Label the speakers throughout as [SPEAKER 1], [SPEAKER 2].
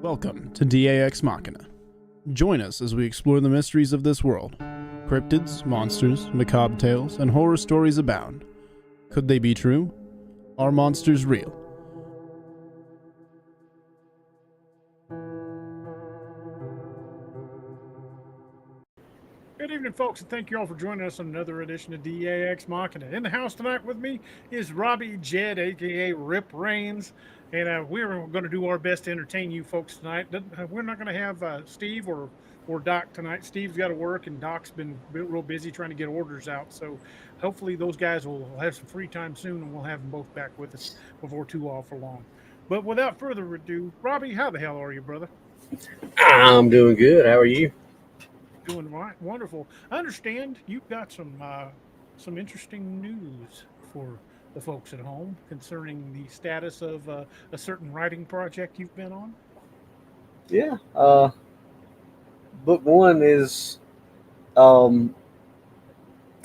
[SPEAKER 1] Welcome to DAExMachiNation. Join us as we explore the mysteries of this world. Cryptids, monsters, macabre tales, and horror stories abound. Could they be true? Are monsters real?
[SPEAKER 2] Good evening, folks, and thank you all for joining us on another edition of DAExMachiNation. In the house tonight with me is Robbie Jed, aka Rip Rains, and we're going to do our best to entertain you folks tonight. We're not going to have Steve or Doc tonight. Steve's got to work, and Doc's been real busy trying to get orders out. So hopefully those guys will have some free time soon, and we'll have them both back with us before too awful long. But without further ado, Robbie, how the hell are you, brother?
[SPEAKER 3] I'm doing good. How are you?
[SPEAKER 2] Doing wonderful. I understand you've got some interesting news for the folks at home concerning the status of a certain writing project you've been on.
[SPEAKER 3] Yeah. Book one is I don't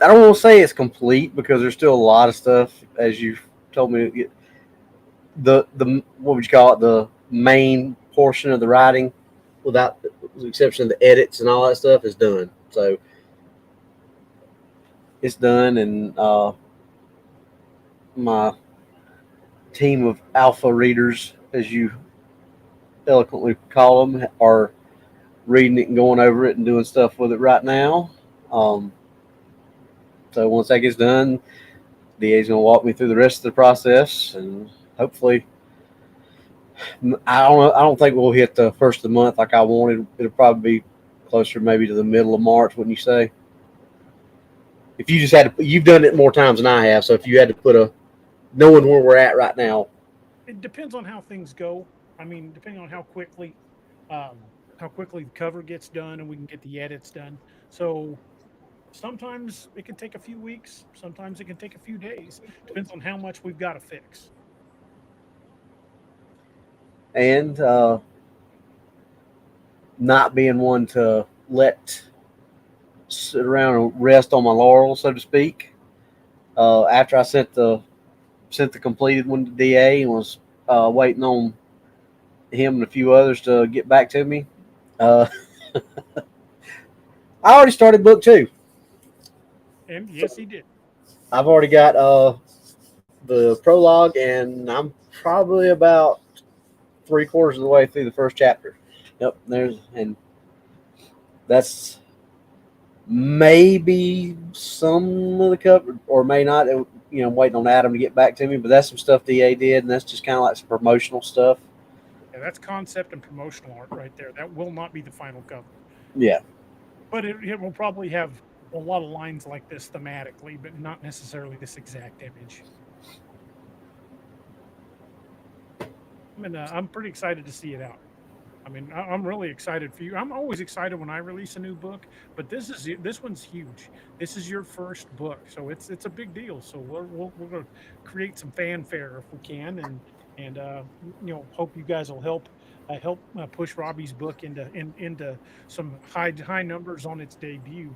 [SPEAKER 3] want to say it's complete because there's still a lot of stuff, as you told me to get the what would you call it, the main portion of the writing, without the exception of the edits and all that stuff, is done. So it's done, and my team of alpha readers, as you eloquently call them, are reading it and going over it and doing stuff with it right now. So once that gets done, DA's going to walk me through the rest of the process, and hopefully, I don't think we'll hit the first of the month like I wanted. It'll probably be closer maybe to the middle of March, wouldn't you say? If you just had to, you've done it more times than I have, so if you had to put knowing where we're at right now.
[SPEAKER 2] It depends on how things go. I mean, depending on how quickly the cover gets done and we can get the edits done. So sometimes it can take a few weeks. Sometimes it can take a few days. Depends on how much we've got to fix.
[SPEAKER 3] And not being one to sit around and rest on my laurels, so to speak. After I sent the completed one to DA and was waiting on him and a few others to get back to me, I already started book two.
[SPEAKER 2] And yes, he did.
[SPEAKER 3] I've already got the prologue, and I'm probably about 3/4 of the way through the first chapter. Yep, and that's maybe some of the cover, or may not. I'm waiting on Adam to get back to me, but that's some stuff DA did, and that's just kind of like some promotional stuff.
[SPEAKER 2] Yeah, that's concept and promotional art right there. That will not be the final cover.
[SPEAKER 3] Yeah.
[SPEAKER 2] But it will probably have a lot of lines like this thematically, but not necessarily this exact image. I mean, I'm pretty excited to see it out. I mean, I'm really excited for you. I'm always excited when I release a new book, but this one's huge. This is your first book, so it's a big deal. So we're going to create some fanfare if we can, and hope you guys will help push Robbie's book into some high numbers on its debut.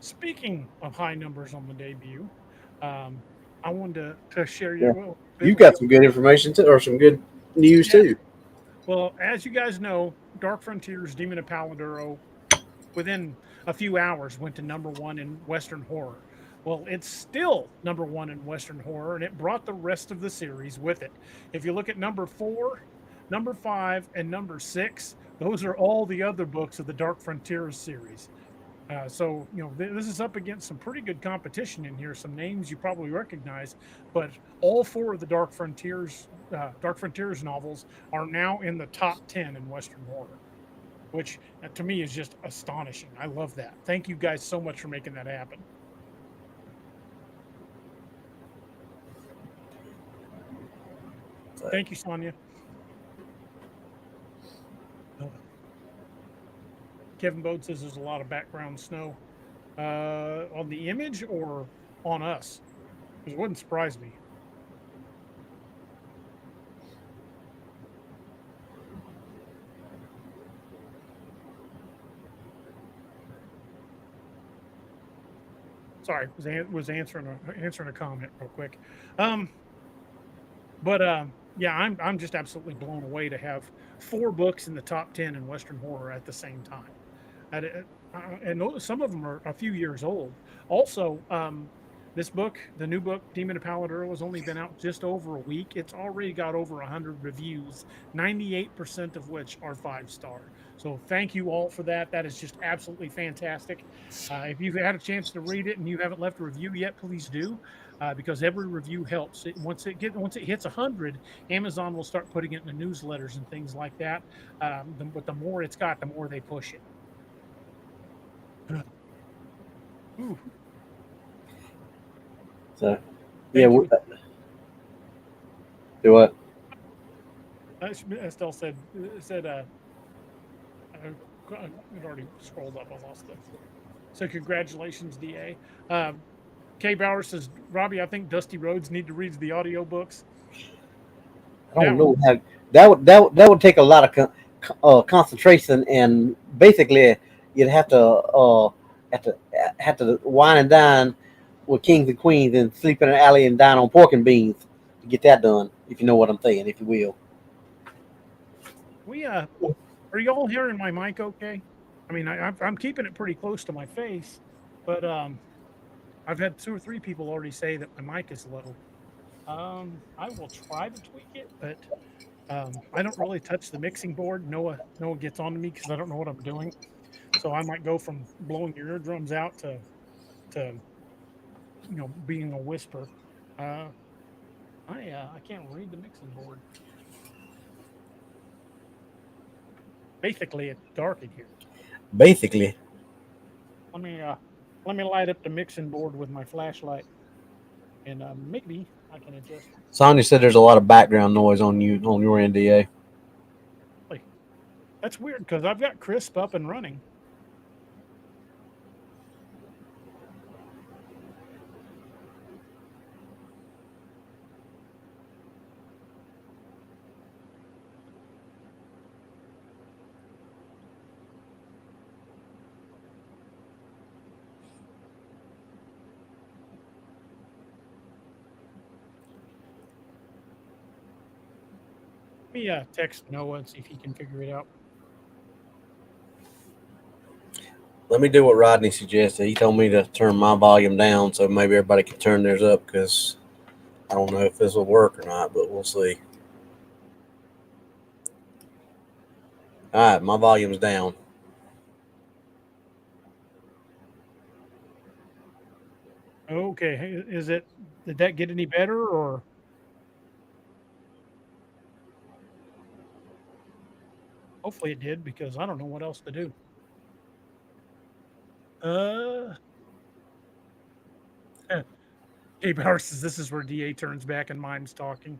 [SPEAKER 2] Speaking of high numbers on the debut, I wanted to share you.
[SPEAKER 3] You got some good information too, or some good news too.
[SPEAKER 2] Well, as you guys know, Dark Frontiers, Demon of Paladuro, within a few hours went to #1 in Western horror. Well, it's still #1 in Western horror, and it brought the rest of the series with it. If you look at #4, #5, and #6, those are all the other books of the Dark Frontiers series. So, this is up against some pretty good competition in here. Some names you probably recognize, but all 4 of the Dark Frontiers novels are now in the top 10 in Western horror, which to me is just astonishing. I love that. Thank you guys so much for making that happen. Thank you, Sonia. Kevin Bode says there's a lot of background snow on the image or on us. It wouldn't surprise me. Sorry, was answering a comment real quick. But yeah, I'm just absolutely blown away to have 4 books in the top 10 in Western horror at the same time. And some of them are a few years old. Also, this book, the new book, Demon of Paladuro, has only been out just over a week. It's already got over 100 reviews, 98% of which are 5-star. So thank you all for that. That is just absolutely fantastic. If you've had a chance to read it and you haven't left a review yet, please do, because every review helps. Once it hits 100, Amazon will start putting it in the newsletters and things like that. But the more it's got, the more they push it. Ooh,
[SPEAKER 3] So, yeah,
[SPEAKER 2] thank you.
[SPEAKER 3] do what?
[SPEAKER 2] Estelle said it already scrolled up. I lost it. So congratulations, DA. Kay Bauer says, Robbie, I think Dusty Rhodes need to read the audiobooks.
[SPEAKER 3] I don't know how that would take a lot of concentration, and basically you'd have to wine and dine with kings and queens and sleep in an alley and dine on pork and beans to get that done. If you know what I'm saying, if you will.
[SPEAKER 2] Are you all hearing my mic okay? I mean, I'm keeping it pretty close to my face, but I've had 2 or 3 people already say that my mic is low. I will try to tweak it, but I don't really touch the mixing board. Noah gets on to me because I don't know what I'm doing. So I might go from blowing your eardrums out to being a whisper. Uh, I can't read the mixing board. Basically, it's dark in here.
[SPEAKER 3] Basically,
[SPEAKER 2] Let me light up the mixing board with my flashlight, and maybe I can adjust it.
[SPEAKER 3] Sonya said there's a lot of background noise on your NDA.
[SPEAKER 2] Like, that's weird because I've got Crisp up and running. Let me text Noah and see if he can figure it out.
[SPEAKER 3] Let me do what Rodney suggested. He told me to turn my volume down so maybe everybody can turn theirs up because I don't know if this will work or not, but we'll see. All right, my volume's down.
[SPEAKER 2] Okay, did that get any better or? Hopefully it did because I don't know what else to do. Uh, Hey Bauer says this is where DA turns back and mine's talking.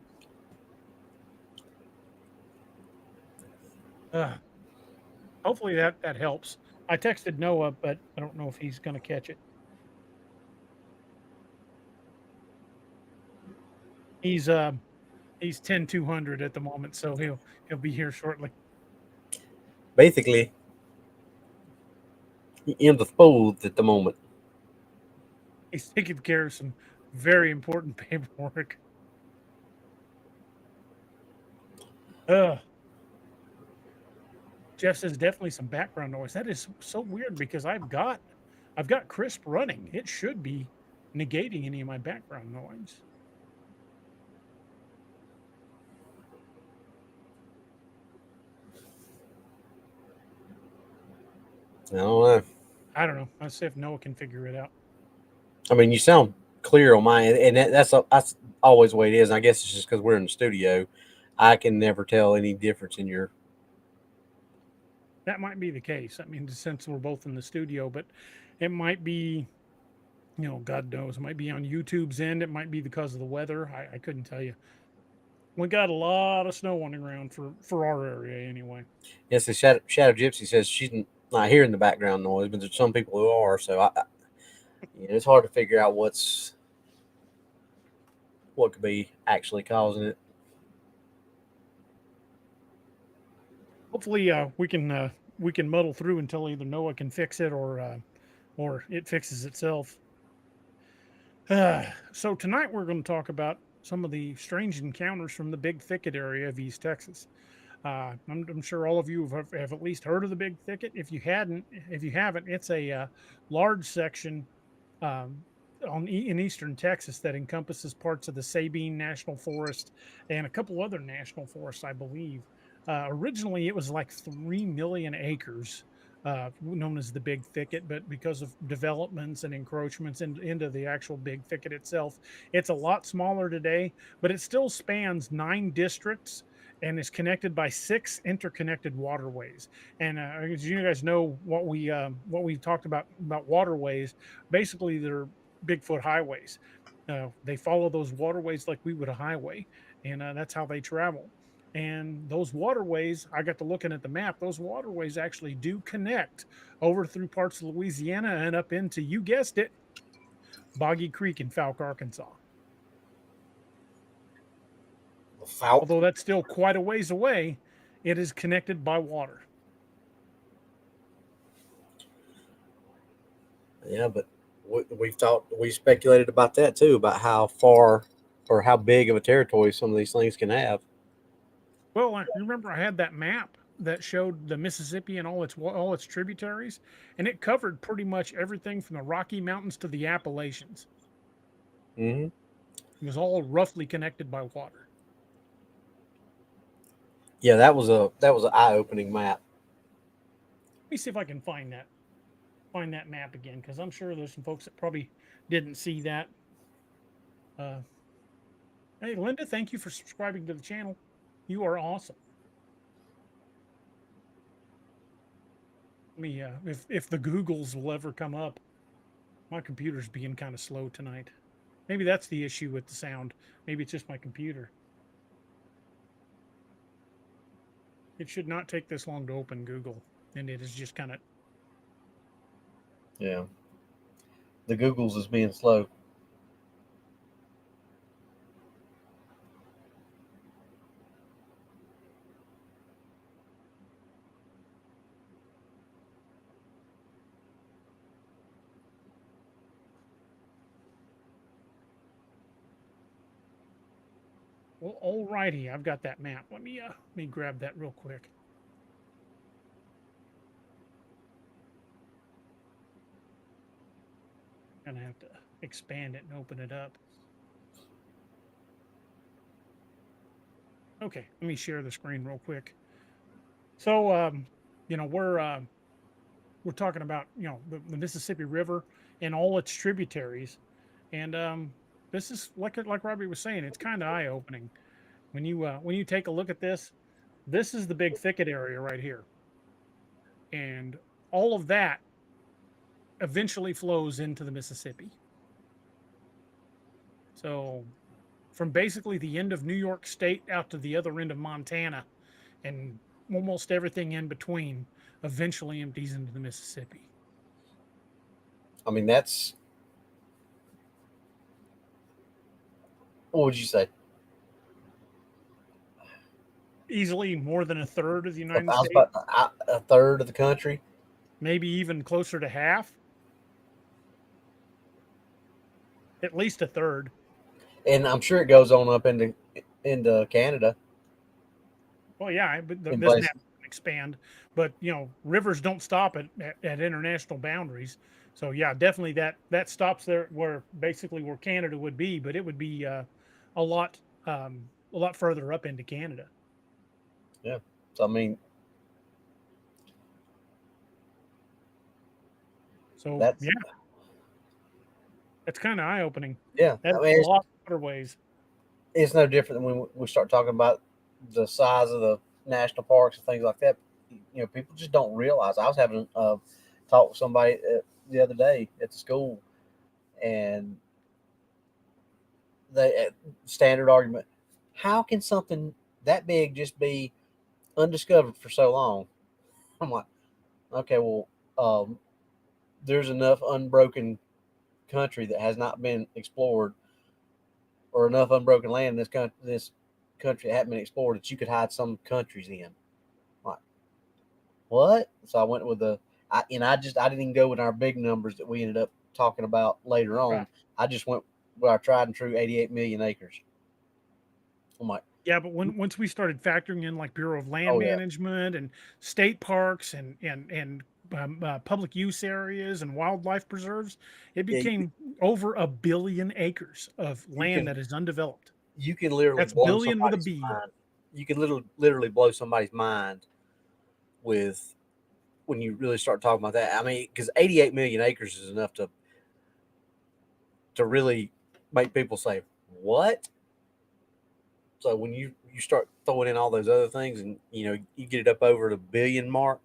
[SPEAKER 2] Hopefully that helps. I texted Noah, but I don't know if he's going to catch it. He's 10-200 at the moment, so he'll be here shortly.
[SPEAKER 3] Basically, in the fold at the moment.
[SPEAKER 2] He's taking care of some very important paperwork. Jeff says definitely some background noise. That is so weird because I've got Crisp running. It should be negating any of my background noise.
[SPEAKER 3] I don't know.
[SPEAKER 2] I don't know. Let's see if Noah can figure it out.
[SPEAKER 3] I mean, you sound clear on my end, and that's always the way it is. And I guess it's just because we're in the studio. I can never tell any difference in your.
[SPEAKER 2] That might be the case. I mean, since we're both in the studio, but it might be, God knows, it might be on YouTube's end. It might be because of the weather. I couldn't tell you. We got a lot of snow on the ground for our area anyway.
[SPEAKER 3] Yes, the Shadow Gypsy says she's not hearing the background noise, but there's some people who are. So it's hard to figure out what could be actually causing it.
[SPEAKER 2] Hopefully, we can muddle through until either Noah can fix it or it fixes itself. So tonight we're going to talk about some of the strange encounters from the Big Thicket area of East Texas. I'm sure all of you have at least heard of the Big Thicket. If you haven't, it's a large section um, in eastern Texas that encompasses parts of the Sabine National Forest and a couple other national forests, I believe. Originally, it was like 3 million acres, known as the Big Thicket, but because of developments and encroachments into the actual Big Thicket itself, it's a lot smaller today, but it still spans 9 districts and is connected by 6 interconnected waterways. And as you guys know, what we talked about waterways, basically they're Bigfoot highways. They follow those waterways like we would a highway, and that's how they travel. And those waterways, I got to looking at the map, those waterways actually do connect over through parts of Louisiana and up into, you guessed it, Boggy Creek in Fouke, Arkansas. Although that's still quite a ways away, it is connected by water.
[SPEAKER 3] Yeah, but we speculated about that too, about how far or how big of a territory some of these things can have.
[SPEAKER 2] Well, you remember I had that map that showed the Mississippi and all its tributaries, and it covered pretty much everything from the Rocky Mountains to the Appalachians.
[SPEAKER 3] Mm-hmm.
[SPEAKER 2] It was all roughly connected by water.
[SPEAKER 3] Yeah, that was an eye-opening map.
[SPEAKER 2] Let me see if I can find that map again, because I'm sure there's some folks that probably didn't see that. Hey, Linda, thank you for subscribing to the channel. You are awesome. Let me, if the Googles will ever come up, my computer's being kind of slow tonight. Maybe that's the issue with the sound. Maybe it's just my computer. It should not take this long to open Google, and it is just kind of.
[SPEAKER 3] Yeah, the Googles is being slow.
[SPEAKER 2] Well, alrighty, I've got that map. Let me grab that real quick. Gonna have to expand it and open it up. Okay, let me share the screen real quick. So, we're talking about the Mississippi River and all its tributaries, and this is like Robbie was saying, it's kind of eye opening when you take a look at this. This is the Big Thicket area right here, and all of that eventually flows into the Mississippi. So from basically the end of New York State out to the other end of Montana, and almost everything in between eventually empties into the Mississippi.
[SPEAKER 3] I mean, that's, what would you say?
[SPEAKER 2] Easily more than a third of the United
[SPEAKER 3] I was
[SPEAKER 2] States.
[SPEAKER 3] about a third of the country.
[SPEAKER 2] Maybe even closer to half. At least a third.
[SPEAKER 3] And I'm sure it goes on up into Canada.
[SPEAKER 2] Well, yeah, but this
[SPEAKER 3] places.
[SPEAKER 2] map can expand. But rivers don't stop at international boundaries. So yeah, definitely that stops there where Canada would be, but it would be a lot further up into Canada.
[SPEAKER 3] Yeah. So I mean,
[SPEAKER 2] so
[SPEAKER 3] that's
[SPEAKER 2] kind of eye opening.
[SPEAKER 3] Yeah,
[SPEAKER 2] That's
[SPEAKER 3] I mean,
[SPEAKER 2] a lot of waterways.
[SPEAKER 3] It's no different than when we start talking about the size of the national parks and things like that. People just don't realize. I was having a talk with somebody the other day at the school, and the standard argument: how can something that big just be undiscovered for so long? I'm like, okay, well, there's enough unbroken country that has not been explored, or enough unbroken land in this country that hadn't been explored that you could hide some countries in. Like, what? So I went with I didn't even go with our big numbers that we ended up talking about later on.
[SPEAKER 2] Right.
[SPEAKER 3] I just went with our tried and true 88 million acres. Oh my!
[SPEAKER 2] Yeah, but once we started factoring in like Bureau of Land
[SPEAKER 3] Oh yeah,
[SPEAKER 2] Management and state parks and public use areas and wildlife preserves, it
[SPEAKER 3] yeah.
[SPEAKER 2] became over 1 billion acres of
[SPEAKER 3] You
[SPEAKER 2] land
[SPEAKER 3] can
[SPEAKER 2] that is undeveloped.
[SPEAKER 3] you can literally
[SPEAKER 2] That's
[SPEAKER 3] blow
[SPEAKER 2] billion with a
[SPEAKER 3] somebody's
[SPEAKER 2] B.
[SPEAKER 3] mind. You can literally blow somebody's mind with when you really start talking about that. I mean, because 88 million acres is enough to really make people say what. So when you start throwing in all those other things, and you get it up over the billion mark,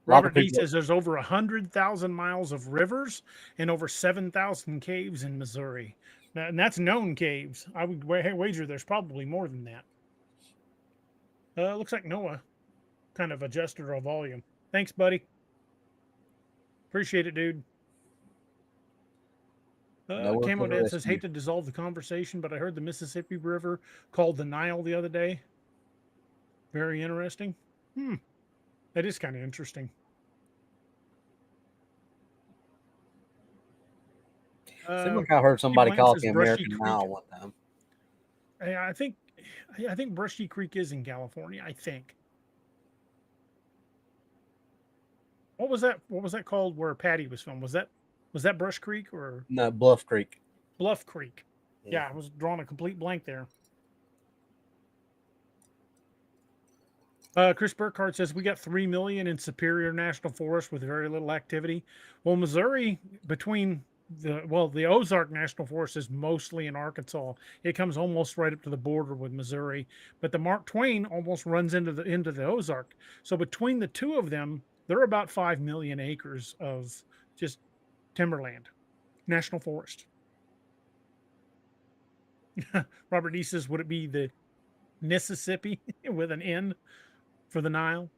[SPEAKER 3] a lot of
[SPEAKER 2] Robert D
[SPEAKER 3] people.
[SPEAKER 2] says there's over 100,000 miles of rivers and over 7,000 caves in Missouri. And that's known caves. I would wager there's probably more than that. Looks like Noah kind of adjusted our volume. Thanks, buddy. Appreciate it, dude.
[SPEAKER 3] Nowhere for
[SPEAKER 2] Camo
[SPEAKER 3] the
[SPEAKER 2] Dad says,
[SPEAKER 3] rescue.
[SPEAKER 2] hate to dissolve the conversation, but I heard the Mississippi River called the Nile the other day. Very interesting. That is kind of interesting.
[SPEAKER 3] Seemed
[SPEAKER 2] Uh,
[SPEAKER 3] like I heard
[SPEAKER 2] Steve
[SPEAKER 3] somebody
[SPEAKER 2] Bland
[SPEAKER 3] call it
[SPEAKER 2] says
[SPEAKER 3] the
[SPEAKER 2] Brushy
[SPEAKER 3] American
[SPEAKER 2] Creek.
[SPEAKER 3] Nile one time.
[SPEAKER 2] I think Brushy Creek is in California. I think. What was that? What was that called? Where Patty was filmed? Was that Brush Creek or
[SPEAKER 3] No, Bluff Creek.
[SPEAKER 2] Bluff Creek?
[SPEAKER 3] Yeah.
[SPEAKER 2] Yeah, I was drawing a complete blank there. Chris Burkhardt says we got 3 million in Superior National Forest with very little activity. Well, Missouri, between the Ozark National Forest is mostly in Arkansas. It comes almost right up to the border with Missouri, but the Mark Twain almost runs into the Ozark. So between the two of them, they're about 5 million acres of just timberland, national forest. Robert E says, would it be the Mississippi with an N for the Nile?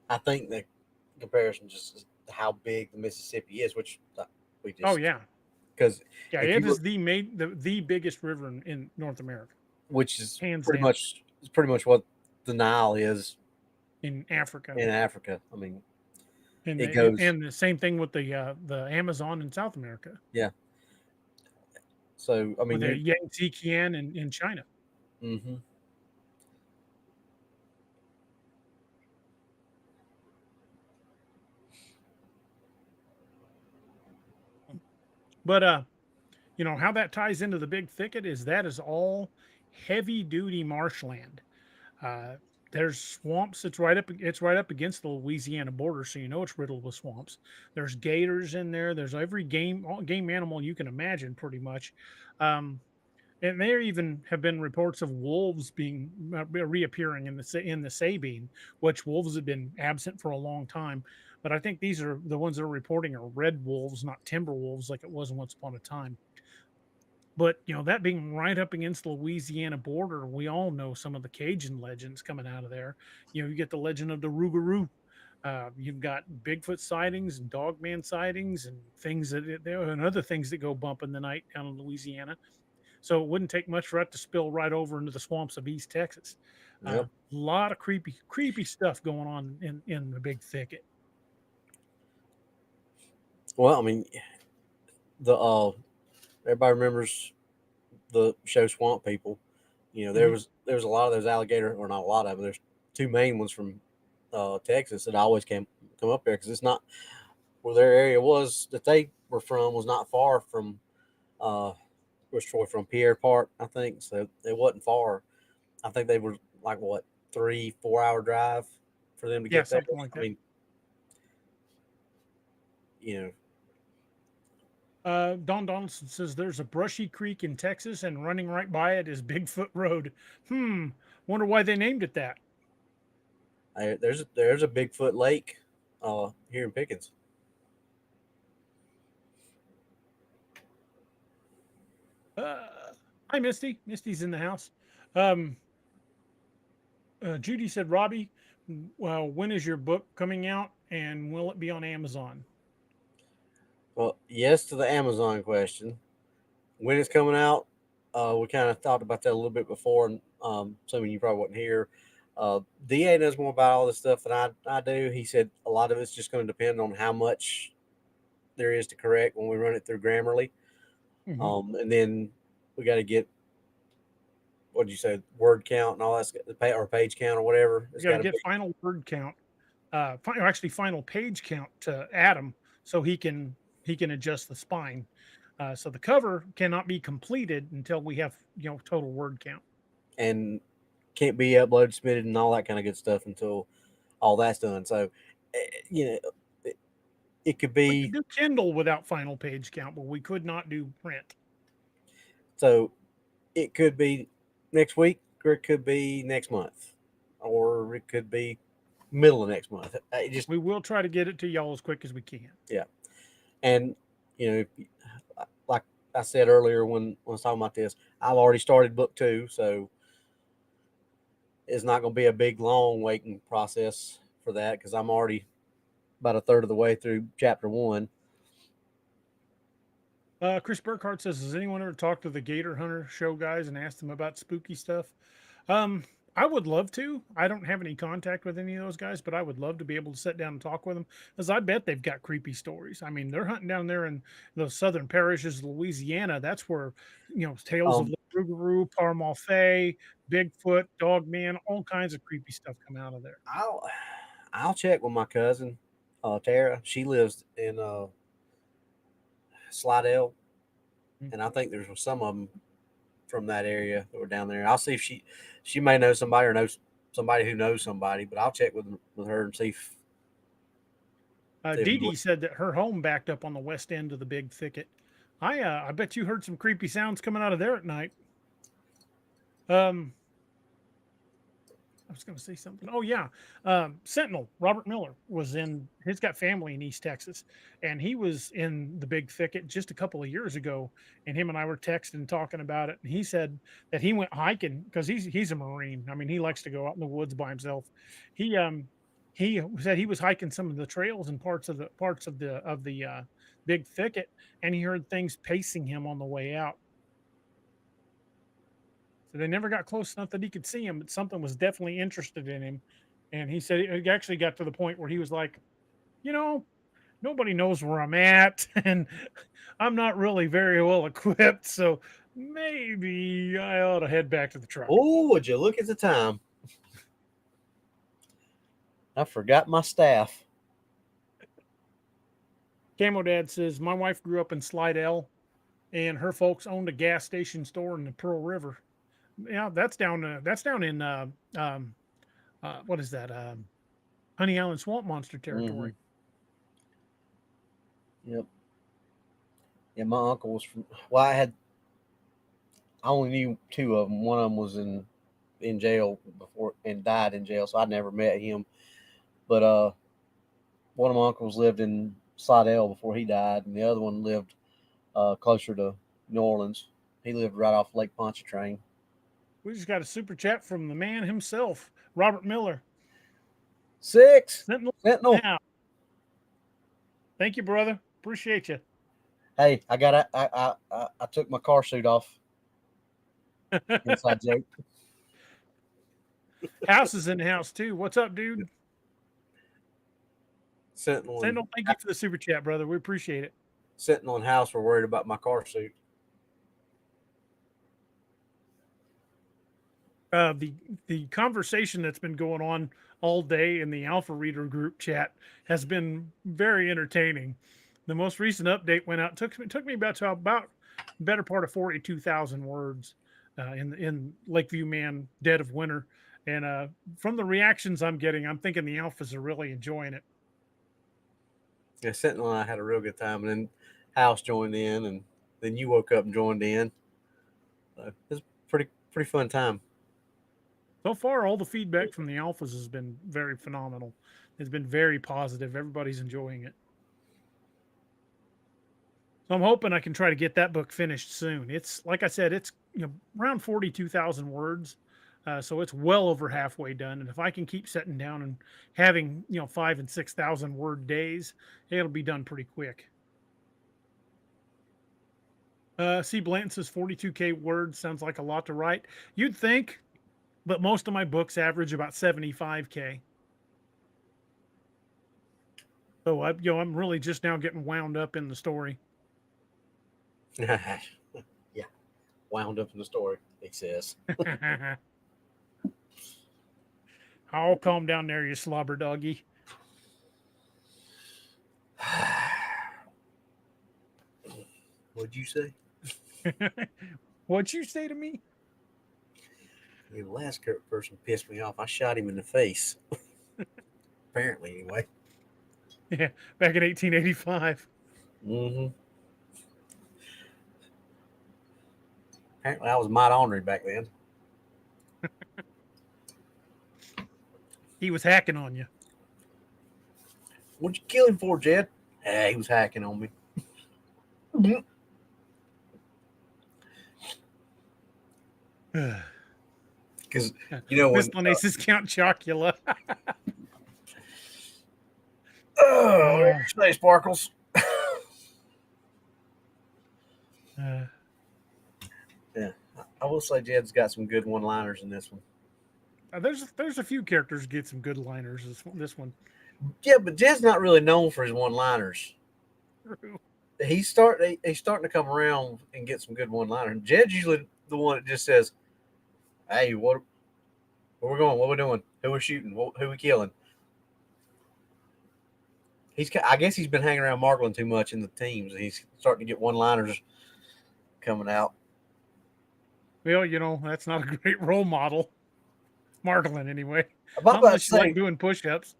[SPEAKER 3] I think the comparison just is how big the Mississippi is, which we
[SPEAKER 2] Oh
[SPEAKER 3] just
[SPEAKER 2] yeah,
[SPEAKER 3] because
[SPEAKER 2] yeah.
[SPEAKER 3] if
[SPEAKER 2] It
[SPEAKER 3] you
[SPEAKER 2] is
[SPEAKER 3] look,
[SPEAKER 2] the biggest river in North America,
[SPEAKER 3] which is
[SPEAKER 2] hands
[SPEAKER 3] pretty
[SPEAKER 2] down.
[SPEAKER 3] much what the Nile is
[SPEAKER 2] In Africa,
[SPEAKER 3] in Africa. I mean,
[SPEAKER 2] and
[SPEAKER 3] it goes
[SPEAKER 2] the same thing with the Amazon in South America,
[SPEAKER 3] yeah. So I
[SPEAKER 2] with
[SPEAKER 3] mean,
[SPEAKER 2] the
[SPEAKER 3] you're
[SPEAKER 2] Yangtze Kian in China.
[SPEAKER 3] hmm
[SPEAKER 2] But how that ties into the Big Thicket is that is all heavy duty marshland. Uh, there's swamps. It's right up against the Louisiana border, so it's riddled with swamps. There's gators in there. There's every game animal you can imagine, pretty much. And there even have been reports of wolves being reappearing in the Sabine, which wolves have been absent for a long time. But I think these are the ones that are reporting are red wolves, not timber wolves, like it was once upon a time. But that being right up against the Louisiana border, we all know some of the Cajun legends coming out of there. You get the legend of the Rougarou. You've got Bigfoot sightings and Dogman sightings and things and other things that go bump in the night down in Louisiana. So it wouldn't take much for it to spill right over into the swamps of East Texas. A
[SPEAKER 3] yep.
[SPEAKER 2] lot of creepy stuff going on in the Big Thicket.
[SPEAKER 3] Well, I mean, the everybody remembers the show Swamp People. There
[SPEAKER 2] Mhm.
[SPEAKER 3] was a lot of those alligator, or not a lot of them. There's two main ones from Texas that always come up there because it's not where their area was that they were from was not far from was Troy from Pierre Park, I think. So it wasn't far. I think they were like what 3-4 hour drive for them to
[SPEAKER 2] Yeah,
[SPEAKER 3] get there.
[SPEAKER 2] something like
[SPEAKER 3] I
[SPEAKER 2] that.
[SPEAKER 3] mean, you know,
[SPEAKER 2] Don Donaldson says there's a brushy creek in Texas, and running right by it is Bigfoot Road. Wonder why they named it that.
[SPEAKER 3] there's a Bigfoot Lake here in Pickens.
[SPEAKER 2] Hi, Misty. Misty's in the house. Um, Judy said, Robbie, well, when is your book coming out, and will it be on Amazon?
[SPEAKER 3] Well, yes to the Amazon question. When it's coming out, we kind of thought about that a little bit before, and some of you probably wasn't here. DA knows more about all this stuff than I do. He said a lot of it's just going to depend on how much there is to correct when we run it through Grammarly. And then we got to get, what did you say, word count and all that, or page count or whatever.
[SPEAKER 2] You got to get final word count, actually final page count to Adam, so he can adjust the spine. So the cover cannot be completed until we have total word count.
[SPEAKER 3] And can't be uploaded, submitted, and all that kind of good stuff until all that's done. So, it could be.
[SPEAKER 2] We could do Kindle without final page count, but we could not do print.
[SPEAKER 3] So, it could be next week, or it could be next month, or it could be middle of next month.
[SPEAKER 2] We will try to get it to y'all as quick as we can.
[SPEAKER 3] Yeah, and like I said earlier when I was talking about this, I've already started book 2, so it's not going to be a big, long waiting process for that because I'm already about a third of the way through chapter 1.
[SPEAKER 2] Chris Burkhart says, has anyone ever talked to the Gator Hunter show guys and asked them about spooky stuff? I would love to. I don't have any contact with any of those guys, but I would love to be able to sit down and talk with them because I bet they've got creepy stories. I mean, they're hunting down there in the southern parishes of Louisiana. That's where, tales of the Rougarou, Parmalfay, Bigfoot, Dogman, all kinds of creepy stuff come out of there.
[SPEAKER 3] I'll check with my cousin, Tara. She lives in Slidell, and I think there's some of them from that area that were down there. I'll see if she may know somebody or knows somebody who knows somebody, but I'll check with her and see if.
[SPEAKER 2] Dee Dee said that her home backed up on the west end of the Big Thicket. I bet you heard some creepy sounds coming out of there at night. I was going to say something. Oh yeah. Sentinel, Robert Miller he's got family in East Texas, and he was in the Big Thicket just a couple of years ago. And him and I were texting, talking about it. And he said that he went hiking because he's a Marine. I mean, he likes to go out in the woods by himself. He said he was hiking some of the trails and parts of the Big Thicket, and he heard things pacing him on the way out. So they never got close enough that he could see him, but something was definitely interested in him. And he said it actually got to the point where he was like, nobody knows where I'm at, and I'm not really very well equipped, so maybe I ought to head back to the truck.
[SPEAKER 3] Oh, would you look at the time? I forgot my staff.
[SPEAKER 2] Camo Dad says, my wife grew up in Slidell, and her folks owned a gas station store in the Pearl River. Yeah, that's down in what is that? Honey Island Swamp Monster territory.
[SPEAKER 3] Mm-hmm. Yep. Yeah, my uncle was from. Well, I only knew 2 of them. One of them was in jail before and died in jail, so I never met him. But one of my uncles lived in Slidell before he died, and the other one lived closer to New Orleans. He lived right off Lake Pontchartrain.
[SPEAKER 2] We just got a super chat from the man himself, Robert Miller.
[SPEAKER 3] 6
[SPEAKER 2] Sentinel.
[SPEAKER 3] Sentinel.
[SPEAKER 2] Thank you, brother. Appreciate you.
[SPEAKER 3] Hey, I took my car suit off. Inside joke.
[SPEAKER 2] House is in the house too. What's up, dude?
[SPEAKER 3] Sentinel,
[SPEAKER 2] thank you for the super chat, brother. We appreciate it.
[SPEAKER 3] Sentinel and House were worried about my car suit.
[SPEAKER 2] The conversation that's been going on all day in the Alpha Reader group chat has been very entertaining. The most recent update went out. Took me about better part of 42,000 words in Lakeview Man Dead of Winter, and from the reactions I'm getting, I'm thinking the alphas are really enjoying it.
[SPEAKER 3] Yeah, Sentinel and I had a real good time, and then House joined in, and then you woke up and joined in. It was pretty fun time.
[SPEAKER 2] So far, all the feedback from the alphas has been very phenomenal. It's been very positive. Everybody's enjoying it. So I'm hoping I can try to get that book finished soon. It's like I said, it's around 42,000 words, so it's well over halfway done. And if I can keep sitting down and having 5,000 and 6,000 word days, it'll be done pretty quick. C. Blanton says 42K words sounds like a lot to write. You'd think. but most of my books average about 75K. So I'm really just now getting wound up in the story.
[SPEAKER 3] Yeah, wound up in the story, he says.
[SPEAKER 2] I'll calm down there, you slobber doggy.
[SPEAKER 3] What'd you say?
[SPEAKER 2] What'd you say to me?
[SPEAKER 3] The last person pissed me off. I shot him in the face. Apparently, anyway.
[SPEAKER 2] Yeah, back in 1885.
[SPEAKER 3] Mm-hmm. Apparently, I was might ornery back then.
[SPEAKER 2] He was hacking on you.
[SPEAKER 3] What'd you kill him for, Jed? He was hacking on me. Because, you know, when...
[SPEAKER 2] Miscellaneous Count Chocula.
[SPEAKER 3] Oh, what you say, Sparkles? Yeah, I will say Jed's got some good one-liners in this one.
[SPEAKER 2] There's a few characters get some good liners. This one.
[SPEAKER 3] Yeah, but Jed's not really known for his one-liners.
[SPEAKER 2] True.
[SPEAKER 3] He's starting to come around and get some good one-liners. Jed's usually the one that just says, "Hey, where we going? What we doing? Who we shooting? Who we killing?" I guess he's been hanging around Margolin too much in the teams, and he's starting to get one-liners coming out.
[SPEAKER 2] Well, that's not a great role model. Margolin, anyway.
[SPEAKER 3] Not
[SPEAKER 2] unless you like doing push-ups.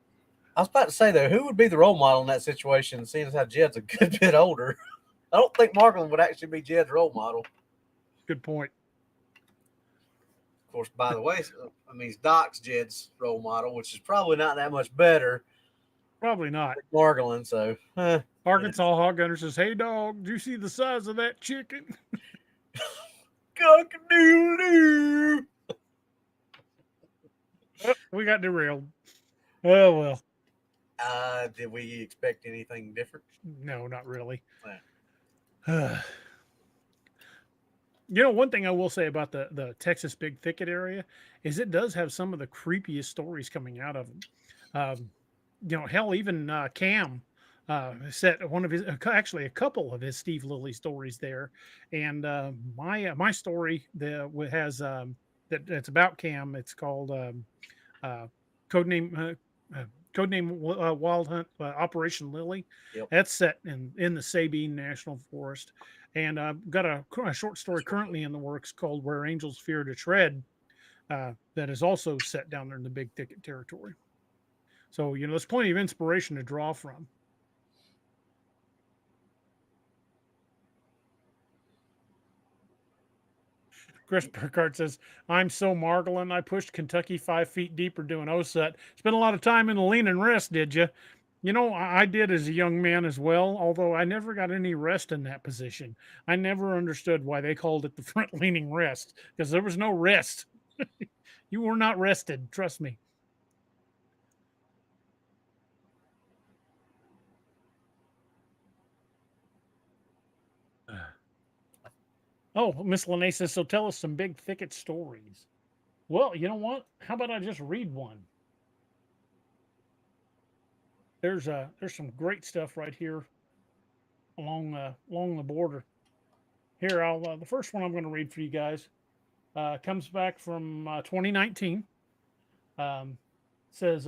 [SPEAKER 3] I was about to say, though, who would be the role model in that situation, seeing as how Jed's a good bit older? I don't think Margolin would actually be Jed's role model.
[SPEAKER 2] Good point.
[SPEAKER 3] Of course, by the way, I mean, Doc's Jed's role model, which is probably not that much better.
[SPEAKER 2] Probably not.
[SPEAKER 3] Margolin, so.
[SPEAKER 2] Arkansas Hog Gunner says, "Hey, dog, do you see the size of that chicken?"
[SPEAKER 3] Cock-a-doodle-doo.
[SPEAKER 2] Oh, we got derailed. Oh, well.
[SPEAKER 3] Did we expect anything different?
[SPEAKER 2] No, not really.
[SPEAKER 3] Yeah.
[SPEAKER 2] One thing I will say about the Texas Big Thicket area is it does have some of the creepiest stories coming out of them. Hell, even Cam set one of his, actually a couple of his Steve Lilly stories there, and my story has that's about Cam. It's called codename Wild Hunt Operation Lily.
[SPEAKER 3] Yep.
[SPEAKER 2] That's set in the Sabine National Forest, and I've got a short story currently in the works called Where Angels Fear to Tread, that is also set down there in the Big Thicket territory. So, there's plenty of inspiration to draw from. Chris Burkhardt says, "I'm so Margolin, I pushed Kentucky 5 feet deeper doing OSUT. Spent a lot of time in the lean and rest, did you?" I did as a young man as well, although I never got any rest in that position. I never understood why they called it the front leaning rest, because there was no rest. You were not rested, trust me. Oh, Miss Lene says, "So tell us some Big Thicket stories." Well, you know what? How about I just read one? There's some great stuff right here along the border. Here, the first one I'm going to read for you guys comes back from 2019. Says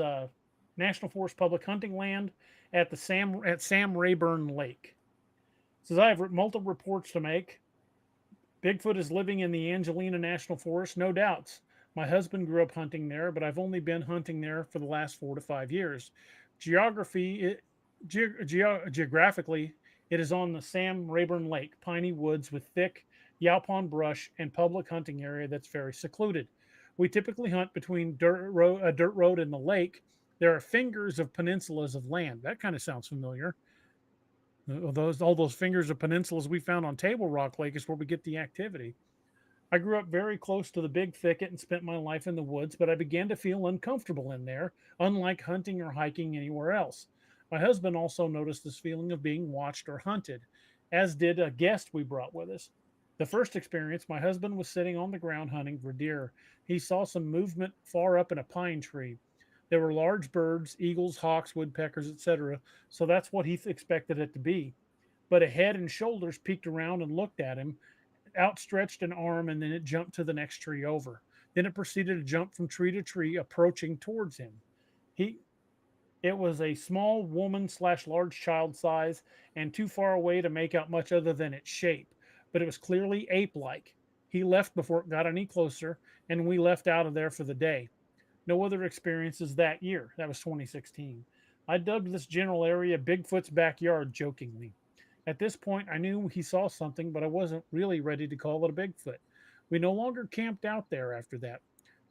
[SPEAKER 2] National Forest Public Hunting Land at Sam Rayburn Lake. Says, "I have multiple reports to make. Bigfoot is living in the Angelina National Forest, no doubts. My husband grew up hunting there, but I've only been hunting there for the last 4 to 5 years. Geographically, it is on the Sam Rayburn Lake, piney woods with thick yaupon brush and public hunting area that's very secluded. We typically hunt between a dirt road and the lake. There are fingers of peninsulas of land." That kind of sounds familiar. All those fingers of peninsulas we found on Table Rock Lake is where we get the activity. "I grew up very close to the Big Thicket and spent my life in the woods, but I began to feel uncomfortable in there, unlike hunting or hiking anywhere else. My husband also noticed this feeling of being watched or hunted, as did a guest we brought with us. The first experience, my husband was sitting on the ground hunting for deer. He saw some movement far up in a pine tree. There were large birds, eagles, hawks, woodpeckers, etc., so that's what he expected it to be. But a head and shoulders peeked around and looked at him, outstretched an arm, and then it jumped to the next tree over. Then it proceeded to jump from tree to tree, approaching towards him. He It was a small woman slash large child size and too far away to make out much other than its shape, but it was clearly ape like. He left before it got any closer, and we left out of there for the day. No other experiences that year. That was 2016. I dubbed this general area Bigfoot's backyard jokingly. At this point, I knew he saw something, but I wasn't really ready to call it a Bigfoot. We no longer camped out there after that.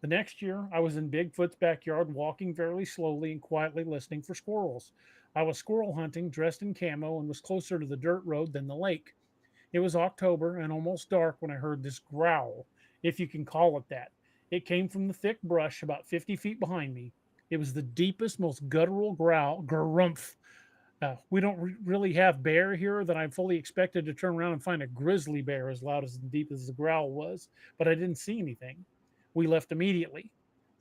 [SPEAKER 2] The next year, I was in Bigfoot's backyard walking very slowly and quietly listening for squirrels. I was squirrel hunting, dressed in camo, and was closer to the dirt road than the lake. It was October and almost dark when I heard this growl, if you can call it that. It came from the thick brush about 50 feet behind me. It was the deepest, most guttural growl, grumph. We don't really have bear here that I fully expected to turn around and find a grizzly bear as loud as and deep as the growl was, but I didn't see anything. We left immediately.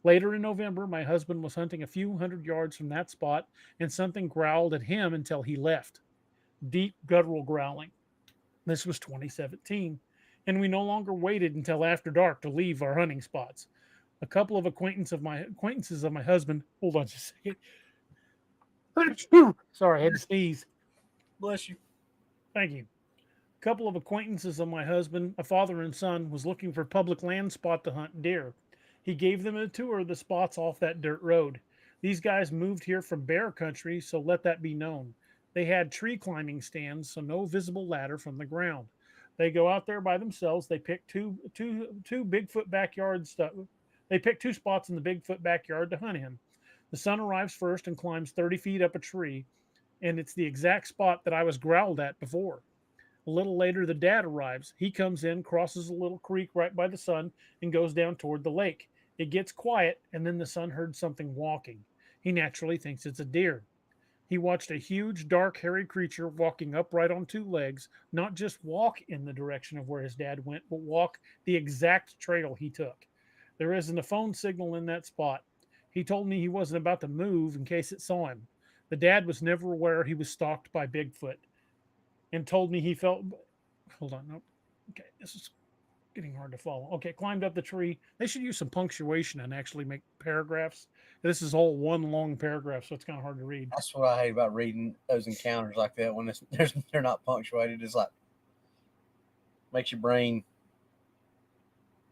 [SPEAKER 2] Later in November, my husband was hunting a few hundred yards from that spot, and something growled at him until he left. Deep guttural growling. This was 2017, and we no longer waited until after dark to leave our hunting spots. A couple of acquaintances of my husband. Hold on just a second. Sorry, I had to sneeze.
[SPEAKER 3] Bless you.
[SPEAKER 2] Thank you. A couple of acquaintances of my husband, a father and son, was looking for public land spot to hunt deer. He gave them a tour of the spots off that dirt road. These guys moved here from bear country, so let that be known. They had tree climbing stands, so no visible ladder from the ground. They go out there by themselves. They pick two Bigfoot backyards. They pick two spots in the Bigfoot backyard to hunt him. The son arrives first and climbs 30 feet up a tree, and it's the exact spot that I was growled at before. A little later, the dad arrives. He comes in, crosses a little creek right by the son, and goes down toward the lake. It gets quiet, and then the son heard something walking. He naturally thinks it's a deer. He watched a huge, dark, hairy creature walking upright on two legs, not just walk in the direction of where his dad went, but walk the exact trail he took. There isn't a phone signal in that spot. He told me he wasn't about to move in case it saw him. The dad was never aware he was stalked by Bigfoot and told me he felt. Hold on. Nope. Okay. This is getting hard to follow. Okay. Climbed up the tree. They should use some punctuation and actually make paragraphs. This is all one long paragraph, so it's kind of hard to read.
[SPEAKER 3] That's what I hate about reading those encounters like that when they're not punctuated. It's like makes your brain.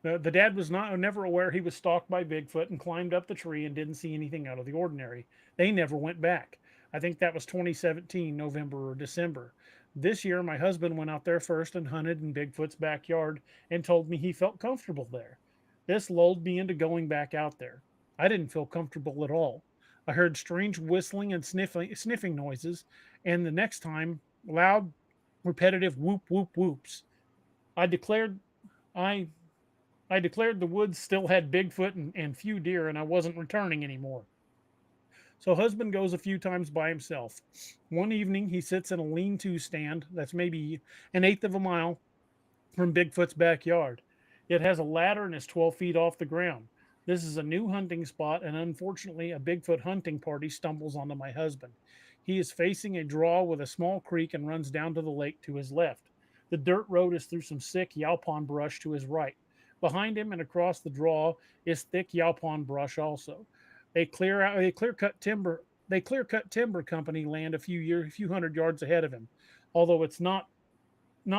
[SPEAKER 2] The dad was never aware he was stalked by Bigfoot and climbed up the tree and didn't see anything out of the ordinary. They never went back. I think that was 2017, November or December. This year, my husband went out there first and hunted in Bigfoot's backyard and told me he felt comfortable there. This lulled me into going back out there. I didn't feel comfortable at all. I heard strange whistling and sniffing noises, and the next time, loud, repetitive whoop, whoop, whoops. I declared the woods still had Bigfoot and few deer, and I wasn't returning anymore. So husband goes a few times by himself. One evening, he sits in a lean-to stand that's maybe an eighth of a mile from Bigfoot's backyard. It has a ladder and is 12 feet off the ground. This is a new hunting spot, and unfortunately, a Bigfoot hunting party stumbles onto my husband. He is facing a draw with a small creek and runs down to the lake to his left. The dirt road is through some sick yaupon brush to his right. Behind him and across the draw is thick yaupon brush also. They clear cut timber company land a few hundred yards ahead of him, although it's not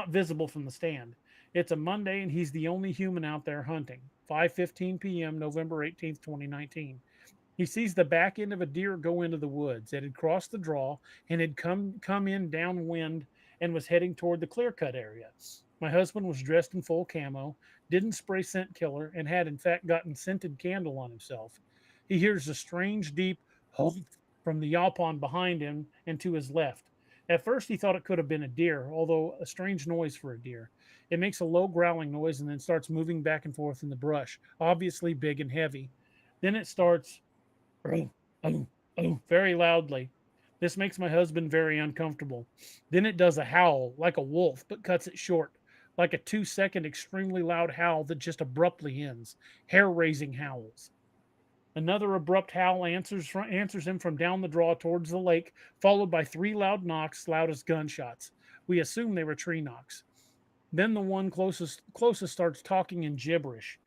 [SPEAKER 2] visible from the stand. It's a Monday and he's the only human out there hunting. 5:15 p.m. November 18th, 2019. He sees the back end of a deer go into the woods. It had crossed the draw and had come in downwind and was heading toward the clear cut area. My husband was dressed in full camo, didn't spray scent killer, and had in fact gotten scented candle on himself. He hears a strange deep "halt" from the yaupon behind him and to his left. At first he thought it could have been a deer, although a strange noise for a deer. It makes a low growling noise and then starts moving back and forth in the brush, obviously big and heavy. Then it starts very loudly. This makes my husband very uncomfortable. Then it does a howl like a wolf, but cuts it short. like a 2-second extremely loud howl that just abruptly ends. Hair-raising howls. Another abrupt howl answers him from down the draw towards the lake, followed by 3 loud knocks, loud as gunshots. We assume they were tree knocks. Then the one closest starts talking in gibberish.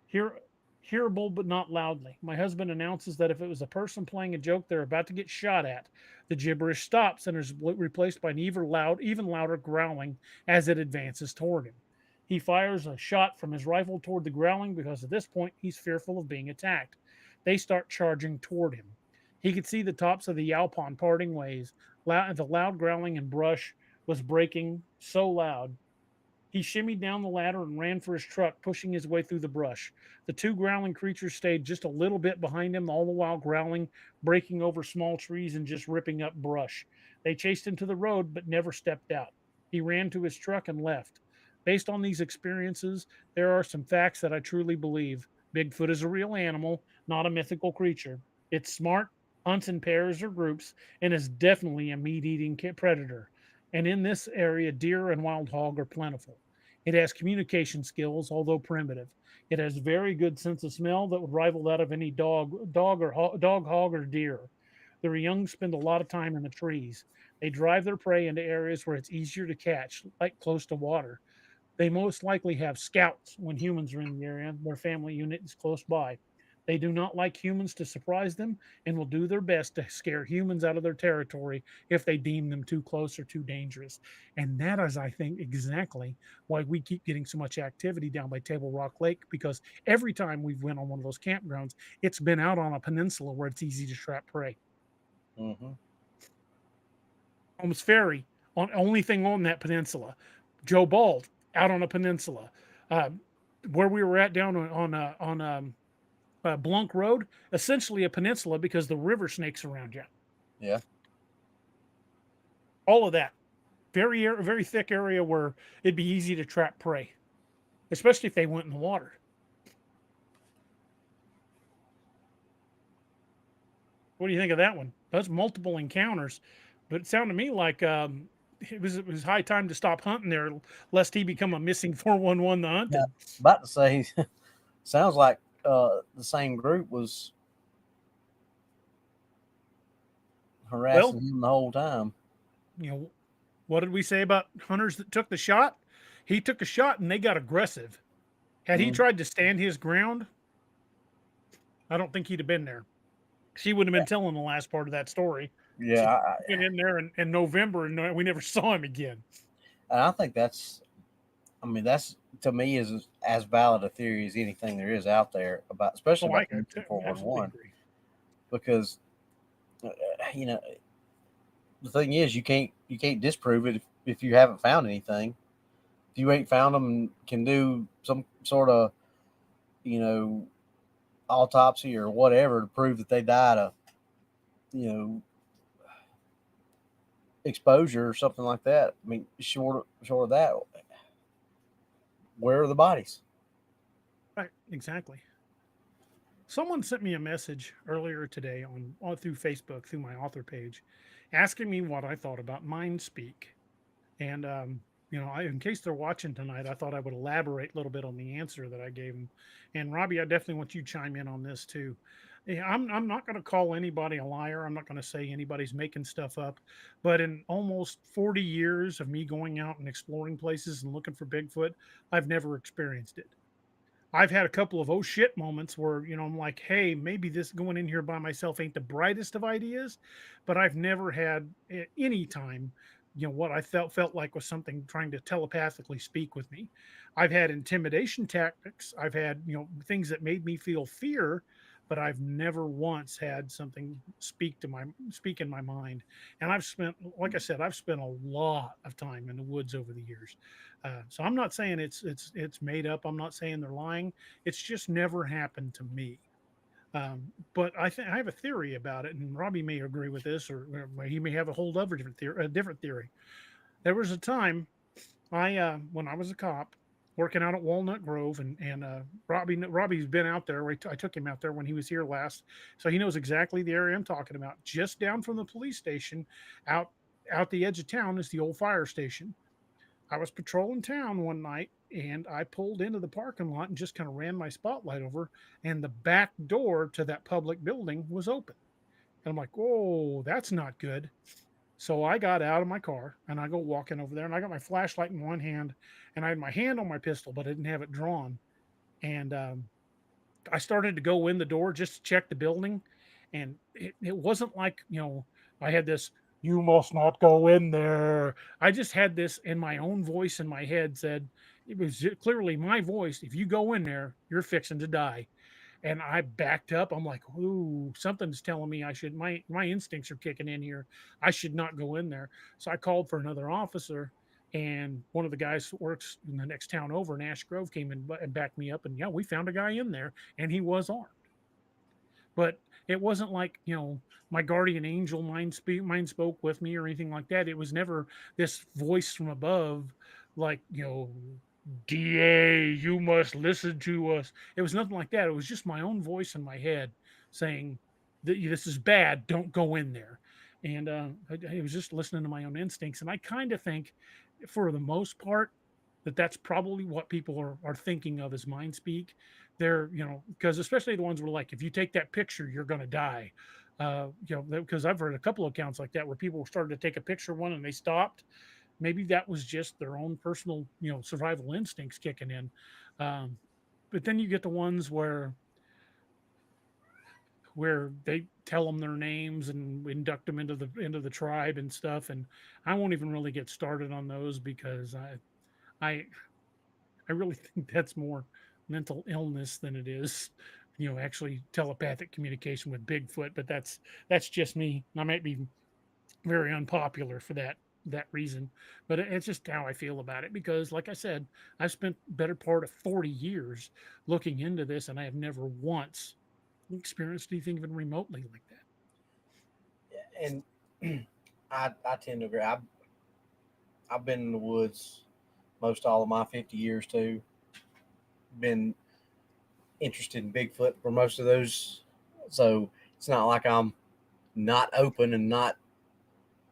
[SPEAKER 2] Hear, hearable but not loudly. My husband announces that if it was a person playing a joke, they're about to get shot at. The gibberish stops and is replaced by an even louder growling as it advances toward him. He fires a shot from his rifle toward the growling because at this point he's fearful of being attacked. They start charging toward him. He could see the tops of the Yalpon parting ways. The loud growling and brush was breaking so loud. He shimmied down the ladder and ran for his truck, pushing his way through the brush. The 2 growling creatures stayed just a little bit behind him, all the while growling, breaking over small trees and just ripping up brush. They chased him to the road, but never stepped out. He ran to his truck and left. Based on these experiences, there are some facts that I truly believe. Bigfoot is a real animal, not a mythical creature. It's smart, hunts in pairs or groups, and is definitely a meat-eating predator. And in this area, deer and wild hog are plentiful. It has communication skills, although primitive. It has very good sense of smell that would rival that of any dog, hog, or deer. Their young spend a lot of time in the trees. They drive their prey into areas where it's easier to catch, like close to water. They most likely have scouts when humans are in the area. Their family unit is close by. They do not like humans to surprise them and will do their best to scare humans out of their territory if they deem them too close or too dangerous. And that is, I think, exactly why we keep getting so much activity down by Table Rock Lake, because every time we've went on one of those campgrounds, it's been out on a peninsula where it's easy to trap prey.
[SPEAKER 3] Mm-hmm.
[SPEAKER 2] Holmes Ferry, only thing on that peninsula. Joe Bald, out on a peninsula. Where we were at down on Blanc Road, essentially a peninsula because the river snakes around you.
[SPEAKER 3] Yeah.
[SPEAKER 2] All of that. Very thick area where it'd be easy to trap prey, especially if they went in the water. What do you think of that one? That's multiple encounters, but it sounded to me like it was high time to stop hunting there, lest he become a missing 411 the hunted.
[SPEAKER 3] Yeah, about to say, sounds like the same group was harassing him the whole time.
[SPEAKER 2] You know, what did we say about hunters that took the shot? He took a shot and they got aggressive. Had he tried to stand his ground, I don't think he'd have been there. She wouldn't have been telling the last part of that story.
[SPEAKER 3] Yeah,
[SPEAKER 2] Been in there in November and we never saw him again.
[SPEAKER 3] and I think that's to me is as valid a theory as anything there is out there about, especially about the 411, because the thing is you can't disprove it if you haven't found anything. If you ain't found them and can do some sort of autopsy or whatever to prove that they died of exposure or something like that. I mean, short of that, where are the bodies?
[SPEAKER 2] Right, exactly. Someone sent me a message earlier today through Facebook, through my author page, asking me what I thought about mind speak. And in case they're watching tonight, I thought I would elaborate a little bit on the answer that I gave them. And Robbie, I definitely want you to chime in on this too. I'm not going to call anybody a liar. I'm not going to say anybody's making stuff up. But in almost 40 years of me going out and exploring places and looking for Bigfoot, I've never experienced it. I've had a couple of oh shit moments where, I'm like, hey, maybe this going in here by myself ain't the brightest of ideas, but I've never had any time, what I felt like was something trying to telepathically speak with me. I've had intimidation tactics. I've had, things that made me feel fear, but I've never once had something speak in my mind. And I've spent, like I said, I've spent a lot of time in the woods over the years. So I'm not saying it's made up. I'm not saying they're lying. It's just never happened to me. But I have a theory about it, and Robbie may agree with this, or he may have a whole other different theory. There was a time when I was a cop working out at Walnut Grove, and Robbie's been out there. I took him out there when he was here last, so he knows exactly the area I'm talking about. Just down from the police station, out the edge of town is the old fire station. I was patrolling town one night and I pulled into the parking lot and just kind of ran my spotlight over, and the back door to that public building was open. And I'm like, oh, that's not good. So I got out of my car and I go walking over there, and I got my flashlight in one hand and I had my hand on my pistol, but I didn't have it drawn. And I started to go in the door just to check the building. And it wasn't like, I had this, you must not go in there. I just had this in my own voice in my head said, it was clearly my voice. If you go in there, you're fixing to die. And I backed up. I'm like, ooh, something's telling me I should, my instincts are kicking in here. I should not go in there. So I called for another officer, and one of the guys who works in the next town over in Ash Grove came in and backed me up. And yeah, we found a guy in there and he was armed. But it wasn't like, my guardian angel mind spoke with me or anything like that. It was never this voice from above, like, DA, you must listen to us. It was nothing like that. It was just my own voice in my head saying that this is bad. Don't go in there. And I was just listening to my own instincts. And I kind of think, for the most part, that's probably what people are thinking of as mind speak. They're, because especially the ones where, like, if you take that picture, you're going to die. Because I've heard a couple of accounts like that where people started to take a picture of one and they stopped. Maybe that was just their own personal, survival instincts kicking in. But then you get the ones where they tell them their names and induct them into the tribe and stuff. And I won't even really get started on those, because I really think that's more mental illness than it is, actually telepathic communication with Bigfoot. But that's just me. I might be very unpopular for that reason, but it's just how I feel about it. Because, like I said, I've spent better part of 40 years looking into this, and I have never once experienced anything even remotely like that.
[SPEAKER 4] And I tend to agree. I've been in the woods most all of my 50 years too. Been interested in Bigfoot for most of those, so it's not like I'm not open and not,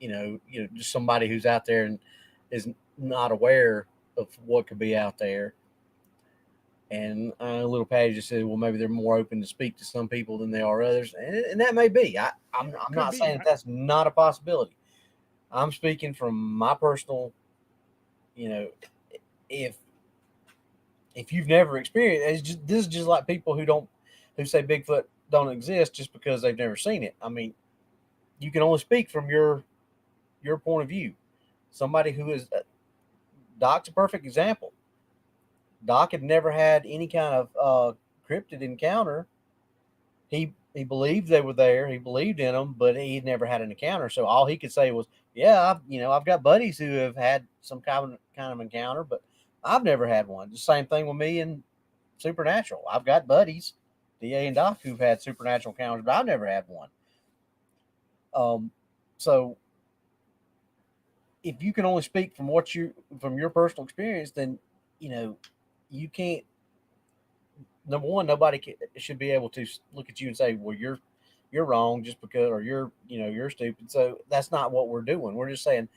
[SPEAKER 4] just somebody who's out there and is not aware of what could be out there. And a little Patty just said, well, maybe they're more open to speak to some people than they are others. And that may be. I'm not saying that that's not a possibility. I'm speaking from my personal, if you've never experienced, this is just like people who say Bigfoot don't exist just because they've never seen it. I mean, you can only speak from your point of view. Somebody who is, Doc's a perfect example. Doc had never had any kind of cryptid encounter. He believed they were there. He believed in them, but he had never had an encounter. So all he could say was, "Yeah, I've got buddies who have had some kind of encounter, but I've never had one." The same thing with me and supernatural. I've got buddies, DA and Doc, who've had supernatural encounters, but I've never had one. So if you can only speak from from your personal experience, then you can't. Number one, nobody should be able to look at you and say, well, you're wrong just because, or you're stupid. So that's not what we're doing. We're just saying,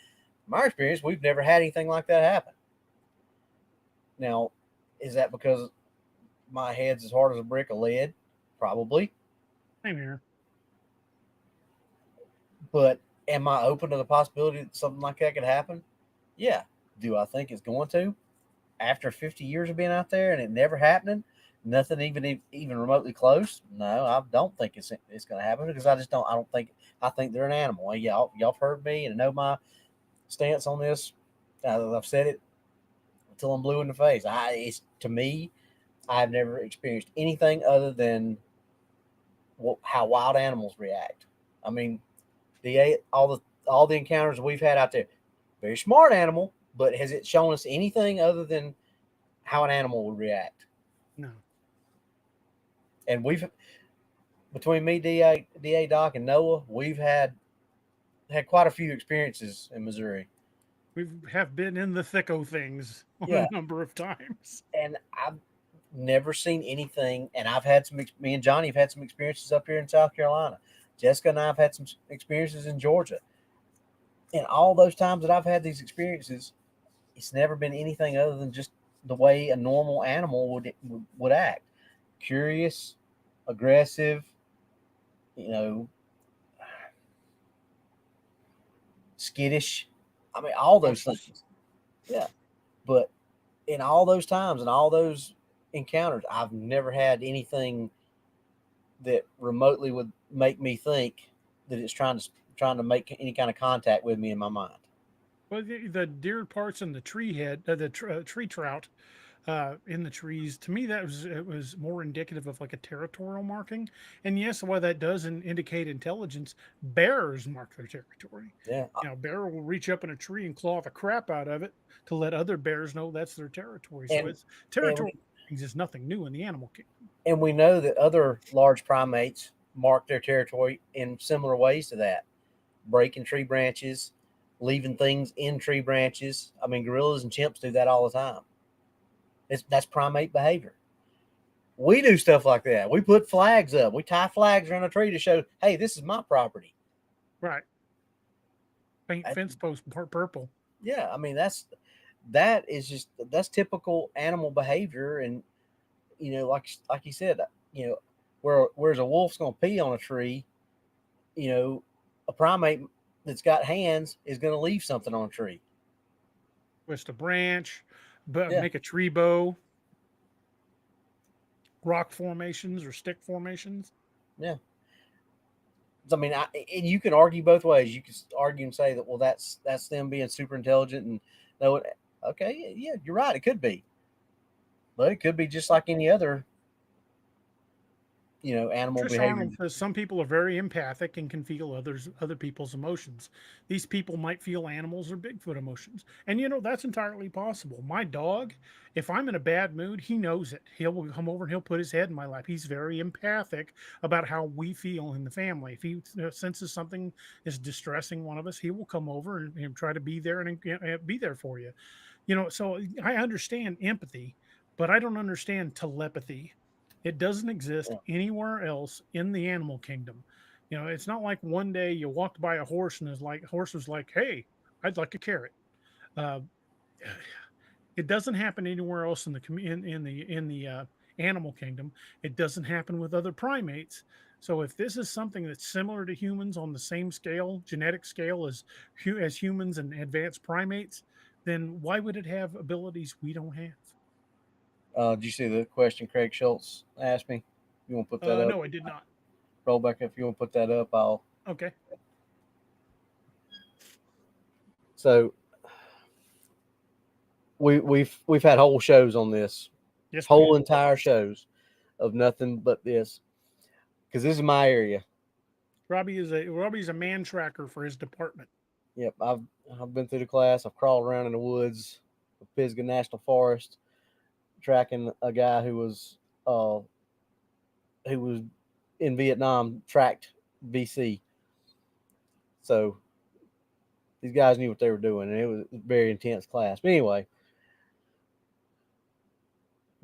[SPEAKER 4] my experience, we've never had anything like that happen. Now, is that because my head's as hard as a brick of lead? Probably.
[SPEAKER 2] Same here.
[SPEAKER 4] But am I open to the possibility that something like that could happen? Yeah. Do I think it's going to? After 50 years of being out there and it never happening, nothing even remotely close. No, I don't think it's going to happen, because I think they're an animal. Y'all have heard me and know my stance on this. I've said it until I'm blue in the face. To me, I've never experienced anything other than how wild animals react. I mean, all the encounters we've had out there, very smart animal, but has it shown us anything other than how an animal would react?
[SPEAKER 2] No.
[SPEAKER 4] And between me, DA, Doc, and Noah, we've had quite a few experiences in Missouri.
[SPEAKER 2] We have been in the thick of things
[SPEAKER 4] Yeah.
[SPEAKER 2] a number of times.
[SPEAKER 4] And I've never seen anything. And I've had me and Johnny have had some experiences up here in South Carolina. Jessica and I have had some experiences in Georgia. And all those times that I've had these experiences, it's never been anything other than just the way a normal animal would act. Curious, aggressive, you know, skittish. I mean, all those things. Yeah. But in all those times and all those encounters, I've never had anything that remotely would make me think that it's trying to make any kind of contact with me in my mind.
[SPEAKER 2] Well, the deer parts and the tree head, tree trout, in the trees. To me, it was more indicative of like a territorial marking. And yes, while that does indicate intelligence, bears mark their territory.
[SPEAKER 4] Yeah.
[SPEAKER 2] You know, bear will reach up in a tree and claw the crap out of it to let other bears know that's their territory. So it's territorial markings is nothing new in the animal kingdom.
[SPEAKER 4] And we know that other large primates mark their territory in similar ways to that, breaking tree branches, leaving things in tree branches. I mean, gorillas and chimps do that all the time. That's primate behavior. We do stuff like that. We put flags up. We tie flags around a tree to show, hey, this is my property.
[SPEAKER 2] Right. Paint fence posts purple.
[SPEAKER 4] Yeah, I mean that's typical animal behavior, and you know, like you said, you know, whereas a wolf's going to pee on a tree, you know, a primate that's got hands is going to leave something on a tree.
[SPEAKER 2] Twist a branch, but make a tree bow, rock formations or stick formations.
[SPEAKER 4] Yeah. I mean, and you can argue both ways. You can argue and say that, well, that's them being super intelligent and know it. Okay, yeah, you're right. It could be, but it could be just like any other, you know, animal
[SPEAKER 2] Trish
[SPEAKER 4] behavior.
[SPEAKER 2] Arnold says some people are very empathic and can feel other people's emotions. These people might feel animals or Bigfoot emotions, and you know that's entirely possible. My dog, if I'm in a bad mood, he knows it. He'll come over and he'll put his head in my lap. He's very empathic about how we feel in the family. If he senses something is distressing one of us, he will come over and try to be there and be there for you. You know, so I understand empathy, but I don't understand telepathy. It doesn't exist anywhere else in the animal kingdom. You know, it's not like one day you walked by a horse and horse was like, "Hey, I'd like a carrot." Uh, it doesn't happen anywhere else in the animal kingdom. It doesn't happen with other primates. So if this is something that's similar to humans on the same scale, genetic scale as humans and advanced primates, then why would it have abilities we don't have?
[SPEAKER 4] Did you see the question Craig Schultz asked me? You want to put that up?
[SPEAKER 2] No, I did not.
[SPEAKER 4] Roll back if you want to put that up. I'll.
[SPEAKER 2] Okay.
[SPEAKER 4] So we've had whole shows on this.
[SPEAKER 2] Yes,
[SPEAKER 4] whole entire shows of nothing but this, because this is my area.
[SPEAKER 2] Robbie's a man tracker for his department.
[SPEAKER 4] Yep, I've been through the class. I've crawled around in the woods of Pisgah National Forest, tracking a guy who was in Vietnam, tracked BC. So these guys knew what they were doing, and it was a very intense class. But anyway,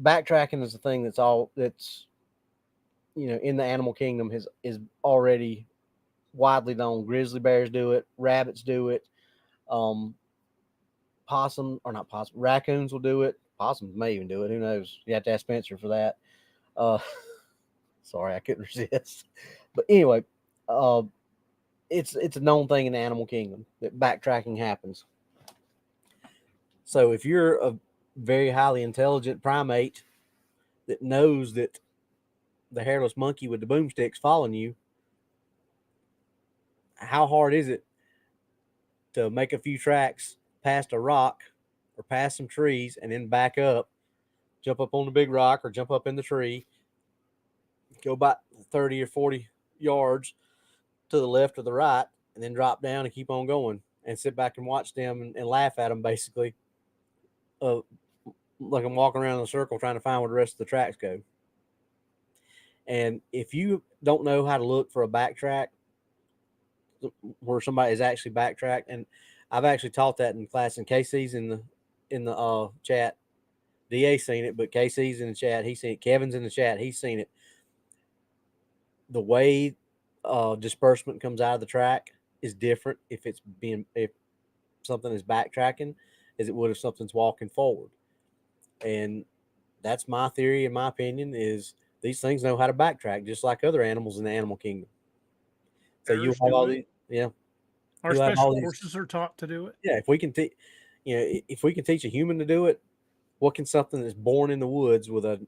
[SPEAKER 4] backtracking is a thing that's you know, in the animal kingdom is already widely known. Grizzly bears do it, rabbits do it, raccoons will do it. Possums may even do it. Who knows? You have to ask Spencer for that. Sorry, I couldn't resist. But anyway, it's a known thing in the animal kingdom that backtracking happens. So if you're a very highly intelligent primate that knows that the hairless monkey with the boomsticks following you, how hard is it to make a few tracks past a rock or past some trees and then back up, jump up on the big rock or jump up in the tree, go about 30 or 40 yards to the left or the right, and then drop down and keep on going and sit back and watch them and laugh at them, basically, like I'm walking around in a circle trying to find where the rest of the tracks go. And if you don't know how to look for a backtrack where somebody is actually backtracked, and I've actually taught that in class, and KC's in the chat. DA's seen it, but KC's in the chat. He's seen it. Kevin's in the chat. He's seen it. The way disbursement comes out of the track is different if something is backtracking as it would if something's walking forward. And that's my theory, in my opinion, is these things know how to backtrack just like other animals in the animal kingdom. So you
[SPEAKER 2] Bears
[SPEAKER 4] have
[SPEAKER 2] do
[SPEAKER 4] all
[SPEAKER 2] it.
[SPEAKER 4] these, yeah,
[SPEAKER 2] Our
[SPEAKER 4] you have all
[SPEAKER 2] special
[SPEAKER 4] these,
[SPEAKER 2] forces are taught to do it.
[SPEAKER 4] yeah. If we can teach, if we can teach a human to do it, what can something that's born in the woods with a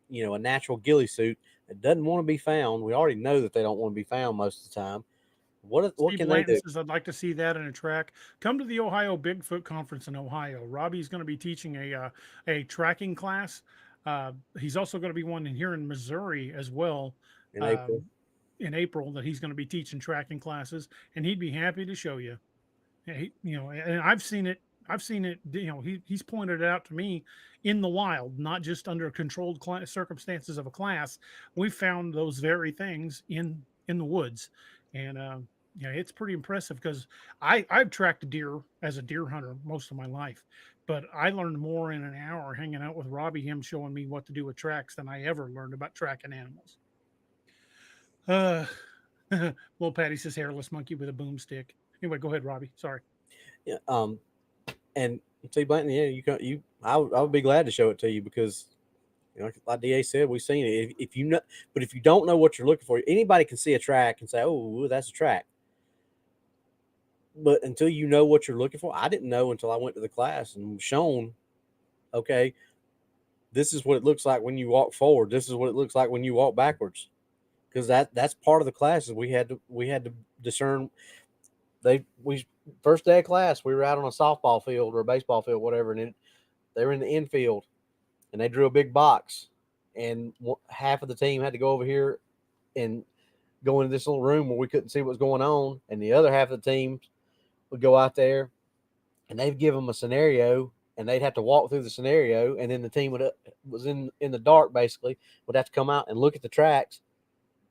[SPEAKER 4] natural ghillie suit that doesn't want to be found? We already know that they don't want to be found most of the time. What
[SPEAKER 2] Steve
[SPEAKER 4] can they
[SPEAKER 2] Blanton
[SPEAKER 4] do?
[SPEAKER 2] says, I'd like to see that in a track. Come to the Ohio Bigfoot Conference in Ohio. Robbie's going to be teaching a tracking class. He's also going to be one here in Missouri as well.
[SPEAKER 4] In April.
[SPEAKER 2] In April, that he's going to be teaching tracking classes, and he'd be happy to show you. And I've seen it. I've seen it. He's pointed it out to me in the wild, not just under controlled circumstances of a class. We found those very things in the woods, and it's pretty impressive because I've tracked a deer as a deer hunter most of my life, but I learned more in an hour hanging out with Robbie, him showing me what to do with tracks, than I ever learned about tracking animals. Little Patty says hairless monkey with a boomstick. Anyway, go ahead, Robbie. Sorry.
[SPEAKER 4] Yeah. And see, Blanton, yeah, I would be glad to show it to you because, like DA said, we've seen it. If you know, but if you don't know what you're looking for, anybody can see a track and say, "Oh, that's a track." But until you know what you're looking for, I didn't know until I went to the class and was shown, okay, this is what it looks like when you walk forward. This is what it looks like when you walk backwards. Because that's part of the classes we had to discern. We first day of class, we were out on a softball field or a baseball field, whatever, and they were in the infield, and they drew a big box, and half of the team had to go over here and go into this little room where we couldn't see what was going on, and the other half of the team would go out there, and they'd give them a scenario, and they'd have to walk through the scenario, and then the team was in the dark basically would have to come out and look at the tracks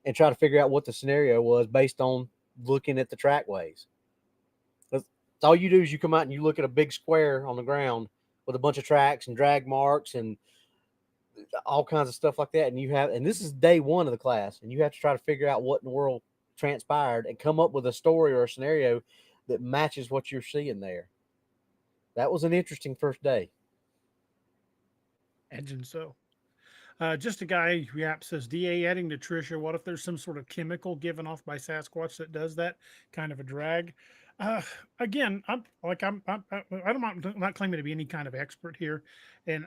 [SPEAKER 4] and try to figure out what the scenario was based on looking at the trackways. That's all you do is you come out and you look at a big square on the ground with a bunch of tracks and drag marks and all kinds of stuff like that. And this is day one of the class, and you have to try to figure out what in the world transpired and come up with a story or a scenario that matches what you're seeing there. That was an interesting first day.
[SPEAKER 2] And so. Just a guy, Yap says, DA adding to Trisha, what if there's some sort of chemical given off by Sasquatch that does that kind of a drag? Again, I'm not claiming to be any kind of expert here, and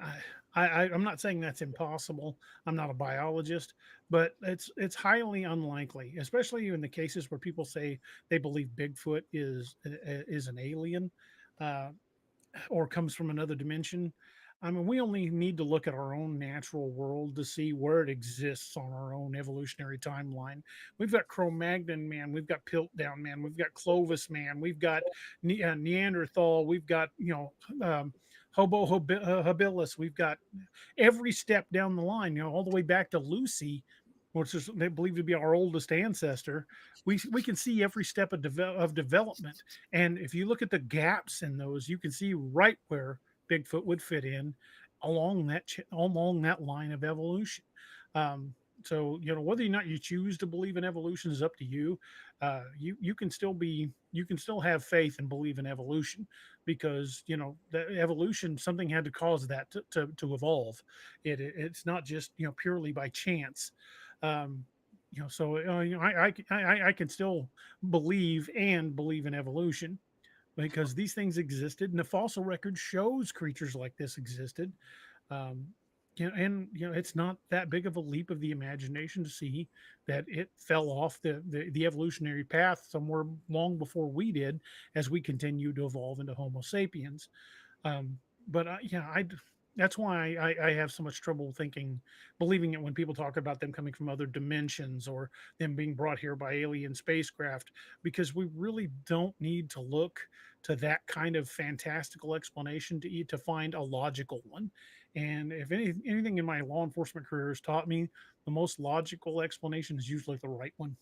[SPEAKER 2] I'm not saying that's impossible. I'm not a biologist, but it's highly unlikely, especially in the cases where people say they believe Bigfoot is an alien or comes from another dimension. I mean, we only need to look at our own natural world to see where it exists on our own evolutionary timeline. We've got Cro-Magnon man, we've got Piltdown man, we've got Clovis man, we've got Neanderthal, we've got Homo habilis, we've got every step down the line, all the way back to Lucy, which is they believe to be our oldest ancestor. We can see every step of development, and if you look at the gaps in those, you can see right where Bigfoot would fit in along that line of evolution. So whether or not you choose to believe in evolution is up to you. You can still have faith and believe in evolution because the evolution, something had to cause that to evolve. It's not just purely by chance. So I can still believe in evolution, because these things existed and the fossil record shows creatures like this existed. Um, it's not that big of a leap of the imagination to see that it fell off the evolutionary path somewhere long before we did, as we continue to evolve into Homo sapiens. But that's why I have so much trouble believing it when people talk about them coming from other dimensions or them being brought here by alien spacecraft, because we really don't need to look to that kind of fantastical explanation to find a logical one. And if anything in my law enforcement career has taught me, the most logical explanation is usually the right one.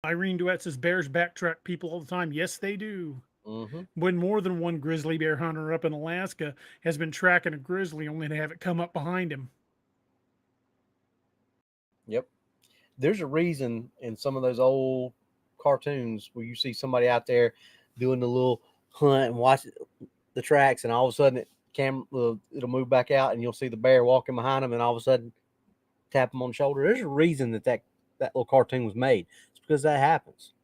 [SPEAKER 2] Irene Duet says bears backtrack people all the time. Yes, they do.
[SPEAKER 4] Mm-hmm.
[SPEAKER 2] When more than one grizzly bear hunter up in Alaska has been tracking a grizzly only to have it come up behind him.
[SPEAKER 4] Yep. There's a reason in some of those old cartoons where you see somebody out there doing the little hunt and watch the tracks, and all of a sudden it'll move back out, and you'll see the bear walking behind them, and all of a sudden tap them on the shoulder. There's a reason that little cartoon was made. It's because that happens.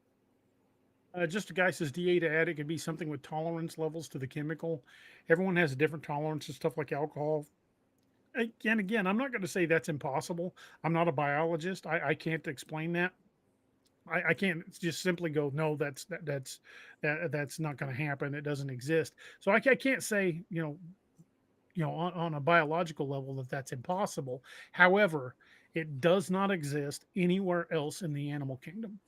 [SPEAKER 2] Just a guy says DA to add, it could be something with tolerance levels to the chemical. Everyone has a different tolerance to stuff like alcohol. Again, I'm not going to say that's impossible. I'm not a biologist. I can't explain that. I can't just simply go, no, that's not going to happen. It doesn't exist. So I can't say, on a biological level that's impossible. However, it does not exist anywhere else in the animal kingdom.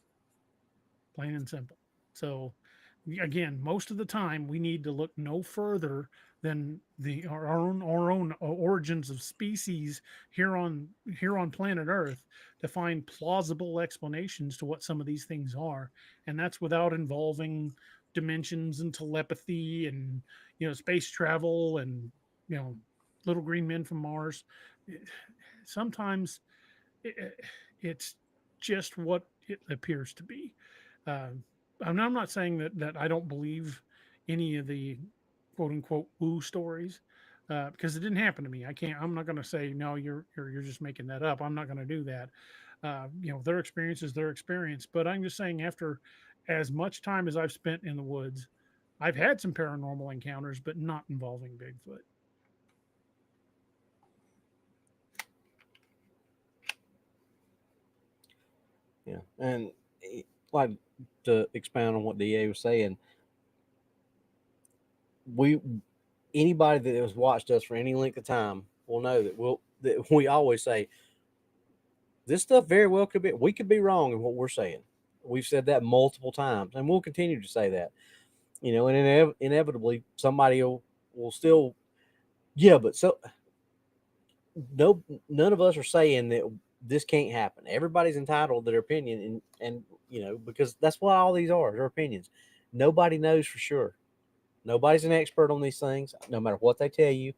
[SPEAKER 2] Plain and simple. So again, most of the time we need to look no further than our own origins of species here on planet Earth to find plausible explanations to what some of these things are, and that's without involving dimensions and telepathy and space travel and little green men from Mars. Sometimes it's just what it appears to be. I'm not saying that I don't believe any of the quote unquote woo stories, because it didn't happen to me. I'm not going to say, no, you're just making that up. I'm not going to do that. Their experience is their experience, but I'm just saying, after as much time as I've spent in the woods, I've had some paranormal encounters, but not involving Bigfoot.
[SPEAKER 4] Yeah. And like, to expound on what DA was saying, anybody that has watched us for any length of time will know that we always say this stuff very well we could be wrong in what we're saying. We've said that multiple times, and we'll continue to say that. And inevitably somebody will still, but so no, none of us are saying that this can't happen. Everybody's entitled to their opinion, and because that's what all these are, their opinions. Nobody knows for sure. Nobody's an expert on these things, no matter what they tell you,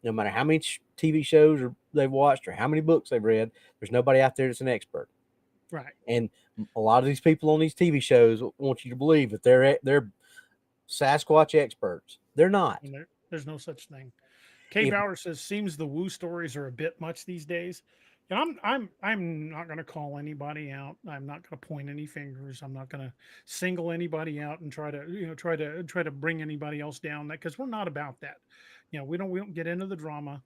[SPEAKER 4] no matter how many TV shows they've watched or how many books they've read. There's nobody out there that's an expert.
[SPEAKER 2] Right.
[SPEAKER 4] And a lot of these people on these TV shows want you to believe that they're Sasquatch experts. They're not.
[SPEAKER 2] There's no such thing. Kay Bauer says, seems the woo stories are a bit much these days. And I'm not going to call anybody out. I'm not going to point any fingers. I'm not going to single anybody out and try to bring anybody else down, because we're not about that. We don't get into the drama.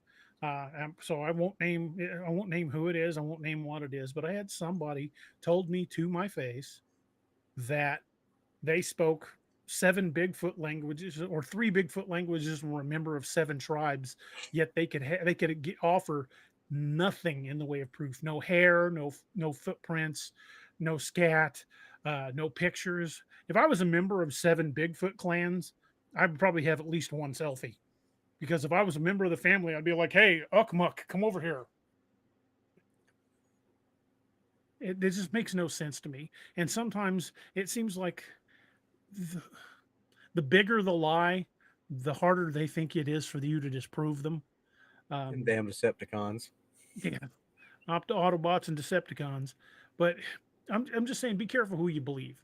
[SPEAKER 2] So I won't name who it is. I won't name what it is. But I had somebody told me to my face that they spoke 7 Bigfoot languages, or 3 Bigfoot languages, and were a member of 7 tribes, yet they could offer nothing in the way of proof. No hair, no footprints, no scat, no pictures. If I was a member of 7 Bigfoot clans, I would probably have at least one selfie, because if I was a member of the family, I'd be like, hey, Ukmuk, come over here. It just makes no sense to me. And sometimes it seems like the bigger the lie, the harder they think it is for you to disprove them.
[SPEAKER 4] And damn Decepticons.
[SPEAKER 2] Yeah, Autobots and Decepticons. But I'm just saying, be careful who you believe.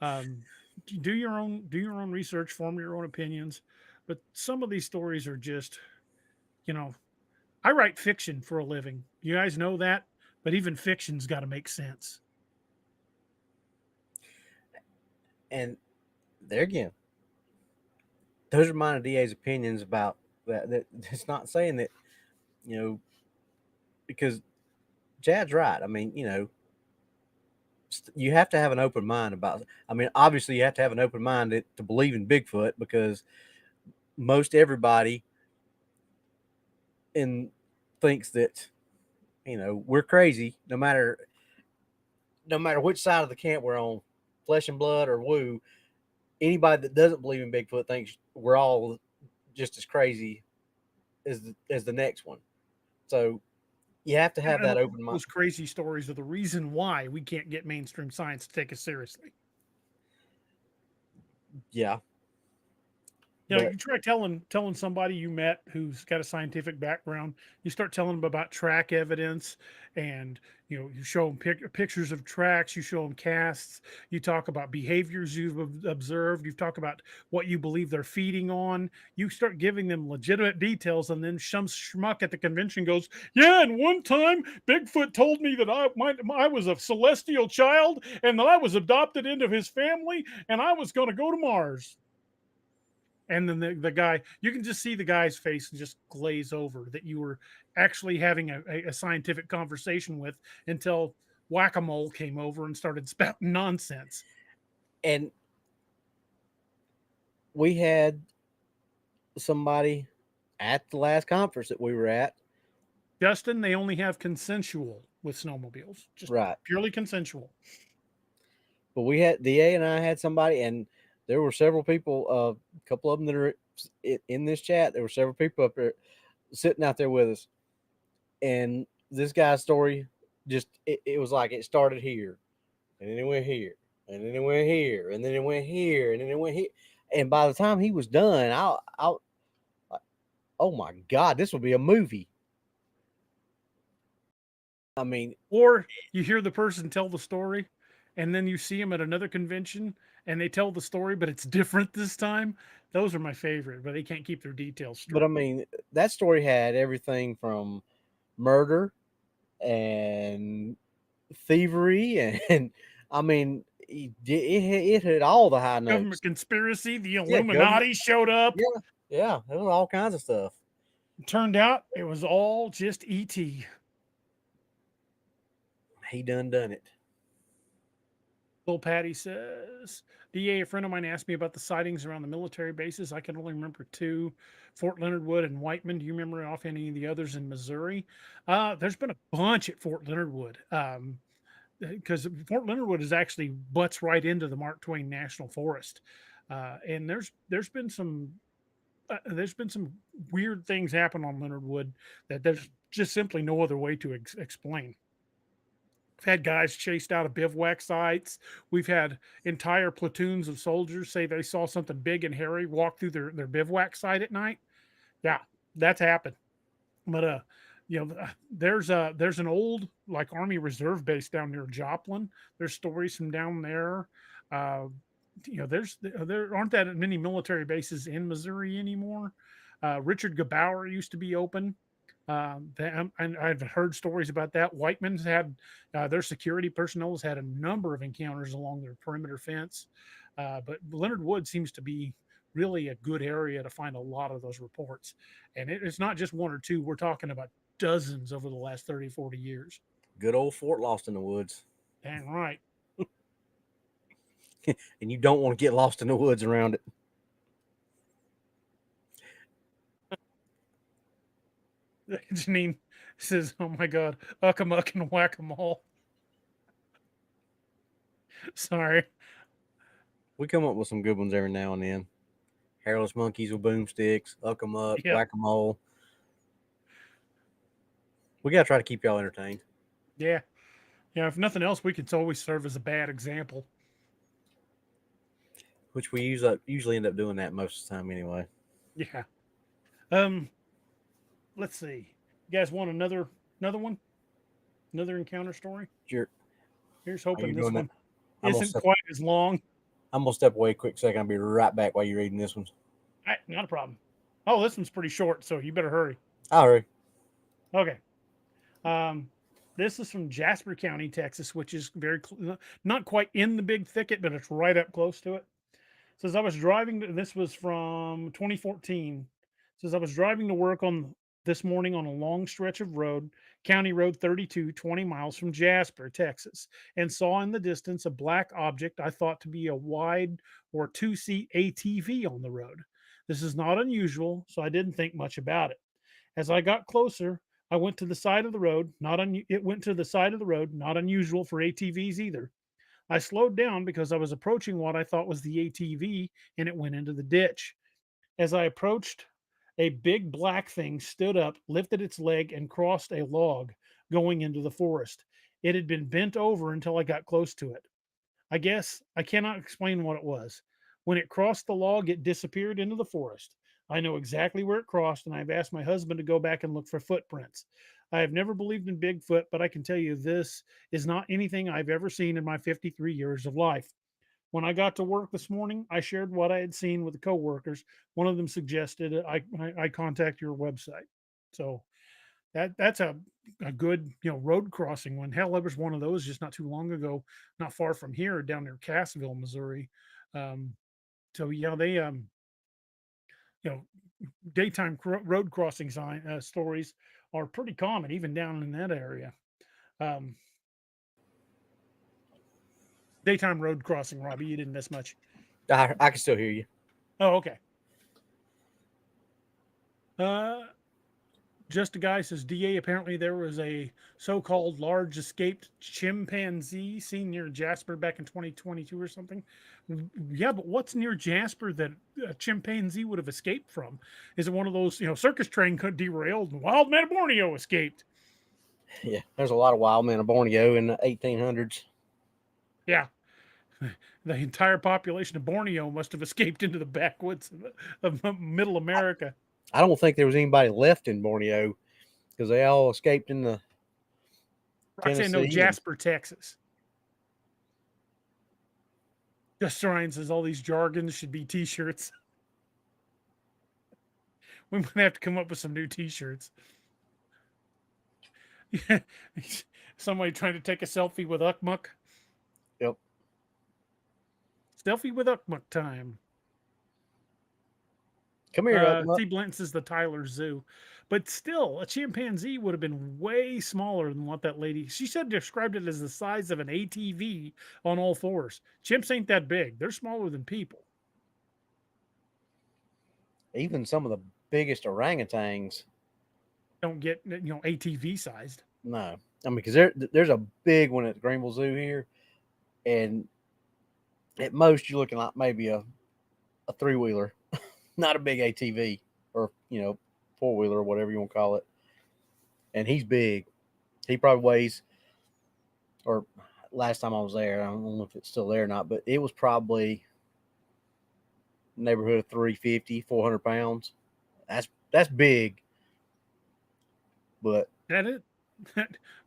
[SPEAKER 2] Do your own research, form your own opinions. But some of these stories are just, I write fiction for a living. You guys know that, but even fiction's got to make sense.
[SPEAKER 4] And there again, those are mine and DA's opinions about that. That it's not saying that, because Chad's right. I mean, you have to have an open mind about. I mean, obviously, you have to have an open mind to believe in Bigfoot, because most everybody thinks that we're crazy, no matter which side of the camp we're on, flesh and blood or woo. Anybody that doesn't believe in Bigfoot thinks we're all just as crazy as the next one. So you have to have that open mind.
[SPEAKER 2] Those crazy stories are the reason why we can't get mainstream science to take us seriously.
[SPEAKER 4] Yeah.
[SPEAKER 2] You know,
[SPEAKER 4] But
[SPEAKER 2] you try telling somebody you met who's got a scientific background. You start telling them about track evidence, and you show them pictures of tracks. You show them casts. You talk about behaviors you've observed. You talk about what you believe they're feeding on. You start giving them legitimate details, and then some schmuck at the convention goes, "Yeah, and one time Bigfoot told me that I was a celestial child, and that I was adopted into his family, and I was going to go to Mars." And then the guy, you can just see the guy's face just glaze over that you were actually having a scientific conversation with, until whack-a-mole came over and started spouting nonsense.
[SPEAKER 4] and we had somebody at the last conference that we were at.
[SPEAKER 2] Justin, they only have consensual with snowmobiles, just
[SPEAKER 4] Right.
[SPEAKER 2] purely consensual.
[SPEAKER 4] But we had DA and I had somebody, and there were several people, a couple of them that are in this chat. There were several people up there sitting out there with us. And this guy's story it was like it started here, and then it went here, and then it went here, and then it went here, and then it went here. And by the time he was done, I'll oh my God, this would be a movie. I mean,
[SPEAKER 2] Or you hear the person tell the story, and then you see them at another convention and they tell the story, but it's different this time. Those are my favorite, but they can't keep their details straight.
[SPEAKER 4] but I mean, that story had everything from murder and thievery, and I mean, it had all the high notes.
[SPEAKER 2] Government conspiracy, the
[SPEAKER 4] government-
[SPEAKER 2] Illuminati showed up.
[SPEAKER 4] Yeah, it was all kinds of stuff.
[SPEAKER 2] Turned out it was all just ET.
[SPEAKER 4] He done it.
[SPEAKER 2] Bill Patty says, DA, a friend of mine asked me about the sightings around the military bases. I can only remember two, Fort Leonard Wood and Whiteman. Do you remember off any of the others in Missouri? There's been a bunch at Fort Leonard Wood. Because Fort Leonard Wood is actually butts right into the Mark Twain National Forest. And there's been some weird things happen on Leonard Wood that there's just simply no other way to explain. We've had guys chased out of bivouac sites. We've had entire platoons of soldiers say they saw something big and hairy walk through their bivouac site at night. Yeah, that's happened. But there's an old like Army Reserve base down near Joplin. There's stories from down there. There aren't that many military bases in Missouri anymore. Richard Gebauer used to be open. And I've heard stories about that. Whiteman's had their security personnel has had a number of encounters along their perimeter fence. But Leonard Wood seems to be really a good area to find a lot of those reports. And it's not just one or two. We're talking about dozens over the last 30, 40 years.
[SPEAKER 4] Good old Fort Lost in the Woods.
[SPEAKER 2] Dang right.
[SPEAKER 4] And you don't want to get lost in the woods around it.
[SPEAKER 2] Janine says, "Oh my God, uck-a-muck and whack-a-mole." Sorry.
[SPEAKER 4] We come up with some good ones every now and then. Hairless monkeys with boomsticks, uck-a-muck,
[SPEAKER 2] Yep.
[SPEAKER 4] whack-a-mole. We got to try to keep y'all entertained.
[SPEAKER 2] Yeah. Yeah, if nothing else, we could always serve as a bad example.
[SPEAKER 4] Which we usually end up doing that most of the time anyway.
[SPEAKER 2] Yeah. Let's see. You guys want another one? Another encounter story?
[SPEAKER 4] Sure.
[SPEAKER 2] Here's
[SPEAKER 4] Are
[SPEAKER 2] hoping
[SPEAKER 4] you
[SPEAKER 2] this
[SPEAKER 4] doing
[SPEAKER 2] one
[SPEAKER 4] that?
[SPEAKER 2] isn't quite as long.
[SPEAKER 4] I'm going to step away a quick second. I'll be right back while you're reading this one.
[SPEAKER 2] All right, not a problem. Oh, this one's pretty short, so you better hurry.
[SPEAKER 4] I'll hurry.
[SPEAKER 2] Okay. This is from Jasper County, Texas, which is not quite in the Big Thicket, but it's right up close to it. It says I was driving. This was from 2014. It says I was driving to work this morning on a long stretch of road, County Road 32, 20 miles from Jasper, Texas, and saw in the distance a black object I thought to be a wide or two-seat ATV on the road. This is not unusual, so I didn't think much about it. As I got closer, I went to the side of the road. It went to the side of the road, not unusual for ATVs either. I slowed down because I was approaching what I thought was the ATV, and it went into the ditch. As I approached, a big black thing stood up, lifted its leg, and crossed a log going into the forest. It had been bent over until I got close to it. I guess I cannot explain what it was. When it crossed the log, it disappeared into the forest. I know exactly where it crossed, and I've asked my husband to go back and look for footprints. I have never believed in Bigfoot, but I can tell you this is not anything I've ever seen in my 53 years of life. When I got to work this morning, I shared what I had seen with the coworkers. One of them suggested I contact your website. So that's a good road crossing one. Hell, there was one of those just not too long ago, not far from here, down near Cassville, Missouri. Um, so yeah, they you know daytime road crossing stories are pretty common even down in that area. Um, Daytime road crossing, Robbie, you didn't miss much.
[SPEAKER 4] I can still hear you.
[SPEAKER 2] Oh, okay. Uh, Just a guy says, DA, apparently there was a so-called large escaped chimpanzee seen near Jasper back in 2022 or something. Yeah, but what's near Jasper that a chimpanzee would have escaped from? Is it one of those, circus train could derailed and wild man of Borneo escaped?
[SPEAKER 4] Yeah, there's a lot of wild men of Borneo in the 1800s.
[SPEAKER 2] Yeah. The entire population of Borneo must have escaped into the backwoods of middle America.
[SPEAKER 4] I don't think there was anybody left in Borneo because they all escaped in the
[SPEAKER 2] Roxanne, no,
[SPEAKER 4] Tennessee.
[SPEAKER 2] Jasper, Texas. Just Ryan says all these jargons should be t-shirts. We might have to come up with some new t-shirts. Somebody trying to take a selfie with Ukmuk.
[SPEAKER 4] Yep.
[SPEAKER 2] Selfie with Ukmuk time.
[SPEAKER 4] Come here,
[SPEAKER 2] Steve Blanton says the Tyler Zoo. But still, a chimpanzee would have been way smaller than what that lady... She said described it as the size of an ATV on all fours. Chimps ain't that big. They're smaller than people.
[SPEAKER 4] Even some of the biggest orangutans
[SPEAKER 2] don't get ATV sized.
[SPEAKER 4] No, I mean because there's a big one at the Greenville Zoo here, and at most you're looking like maybe a 3-wheeler, not a big ATV or 4-wheeler or whatever you want to call it. And he's big. He probably weighs, or last time I was there, I don't know if it's still there or not, but it was probably neighborhood of 350, 400 pounds. That's big. But
[SPEAKER 2] that it.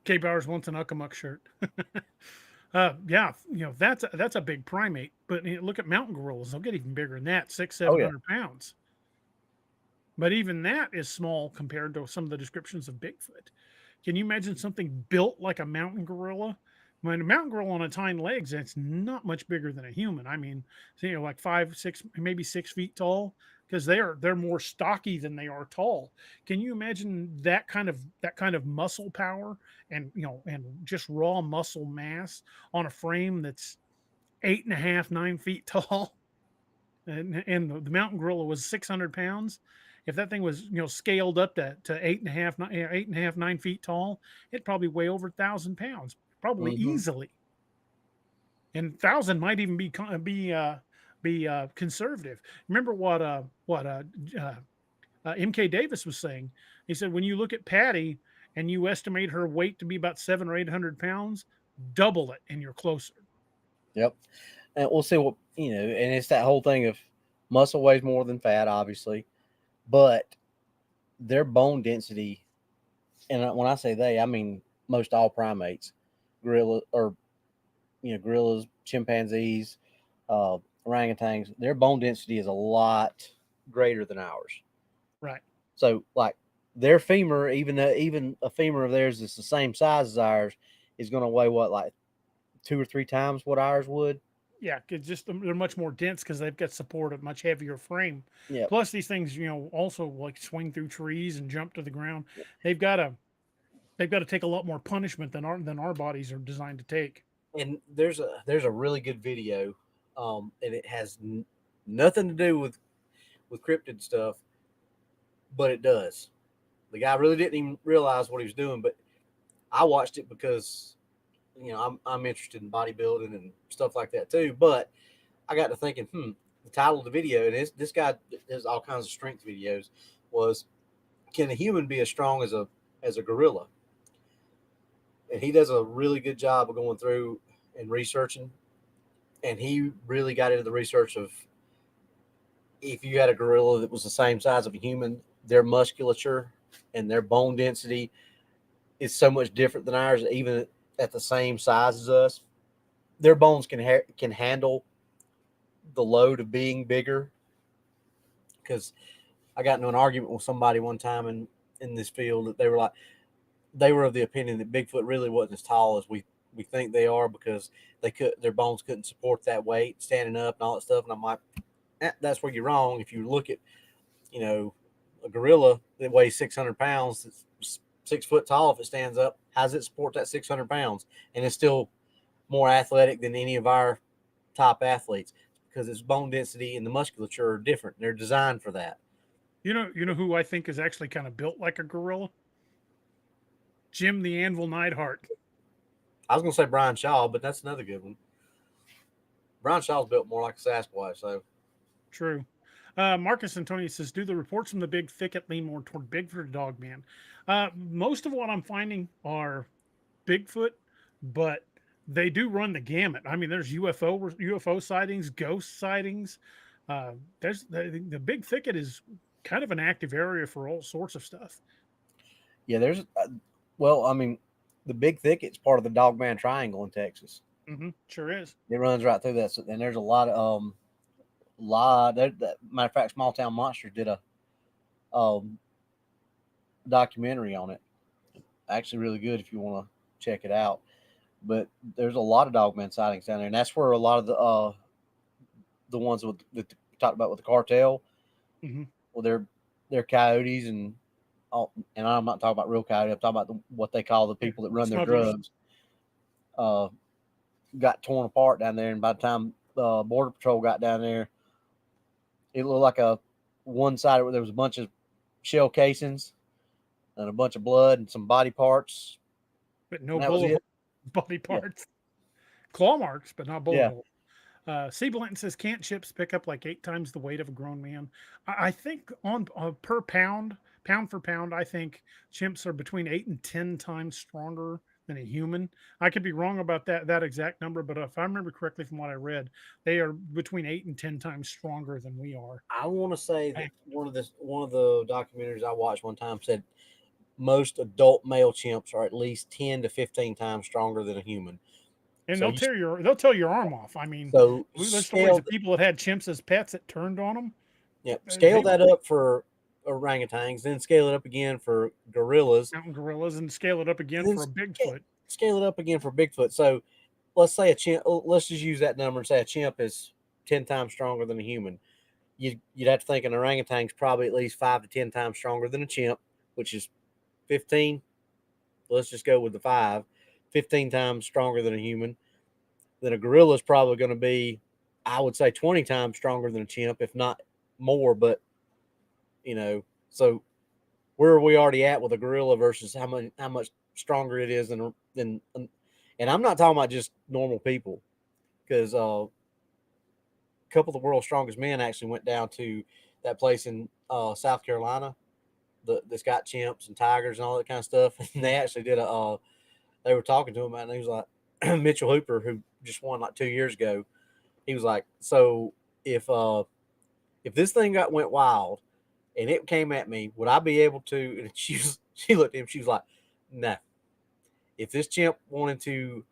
[SPEAKER 2] K Bowers wants an Uckamuck shirt. Yeah, that's a big primate. But look at mountain gorillas; they'll get even bigger than that, 600-700 pounds. But even that is small compared to some of the descriptions of Bigfoot. Can you imagine something built like a mountain gorilla? When a mountain gorilla on its hind legs, that's not much bigger than a human. I mean, like 5, 6, maybe 6 feet tall, because they're more stocky than they are tall. Can you imagine that kind of muscle power and and just raw muscle mass on a frame that's 8.5, 9 feet tall? And the mountain gorilla was 600 pounds. If that thing was scaled up to 8.5, 9 feet tall, it'd probably weigh over 1,000 pounds, probably easily. And 1,000 might even be conservative. Remember what MK Davis was saying? He said when you look at Patty and you estimate her weight to be about 700 or 800 pounds, double it and you're closer.
[SPEAKER 4] Yep. And we'll see what and it's that whole thing of muscle weighs more than fat, obviously, but their bone density, and when I say they, I mean most all primates, gorillas, chimpanzees, orangutans, their bone density is a lot greater than ours.
[SPEAKER 2] Right.
[SPEAKER 4] So, like their femur, even a femur of theirs that's the same size as ours, is going to weigh like 2 or 3 times what ours would.
[SPEAKER 2] Yeah, it's just they're much more dense because they've got support of much heavier frame.
[SPEAKER 4] Yeah.
[SPEAKER 2] Plus, these things, also like swing through trees and jump to the ground. They've got to take a lot more punishment than our bodies are designed to take.
[SPEAKER 4] And there's a really good video, and it has nothing to do with cryptid stuff, but it does. The guy really didn't even realize what he was doing, but I watched it because I'm interested in bodybuilding and stuff like that too. But I got to thinking, the title of the video, and this guy does all kinds of strength videos, was can a human be as strong as a gorilla? And he does a really good job of going through and researching. And he really got into the research of if you had a gorilla that was the same size of a human, their musculature and their bone density is so much different than ours, even at the same size as us. Their bones can handle the load of being bigger. Because I got into an argument with somebody one time in this field that they were of the opinion that Bigfoot really wasn't as tall as we think they are, because their bones couldn't support that weight standing up and all that stuff. And I'm like, that's where you're wrong. If you look at, a gorilla that weighs 600 pounds, that's 6 foot tall, if it stands up, how does it support that 600 pounds? And it's still more athletic than any of our top athletes, because its bone density and the musculature are different. They're designed for that.
[SPEAKER 2] You know who I think is actually kind of built like a gorilla? Jim the Anvil Neidhart.
[SPEAKER 4] I was going to say Brian Shaw, but that's another good one. Brian Shaw's built more like a Sasquatch, so.
[SPEAKER 2] True. Marcus Antonio says, do the reports from the Big Thicket lean more toward Bigfoot or Dogman? Most of what I'm finding are Bigfoot, but they do run the gamut. I mean, there's UFO sightings, ghost sightings. There's the Big Thicket is kind of an active area for all sorts of stuff.
[SPEAKER 4] Yeah, there's well, I mean, the Big Thicket's part of the Dogman Triangle in Texas.
[SPEAKER 2] Sure is.
[SPEAKER 4] It runs right through that, and there's a lot of matter of fact, Small Town Monsters did a documentary on it. Actually, really good if you want to check it out. But there's a lot of Dogman sightings down there, and that's where a lot of the ones that we talked about with the cartel. Well, they're coyotes and I'm not talking about real coyotes. I'm talking about what they call the people that run their drugs. Got torn apart down there, and by the time Border Patrol got down there, it looked like one side where there was a bunch of shell casings and a bunch of blood and some body parts,
[SPEAKER 2] but no bullet body parts. Yeah. Claw marks, but not bullet holes. C. Blanton says, can't chips pick up like 8 times the weight of a grown man? I think on per pound for pound, I think chimps are between 8 and 10 times stronger than a human. I could be wrong about that exact number, but if I remember correctly from what I read, they are between 8 and 10 times stronger than we are.
[SPEAKER 4] I want to say that one of the documentaries I watched one time said most adult male chimps are at least 10 to 15 times stronger than a human.
[SPEAKER 2] And so they'll tear your arm off. I mean,
[SPEAKER 4] so
[SPEAKER 2] there's stories of people that had chimps as pets that turned on them.
[SPEAKER 4] Yeah, scale that up for orangutans, then scale it up again for gorillas.
[SPEAKER 2] Mountain gorillas, and scale it up again for a Bigfoot.
[SPEAKER 4] Scale it up again for Bigfoot. So let's say a chimp, let's just use that number and say a chimp is 10 times stronger than a human. You'd have to think an orangutan's probably at least 5 to 10 times stronger than a chimp, which is 15. Let's just go with the 5. 15 times stronger than a human. Then a gorilla is probably going to be, I would say, 20 times stronger than a chimp, if not more. But, so where are we already at with a gorilla versus how much stronger it is than and I'm not talking about just normal people, because a couple of the world's strongest men actually went down to that place in South Carolina that's got chimps and tigers and all that kind of stuff. And they actually did they were talking to him, and he was like, Mitchell Hooper, who just won like 2 years ago, he was like, so if this thing went wild and it came at me, would I be able to? And she looked at him, she was like, no. If this chimp wanted to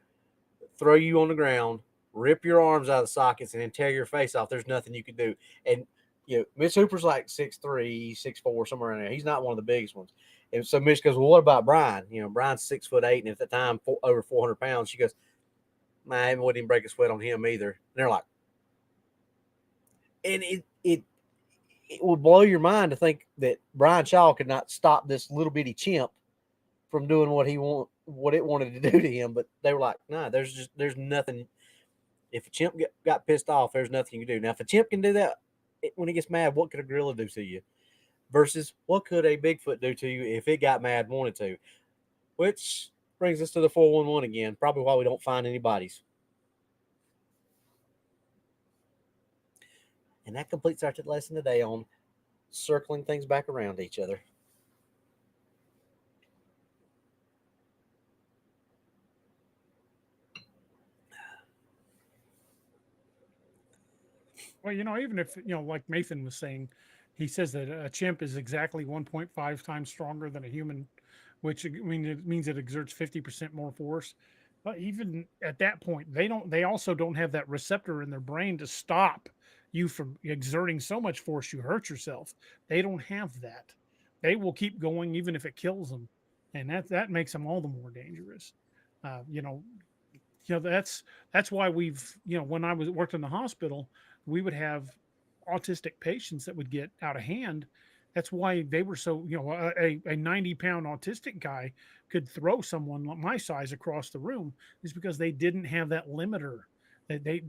[SPEAKER 4] throw you on the ground, rip your arms out of the sockets, and then tear your face off, there's nothing you could do. And Mitch Hooper's like 6'3", 6'4", somewhere in there. He's not one of the biggest ones. And so Mitch goes, well, what about Brian? Brian's 6'8", and at the time over 400 pounds. She goes, man, it wouldn't even break a sweat on him either. And they're like, and it would blow your mind to think that Brian Shaw could not stop this little bitty chimp from doing what it wanted to do to him. But they were like, nah, there's nothing. If a chimp got pissed off, there's nothing you can do. Now, if a chimp can do that when he gets mad, what could a gorilla do to you? Versus what could a Bigfoot do to you if it got mad and wanted to? Which brings us to the 411 again, probably why we don't find any bodies. And that completes our lesson today on circling things back around each other.
[SPEAKER 2] Well, even if, like Nathan was saying, he says that a chimp is exactly 1.5 times stronger than a human, which it means it exerts 50% more force. But even at that point, they also don't have that receptor in their brain to stop you from exerting so much force you hurt yourself. They don't have that. They will keep going even if it kills them. And that makes them all the more dangerous. Uh, you know, that's why when I was worked in the hospital, we would have autistic patients that would get out of hand. That's why they were so, a 90-pound autistic guy could throw someone my size across the room, is because they didn't have that limiter. They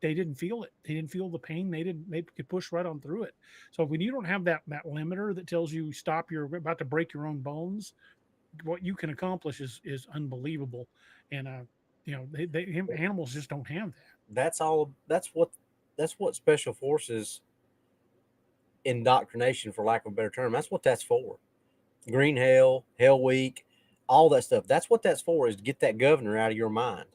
[SPEAKER 2] didn't feel it. They didn't feel the pain. They could push right on through it. So when you don't have that limiter that tells you stop, you're about to break your own bones, what you can accomplish is unbelievable. And animals just don't have that.
[SPEAKER 4] That's all. That's what special forces indoctrination, for lack of a better term. That's what that's for. Green Hell, Hell Week, all that stuff. That's what that's for, is to get that governor out of your mind.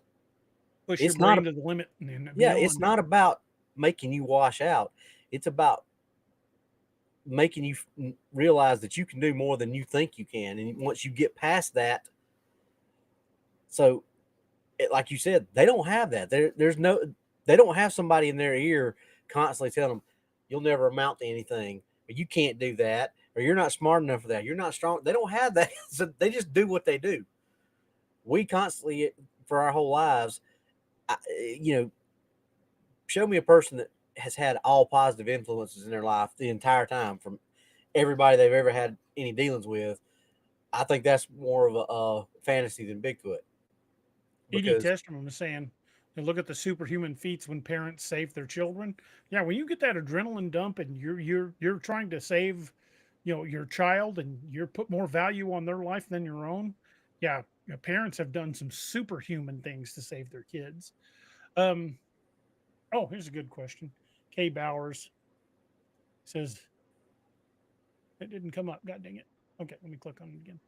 [SPEAKER 2] Push
[SPEAKER 4] It's
[SPEAKER 2] your brain
[SPEAKER 4] not
[SPEAKER 2] to the limit and
[SPEAKER 4] Yeah,
[SPEAKER 2] beyond.
[SPEAKER 4] it's not about making you wash out. It's about making you realize that you can do more than you think you can. And once you get past that, so like you said, they don't have that. They don't have somebody in their ear constantly telling them, you'll never amount to anything, or you can't do that, or you're not smart enough for that. You're not strong. They don't have that. So they just do what they do. We constantly, for our whole lives, show me a person that has had all positive influences in their life the entire time from everybody they've ever had any dealings with. I think that's more of a fantasy than Bigfoot.
[SPEAKER 2] E.D.
[SPEAKER 4] Because
[SPEAKER 2] Testerman was saying, and look at the superhuman feats when parents save their children. Yeah, when you get that adrenaline dump and you're trying to save, your child, and you're put more value on their life than your own. Yeah, parents have done some superhuman things to save their kids. Um, oh, here's a good question. Kay Bowers says it didn't come up. God dang it. Okay, let me click on it again.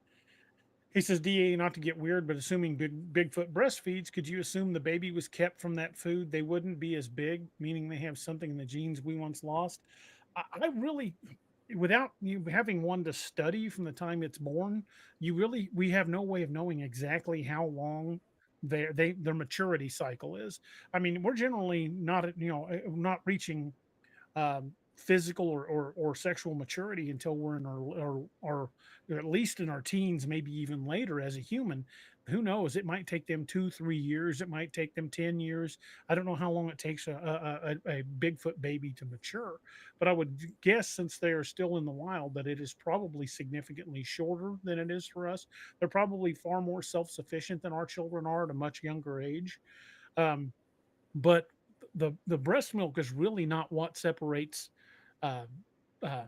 [SPEAKER 2] He says, DA, not to get weird, but assuming Bigfoot breastfeeds, could you assume the baby was kept from that food? They wouldn't be as big, meaning they have something in the genes we once lost. I really, without you having one to study from the time it's born, we have no way of knowing exactly how long their maturity cycle is. I mean, we're generally not reaching physical or sexual maturity until we're in our at least in our teens, maybe even later as a human. Who knows? It might take them 2-3 years. It might take them 10 years. I don't know how long it takes a Bigfoot baby to mature, but I would guess, since they are still in the wild, that it is probably significantly shorter than it is for us. They're probably far more self-sufficient than our children are at a much younger age. Um, but the breast milk is really not what separates uh, uh,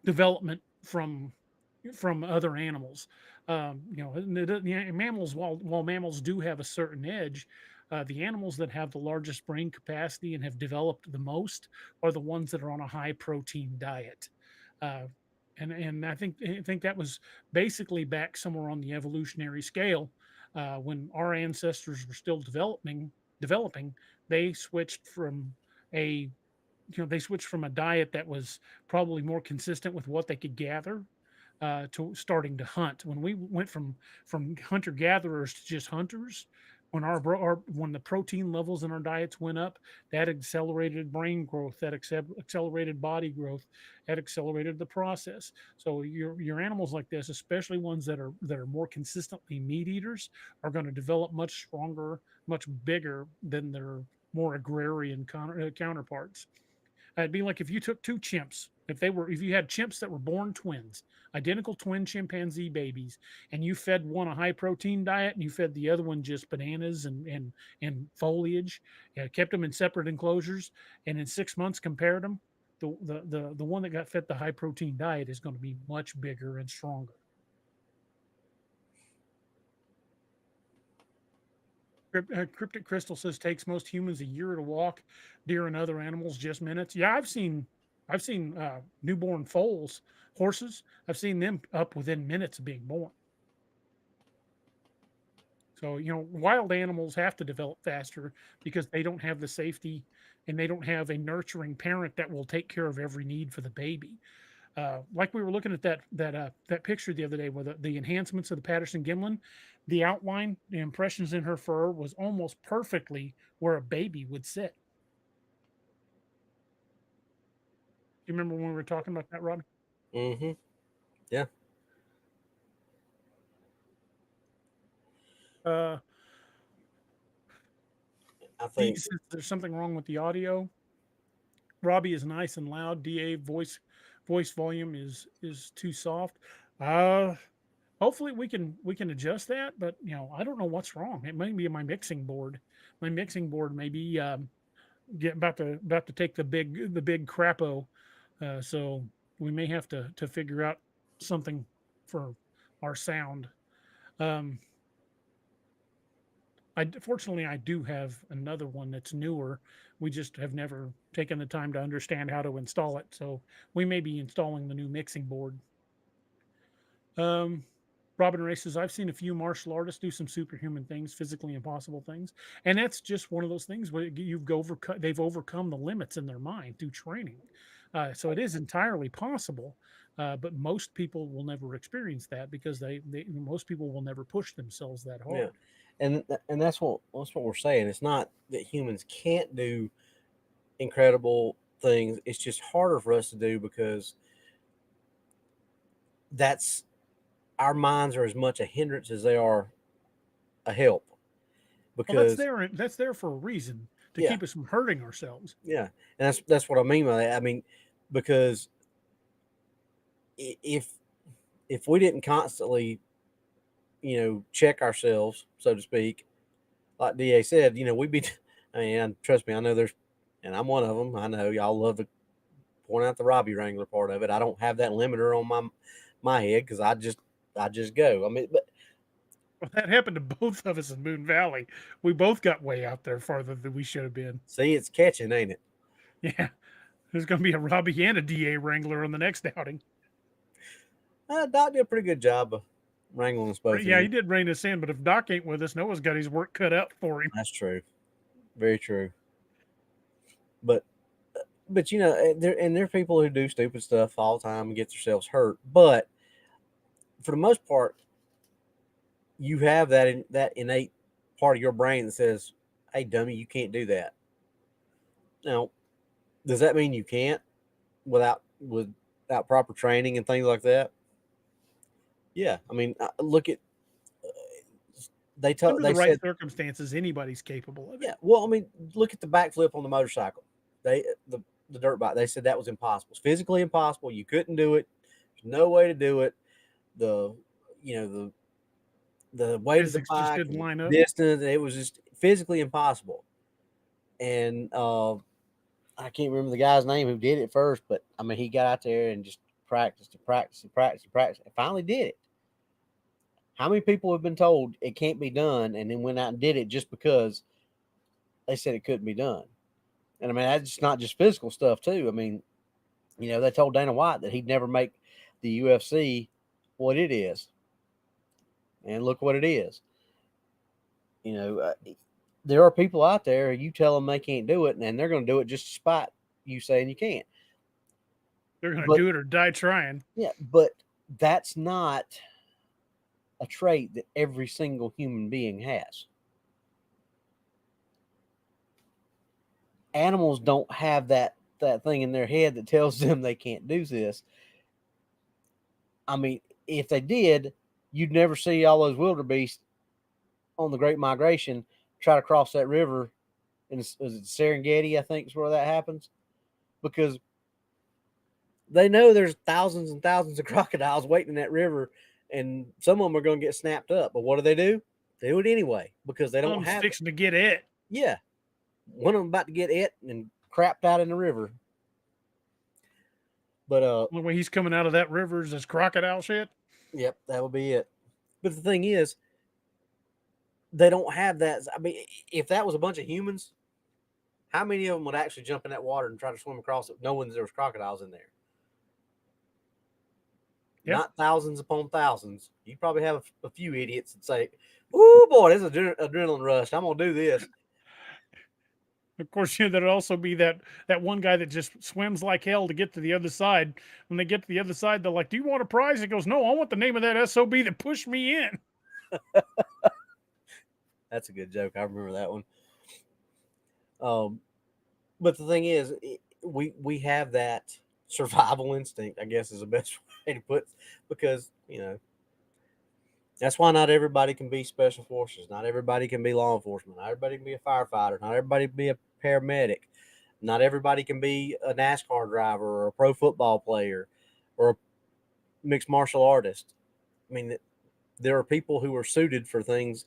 [SPEAKER 2] development from other animals. Mammals, while mammals do have a certain edge, the animals that have the largest brain capacity and have developed the most are the ones that are on a high protein diet. Uh, and I think that was basically back somewhere on the evolutionary scale, when our ancestors were still developing. They switched from a diet that was probably more consistent with what they could gather, to starting to hunt. When we went from hunter gatherers to just hunters, when the protein levels in our diets went up, that accelerated brain growth, that accelerated body growth, that accelerated the process. So your animals like this, especially ones that are more consistently meat eaters, are going to develop much stronger, much bigger than their more agrarian counterparts. It'd be like if you took two chimps, if you had chimps that were born twins, identical twin chimpanzee babies, and you fed one a high protein diet and you fed the other one just bananas and foliage, kept them in separate enclosures, and in 6 months compared them, the one that got fed the high protein diet is going to be much bigger and stronger. Cryptic Crystal says takes most humans a year to walk, deer and other animals just minutes. Yeah, I've seen newborn foals, horses. I've seen them up within minutes of being born. So wild animals have to develop faster because they don't have the safety and they don't have a nurturing parent that will take care of every need for the baby. Like we were looking at that picture the other day with the enhancements of the Patterson Gimlin, the outline, the impressions in her fur was almost perfectly where a baby would sit. Do you remember when we were talking about that, Rob?
[SPEAKER 4] Mm-hmm. Yeah.
[SPEAKER 2] Uh,
[SPEAKER 4] I think.
[SPEAKER 2] Since there's something wrong with the audio, Robbie is nice and loud. Da voice volume is too soft. Uh, Hopefully we can adjust that, but I don't know what's wrong. It may be my mixing board. My mixing board may be about to take the big crapo. So we may have to figure out something for our sound. Um, Fortunately, I do have another one that's newer. We just have never taken the time to understand how to install it. So we may be installing the new mixing board. Um, Robin Ray says, I've seen a few martial artists do some superhuman things, physically impossible things. And that's just one of those things where they've overcome the limits in their mind through training. So it is entirely possible. But most people will never experience that because most people will never push themselves that hard.
[SPEAKER 4] Yeah. And that's what we're saying. It's not that humans can't do incredible things. It's just harder for us to do because that's our minds are as much a hindrance as they are a help.
[SPEAKER 2] Well,
[SPEAKER 4] Because
[SPEAKER 2] that's there for a reason to
[SPEAKER 4] yeah,
[SPEAKER 2] keep us from hurting ourselves.
[SPEAKER 4] yeah, and that's what I mean by that. I mean, because if we didn't constantly, check ourselves, so to speak, like Da said, we'd be. I mean, trust me, I know there's, and I'm one of them. I know y'all love to point out the Robbie Wrangler part of it. I don't have that limiter on my head because I just go. I mean, but
[SPEAKER 2] Well, that happened to both of us in Moon Valley. We both got way out there farther than we should have been.
[SPEAKER 4] see, it's catching, ain't it?
[SPEAKER 2] Yeah. There's going to be a Robbie and a DA Wrangler on the next outing.
[SPEAKER 4] Doc did a pretty good job of wrangling us both.
[SPEAKER 2] Yeah, he did rein us in, but if Doc ain't with us, Noah's got his work cut out for him.
[SPEAKER 4] That's true. Very true. But there are people who do stupid stuff all the time and get themselves hurt. But for the most part, you have that innate part of your brain that says, "Hey, dummy, you can't do that." Now, does that mean you can't without proper training and things like that? Yeah, I mean, look at
[SPEAKER 2] Under the right
[SPEAKER 4] said
[SPEAKER 2] circumstances, anybody's capable of it.
[SPEAKER 4] yeah. Well, I mean, look at the backflip on the motorcycle. The dirt bike. They said that was impossible. It's physically impossible. You couldn't do it. There's no way to do it. The weight of the
[SPEAKER 2] Physics just
[SPEAKER 4] bike,
[SPEAKER 2] didn't line up.
[SPEAKER 4] distance, it was just physically impossible. And I can't remember the guy's name who did it first, but I mean, he got out there and just practiced and finally did it. How many people have been told it can't be done and then went out and did it just because they said it couldn't be done? And I mean, that's not just physical stuff too. I mean, they told Dana White that he'd never make the UFC what it is. And look what it is. There are people out there, you tell them they can't do it, and they're going to do it just to spite you saying you can't.
[SPEAKER 2] They're going to do it or die trying.
[SPEAKER 4] Yeah, but that's not a trait that every single human being has. Animals don't have that thing in their head that tells them they can't do this. I mean, if they did, you'd never see all those wildebeest on the Great Migration try to cross that river. And was it Serengeti, I think, is where that happens, because they know there's thousands and thousands of crocodiles waiting in that river, and some of them are going to get snapped up. But what do? They do it anyway because they don't have
[SPEAKER 2] fixing to get it.
[SPEAKER 4] Yeah, one of them about to get it and crapped out in the river. But
[SPEAKER 2] the way he's coming out of that river is this crocodile shit.
[SPEAKER 4] Yep, that would be it. But the thing is, they don't have that. I mean, if that was a bunch of humans, how many of them would actually jump in that water and try to swim across it, knowing there was crocodiles in there? Yep. Not thousands upon thousands. You probably have a few idiots that say, "Oh boy, this is an adrenaline rush. I'm gonna do this."
[SPEAKER 2] Of course, there'd also be that one guy that just swims like hell to get to the other side. When they get to the other side, they're like, "Do you want a prize?" He goes, "No, I want the name of that SOB that pushed me in."
[SPEAKER 4] That's a good joke. I remember that one. But the thing is, we have that survival instinct, I guess is the best way to put it, because that's why not everybody can be special forces, not everybody can be law enforcement, not everybody can be a firefighter, not everybody can be a paramedic, not everybody can be a NASCAR driver or a pro football player or a mixed martial artist. I mean, there are people who are suited for things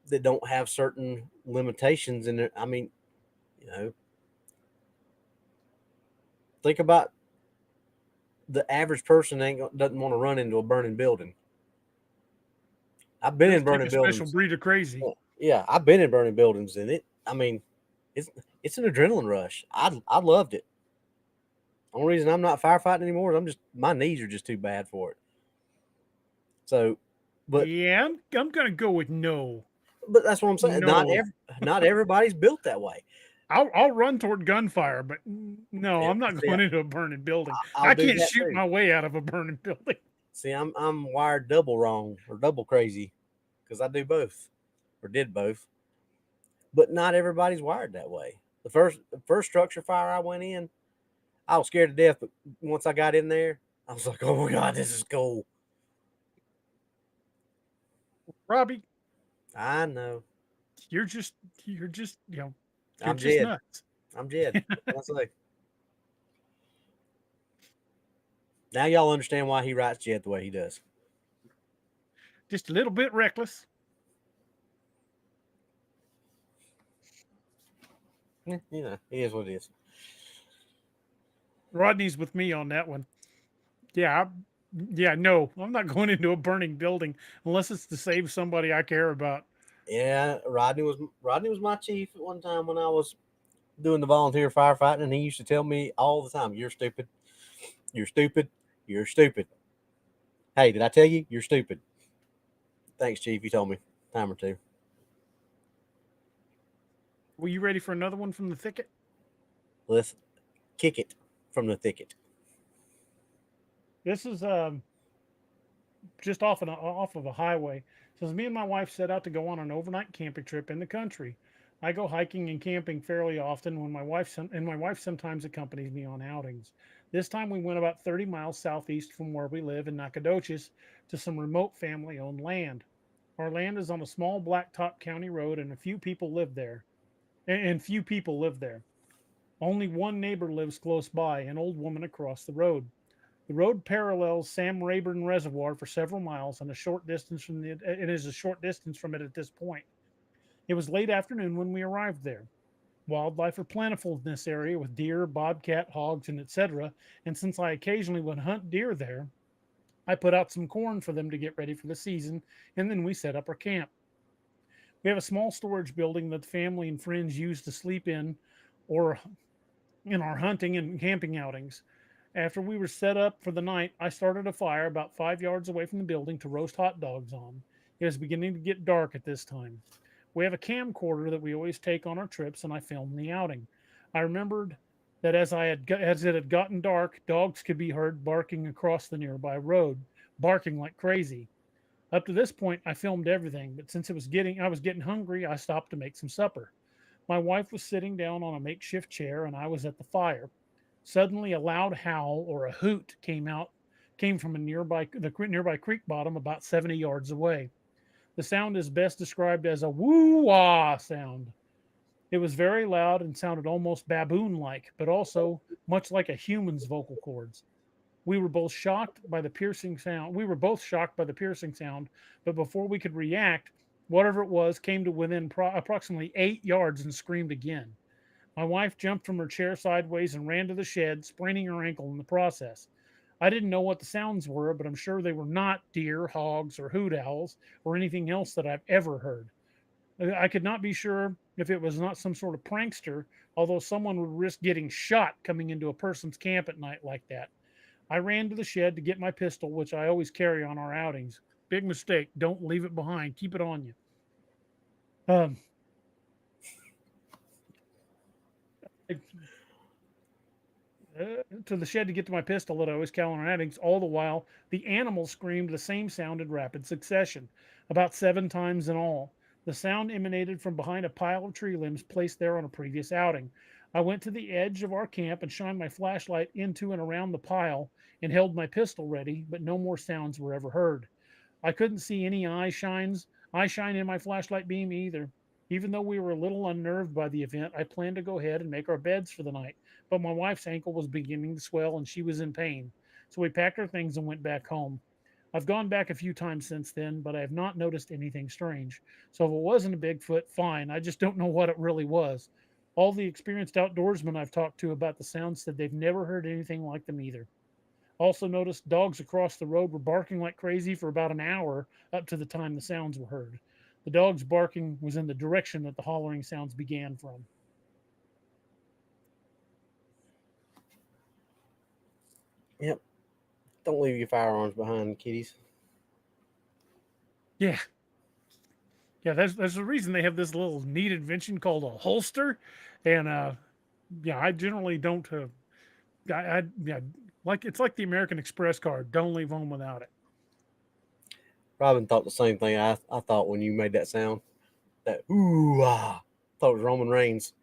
[SPEAKER 4] that don't have certain limitations in it. I mean, think about the average person doesn't want to run into a burning building. I've been in burning buildings.
[SPEAKER 2] Special breed of crazy.
[SPEAKER 4] Yeah, I've been in burning buildings, and it's an adrenaline rush. I loved it. The only reason I'm not firefighting anymore is my knees are just too bad for it. So, but
[SPEAKER 2] yeah, I'm gonna go with no.
[SPEAKER 4] But that's what I'm saying.
[SPEAKER 2] No.
[SPEAKER 4] Not everybody's built that way.
[SPEAKER 2] I'll run toward gunfire, but no, I'm not going into a burning building. I can't shoot my way out of a burning building.
[SPEAKER 4] See, I'm wired double wrong or double crazy because I do both or did both. But not everybody's wired that way. The first structure fire I went in, I was scared to death. But once I got in there, I was like, "Oh my God, this is cool."
[SPEAKER 2] Robbie,
[SPEAKER 4] I know.
[SPEAKER 2] You're just you're
[SPEAKER 4] I'm
[SPEAKER 2] just
[SPEAKER 4] Jed.
[SPEAKER 2] nuts.
[SPEAKER 4] I'm Jed. That's like. Now y'all understand why he writes Jed the way he does.
[SPEAKER 2] Just a little bit reckless.
[SPEAKER 4] It is what it is.
[SPEAKER 2] Rodney's with me on that one. Yeah, no, I'm not going into a burning building unless it's to save somebody I care about.
[SPEAKER 4] Yeah, Rodney was my chief at one time when I was doing the volunteer firefighting, and he used to tell me all the time, "You're stupid. You're stupid. You're stupid." Hey, did I tell you you're stupid? Thanks, Chief. You told me a time or two.
[SPEAKER 2] Were you ready for another one from the thicket?
[SPEAKER 4] Let's kick it from the thicket.
[SPEAKER 2] This is just off of a highway. It says, me and my wife set out to go on an overnight camping trip in the country. I go hiking and camping fairly often when my wife sometimes accompanies me on outings. This time we went about 30 miles southeast from where we live in Nacogdoches to some remote family-owned land. Our land is on a small blacktop county road, and few people live there. Only one neighbor lives close by, an old woman across the road. The road parallels Sam Rayburn Reservoir for several miles and it is a short distance from it at this point. It was late afternoon when we arrived there. Wildlife are plentiful in this area with deer, bobcat, hogs, and etc. And since I occasionally would hunt deer there, I put out some corn for them to get ready for the season, and then we set up our camp. We have a small storage building that the family and friends use to sleep in or in our hunting and camping outings. After we were set up for the night, I started a fire about 5 yards away from the building to roast hot dogs on. It was beginning to get dark at this time. We have a camcorder that we always take on our trips, and I filmed the outing. I remembered that as it had gotten dark, dogs could be heard barking across the nearby road, barking like crazy. Up to this point, I filmed everything, but since I was getting hungry, I stopped to make some supper. My wife was sitting down on a makeshift chair, and I was at the fire. Suddenly, a loud howl or a hoot came from the nearby creek bottom about 70 yards away. The sound is best described as a woo-wah sound. It was very loud and sounded almost baboon-like, but also much like a human's vocal cords. We were both shocked by the piercing sound, but before we could react, whatever it was came to within approximately 8 yards and screamed again. My wife jumped from her chair sideways and ran to the shed, spraining her ankle in the process. I didn't know what the sounds were, but I'm sure they were not deer, hogs, or hoot owls, or anything else that I've ever heard. I could not be sure if it was not some sort of prankster, although someone would risk getting shot coming into a person's camp at night like that. I ran to the shed to get my pistol, which I always carry on our outings. Big mistake. Don't leave it behind. Keep it on you. to the shed to get to my pistol that I always carry on outings. All the while, the animal screamed the same sound in rapid succession, about 7 times in all. The sound emanated from behind a pile of tree limbs placed there on a previous outing. I went to the edge of our camp and shined my flashlight into and around the pile and held my pistol ready, but no more sounds were ever heard. I couldn't see any eye shine in my flashlight beam either. Even though we were a little unnerved by the event, I planned to go ahead and make our beds for the night, but my wife's ankle was beginning to swell and she was in pain. So we packed our things and went back home. I've gone back a few times since then, but I have not noticed anything strange. So if it wasn't a Bigfoot, fine. I just don't know what it really was. All the experienced outdoorsmen I've talked to about the sounds said they've never heard anything like them either. Also noticed dogs across the road were barking like crazy for about an hour up to the time the sounds were heard. The dogs barking was in the direction that the hollering sounds began from.
[SPEAKER 4] Yep. Don't leave your firearms behind, kiddies.
[SPEAKER 2] Yeah. Yeah, there's a reason they have this little neat invention called a holster. And yeah, I generally don't yeah, like it's like the American Express card. Don't leave home without it.
[SPEAKER 4] Robin thought the same thing I thought when you made that sound. That ooh ah. Thought it was Roman Reigns.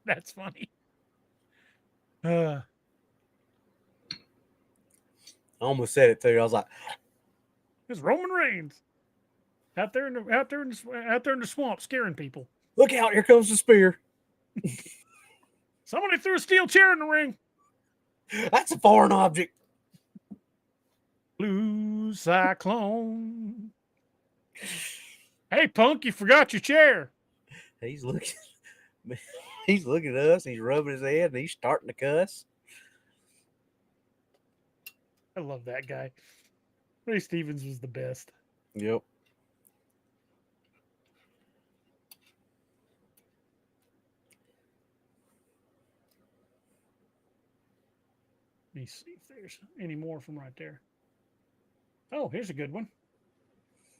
[SPEAKER 2] That's funny. Uh,
[SPEAKER 4] I almost said it too. I was like,
[SPEAKER 2] it's Roman Reigns out there in the swamp, scaring people.
[SPEAKER 4] look out, here comes the spear.
[SPEAKER 2] Somebody threw a steel chair in the ring.
[SPEAKER 4] That's a foreign object.
[SPEAKER 2] Blue Cyclone. Hey, punk, you forgot your chair.
[SPEAKER 4] He's looking at us, he's rubbing his head, and he's starting to cuss.
[SPEAKER 2] I love that guy. Ray Stevens was the best.
[SPEAKER 4] Yep.
[SPEAKER 2] Let me see if there's any more from right there. Oh, here's a good one.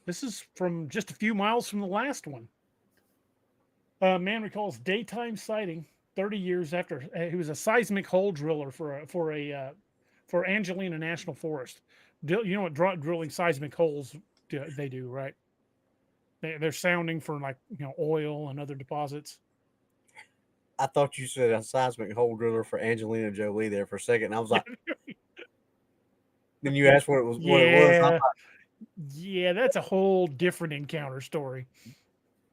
[SPEAKER 2] This is from just a few miles from the last one. A man recalls daytime sighting 30 years after he was a seismic hole driller for Angelina National Forest. You know what drilling seismic holes they do, right? They're sounding for oil and other deposits.
[SPEAKER 4] I thought you said a seismic hole driller for Angelina Jolie there for a second. I was like, then you asked what it was. What it was.
[SPEAKER 2] Like, yeah, that's a whole different encounter story.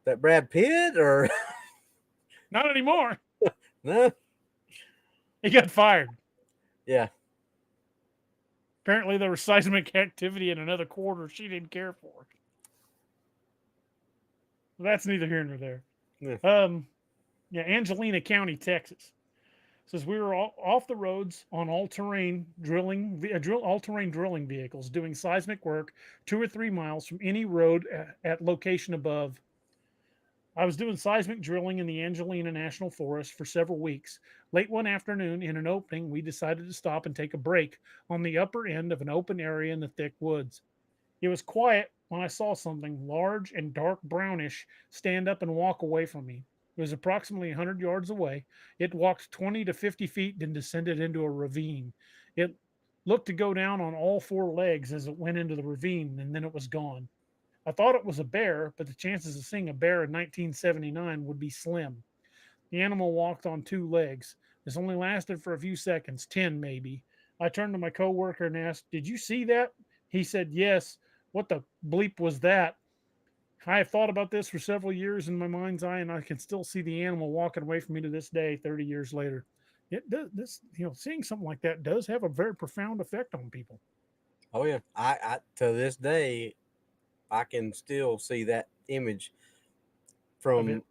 [SPEAKER 4] That Brad Pitt or
[SPEAKER 2] not anymore?
[SPEAKER 4] No,
[SPEAKER 2] he got fired.
[SPEAKER 4] Yeah.
[SPEAKER 2] Apparently, there was seismic activity in another quarter she didn't care for. Well, that's neither here nor there.
[SPEAKER 4] Yeah.
[SPEAKER 2] Yeah, Angelina County, Texas. Says we were off the roads on all-terrain drilling vehicles doing seismic work 2 or 3 miles from any road at location above. I was doing seismic drilling in the Angelina National Forest for several weeks. Late one afternoon, in an opening, we decided to stop and take a break on the upper end of an open area in the thick woods. It was quiet when I saw something large and dark brownish stand up and walk away from me. It was approximately 100 yards away. It walked 20 to 50 feet, then descended into a ravine. It looked to go down on all 4 legs as it went into the ravine, and then it was gone. I thought it was a bear, but the chances of seeing a bear in 1979 would be slim. The animal walked on 2 legs. This only lasted for a few seconds, 10 maybe. I turned to my coworker and asked, "Did you see that?" He said, "Yes." "What the bleep was that?" I have thought about this for several years in my mind's eye, and I can still see the animal walking away from me to this day, 30 years later. It does, seeing something like that does have a very profound effect on people.
[SPEAKER 4] Oh yeah, I to this day, I can still see that image from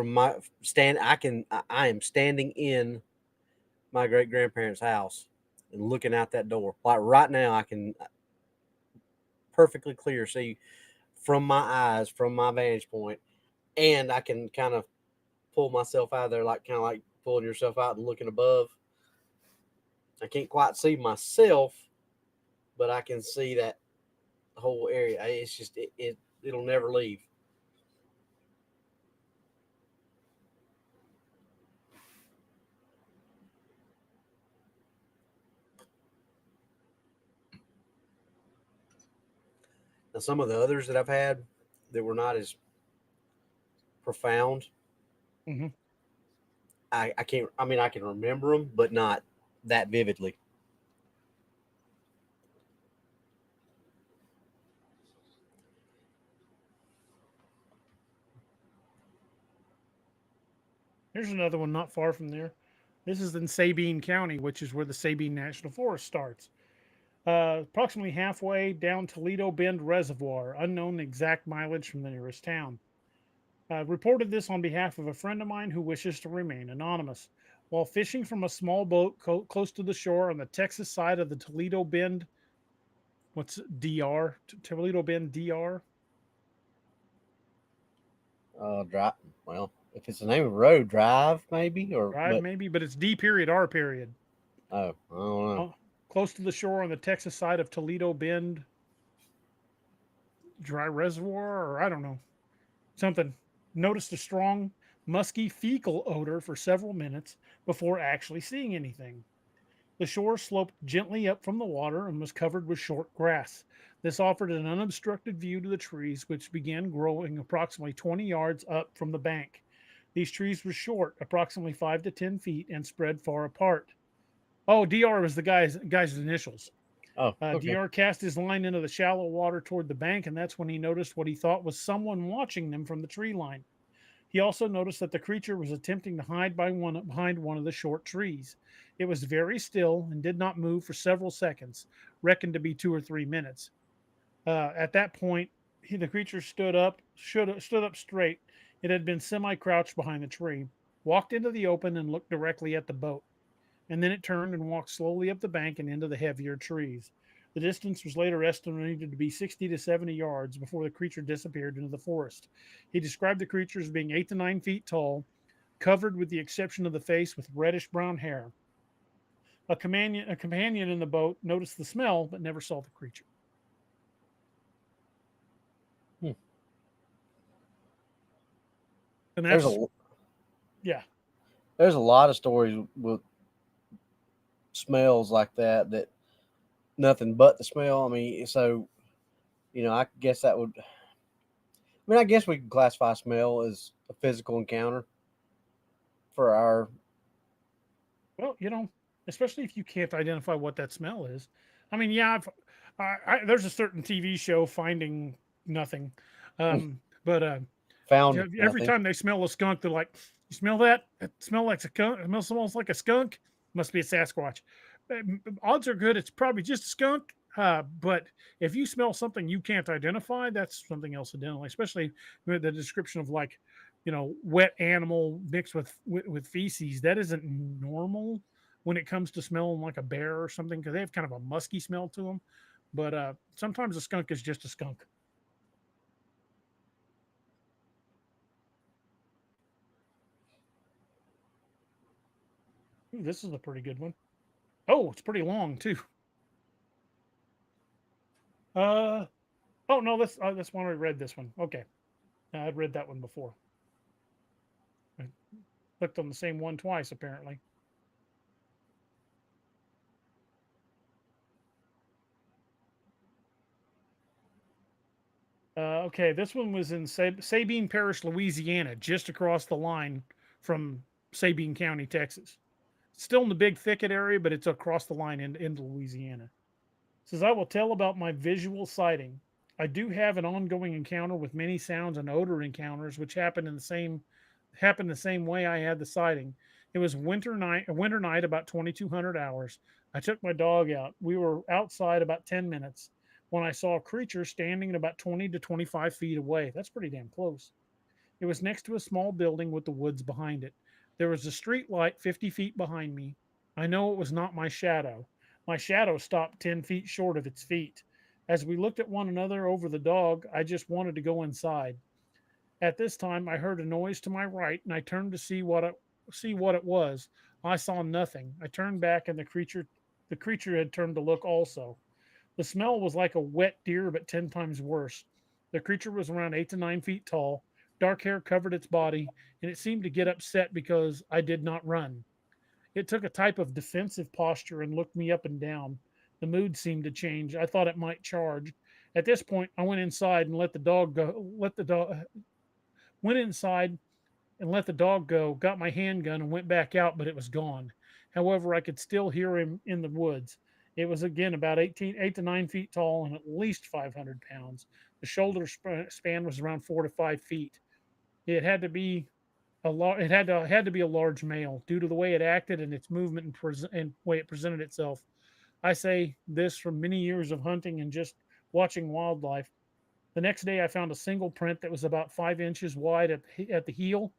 [SPEAKER 4] my stand. I am standing in my great grandparents' house and looking out that door. Like right now, I can perfectly clear see from my eyes, from my vantage point, and I can kind of pull myself out of there, like kind of like pulling yourself out and looking above. I can't quite see myself, but I can see that whole area. It's just it'll never leave. Now, some of the others that I've had that were not as profound,
[SPEAKER 2] Mm-hmm.
[SPEAKER 4] I can't. I mean, I can remember them, but not that vividly.
[SPEAKER 2] Here's another one not far from there. This is in Sabine County, which is where the Sabine National Forest starts. Approximately halfway down Toledo Bend Reservoir, unknown exact mileage from the nearest town. Reported this on behalf of a friend of mine who wishes to remain anonymous. While fishing from a small boat close to the shore on the Texas side of the Toledo Bend, what's DR? Toledo Bend DR?
[SPEAKER 4] Drive. Well, if it's the name of a road, drive maybe, or
[SPEAKER 2] Drive,
[SPEAKER 4] but
[SPEAKER 2] maybe, but it's D period R period.
[SPEAKER 4] oh, I don't know.
[SPEAKER 2] Close to the shore on the Texas side of Toledo Bend Dry Reservoir, or I don't know. Something. Noticed a strong, musky fecal odor for several minutes before actually seeing anything. The shore sloped gently up from the water and was covered with short grass. This offered an unobstructed view to the trees, which began growing approximately 20 yards up from the bank. These trees were short, approximately 5 to 10 feet, and spread far apart. Oh, DR was the guy's initials.
[SPEAKER 4] Oh, okay.
[SPEAKER 2] DR cast his line into the shallow water toward the bank, and that's when he noticed what he thought was someone watching them from the tree line. He also noticed that the creature was attempting to hide behind one of the short trees. It was very still and did not move for several seconds, reckoned to be 2 or 3 minutes. At that point, the creature stood up straight. It had been semi-crouched behind the tree, walked into the open, and looked directly at the boat. And then it turned and walked slowly up the bank and into the heavier trees. The distance was later estimated to be 60 to 70 yards before the creature disappeared into the forest. He described the creature as being 8 to 9 feet tall, covered with the exception of the face with reddish brown hair. A companion in the boat noticed the smell but never saw the creature.
[SPEAKER 4] Hmm.
[SPEAKER 2] And
[SPEAKER 4] There's
[SPEAKER 2] that's,
[SPEAKER 4] a
[SPEAKER 2] yeah.
[SPEAKER 4] there's a lot of stories with smells like that nothing but the smell. I mean, so I guess that would. I mean, I guess we can classify smell as a physical encounter for our.
[SPEAKER 2] Well, especially if you can't identify what that smell is. I mean, yeah, there's a certain TV show, Finding Nothing, but
[SPEAKER 4] Found
[SPEAKER 2] every
[SPEAKER 4] nothing.
[SPEAKER 2] time they smell a skunk, they're like, "You smell that? It smells like a skunk. It smells like a skunk. Must be a Sasquatch." Odds are good; it's probably just a skunk. But if you smell something you can't identify, that's something else identical. Especially with the description of like, wet animal mixed with feces. That isn't normal when it comes to smelling like a bear or something because they have kind of a musky smell to them. But sometimes a skunk is just a skunk. Ooh, this is a pretty good one. Oh, it's pretty long too. Uh oh no, this one I read this one. Okay, I'd read that one before. I clicked on the same one twice apparently. Okay, this one was in Sabine Parish, Louisiana, just across the line from Sabine County, Texas. Still in the Big Thicket area, but it's across the line into Louisiana. It says, I will tell about my visual sighting. I do have an ongoing encounter with many sounds and odor encounters, which happened the same way I had the sighting. It was a winter night, about 2200 hours. I took my dog out. We were outside about 10 minutes when I saw a creature standing about 20 to 25 feet away. That's pretty damn close. It was next to a small building with the woods behind it. There was a street light 50 feet behind me. I know it was not my shadow. My shadow stopped 10 feet short of its feet. As we looked at one another over the dog, I just wanted to go inside. At this time, I heard a noise to my right, and I turned to see what it was. I saw nothing. I turned back, and the creature had turned to look also. The smell was like a wet deer, but 10 times worse. The creature was around 8 to 9 feet tall. Dark hair covered its body, and it seemed to get upset because I did not run. It took a type of defensive posture and looked me up and down. The mood seemed to change. I thought it might charge. At this point, I went inside and let the dog go. Went inside and let the dog go. Got my handgun and went back out, but it was gone. However, I could still hear him in the woods. It was again about 8 to 9 feet tall and at least 500 pounds. The shoulder span was around 4 to 5 feet. It had to be had to be a large male due to the way it acted and its movement and way it presented itself. I say this from many years of hunting and just watching wildlife. The next day, I found a single print that was about 5 inches wide at the heel.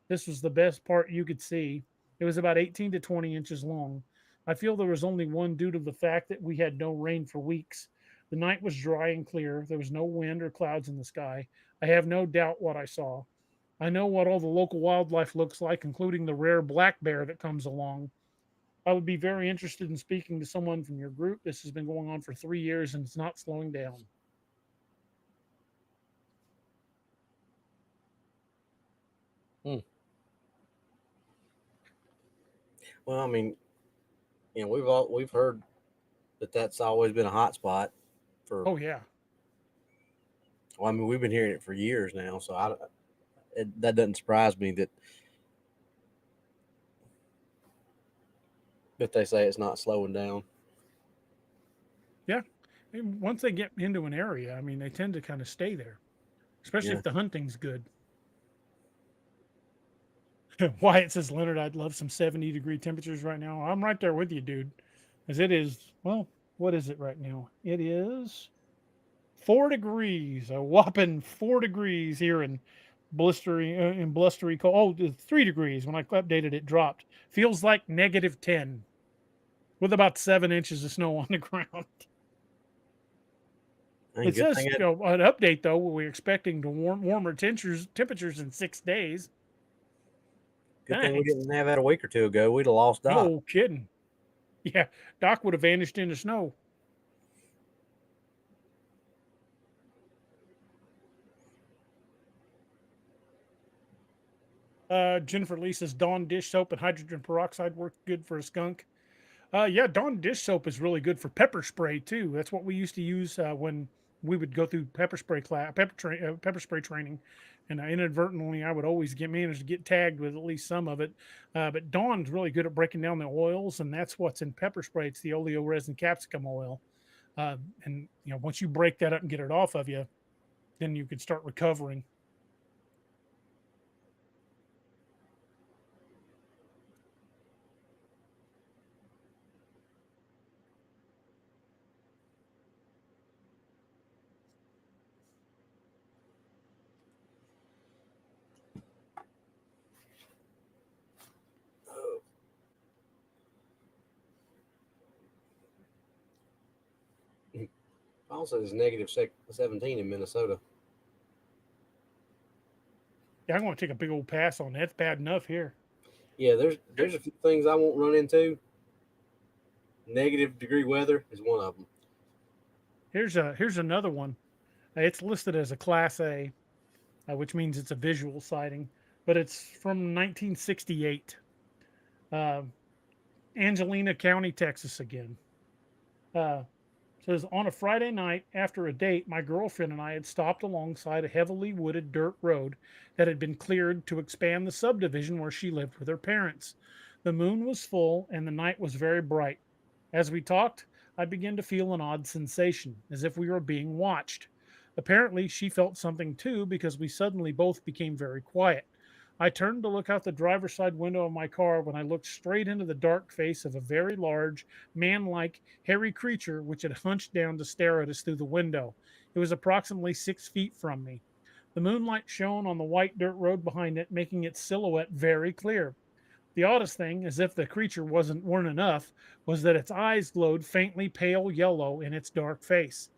[SPEAKER 2] This was the best part you could see. It was about 18 to 20 inches long. I feel there was only one due to the fact that we had no rain for weeks. The night was dry and clear. There was no wind or clouds in the sky. I have no doubt what I saw. I know what all the local wildlife looks like, including the rare black bear that comes along. I would be very interested in speaking to someone from your group. This has been going on for 3 years and it's not slowing down.
[SPEAKER 4] Well, I mean, we've heard that that's always been a hot spot for.
[SPEAKER 2] Oh yeah.
[SPEAKER 4] Well, I mean, we've been hearing it for years now, so that doesn't surprise me that they say it's not slowing down.
[SPEAKER 2] Yeah. And once they get into an area, I mean, they tend to kind of stay there, especially if the hunting's good. Wyatt says, Leonard, I'd love some 70-degree temperatures right now. I'm right there with you, dude. As it is, well, what is it right now? It is 4 degrees, a whopping 4 degrees here in blustery cold. Oh, 3 degrees. When I updated, it dropped. Feels like -10 with about 7 inches of snow on the ground. It says, an update, though, we're expecting to warmer temperatures in 6 days.
[SPEAKER 4] Good thing we didn't have that a week or two ago. We'd have lost Doc.
[SPEAKER 2] No kidding. Yeah, Doc would have vanished in the snow. Jennifer Lee says Dawn dish soap and hydrogen peroxide work good for a skunk. Yeah, Dawn dish soap is really good for pepper spray too. That's what we used to use when we would go through pepper spray training, and inadvertently I would always manage to get tagged with at least some of it. But Dawn's really good at breaking down the oils, and that's what's in pepper spray. It's the oleoresin capsicum oil, and once you break that up and get it off of you, then you can start recovering.
[SPEAKER 4] Also, it's -17 in Minnesota.
[SPEAKER 2] Yeah, I'm going to take a big old pass on that. It's bad enough here.
[SPEAKER 4] Yeah, there's a few things I won't run into. -degree weather is one of them.
[SPEAKER 2] Here's another one. It's listed as a Class A, which means it's a visual sighting, but it's from 1968. Angelina County, Texas again. Says, on a Friday night after a date, my girlfriend and I had stopped alongside a heavily wooded dirt road that had been cleared to expand the subdivision where she lived with her parents. The moon was full and the night was very bright. As we talked, I began to feel an odd sensation, as if we were being watched. Apparently, she felt something too, because we suddenly both became very quiet. I turned to look out the driver's side window of my car when I looked straight into the dark face of a very large, man-like, hairy creature which had hunched down to stare at us through the window. It was approximately 6 feet from me. The moonlight shone on the white dirt road behind it, making its silhouette very clear. The oddest thing, as if the creature weren't enough, was that its eyes glowed faintly pale yellow in its dark face.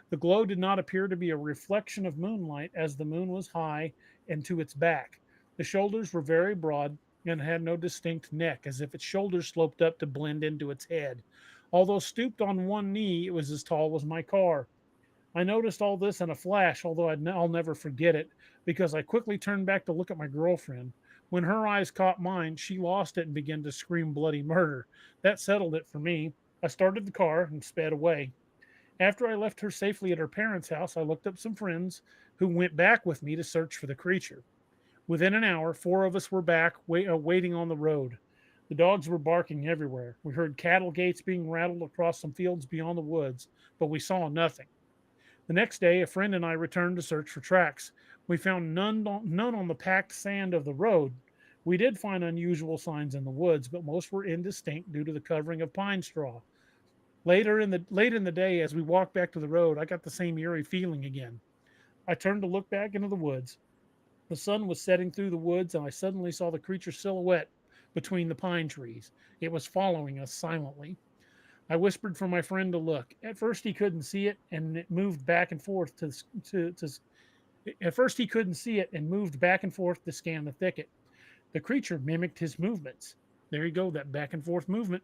[SPEAKER 2] The glow did not appear to be a reflection of moonlight, as the moon was high and to its back. The shoulders were very broad and had no distinct neck, as if its shoulders sloped up to blend into its head. Although stooped on one knee, it was as tall as my car. I noticed all this in a flash, although I'll never forget it, because I quickly turned back to look at my girlfriend. When her eyes caught mine, she lost it and began to scream bloody murder. That settled it for me. I started the car and sped away. After I left her safely at her parents' house, I looked up some friends who went back with me to search for the creature. Within an hour, 4 of us were back waiting on the road. The dogs were barking everywhere. We heard cattle gates being rattled across some fields beyond the woods, but we saw nothing. The next day, a friend and I returned to search for tracks. We found none on the packed sand of the road. We did find unusual signs in the woods, but most were indistinct due to the covering of pine straw. Late in the day, as we walked back to the road, I got the same eerie feeling again. I turned to look back into the woods. The sun was setting through the woods, and I suddenly saw the creature's silhouette between the pine trees. It was following us silently. I whispered for my friend to look. At first, he couldn't see it, and it moved back and forth At first, he couldn't see it and moved back and forth to scan the thicket. The creature mimicked his movements. There you go, that back and forth movement.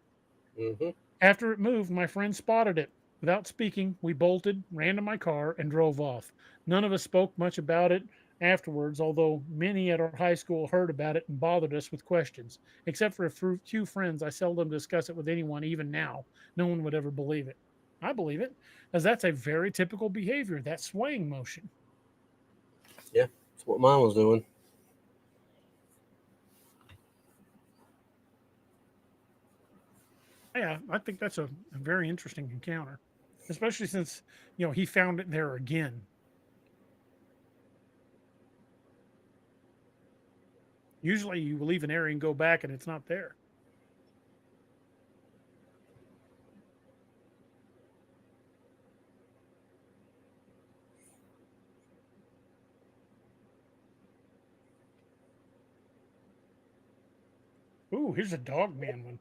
[SPEAKER 5] Mm-hmm.
[SPEAKER 2] After it moved, my friend spotted it. Without speaking, we bolted, ran to my car, and drove off. None of us spoke much about it afterwards, although many at our high school heard about it and bothered us with questions. Except for a few friends, I seldom discuss it with anyone, even now. No one would ever believe it. I believe it, as that's a very typical behavior, that swaying motion.
[SPEAKER 5] Yeah, that's what mine was doing.
[SPEAKER 2] Yeah, I think that's a very interesting encounter, especially since, he found it there again. Usually you leave an area and go back and it's not there. Ooh, here's a Dogman one.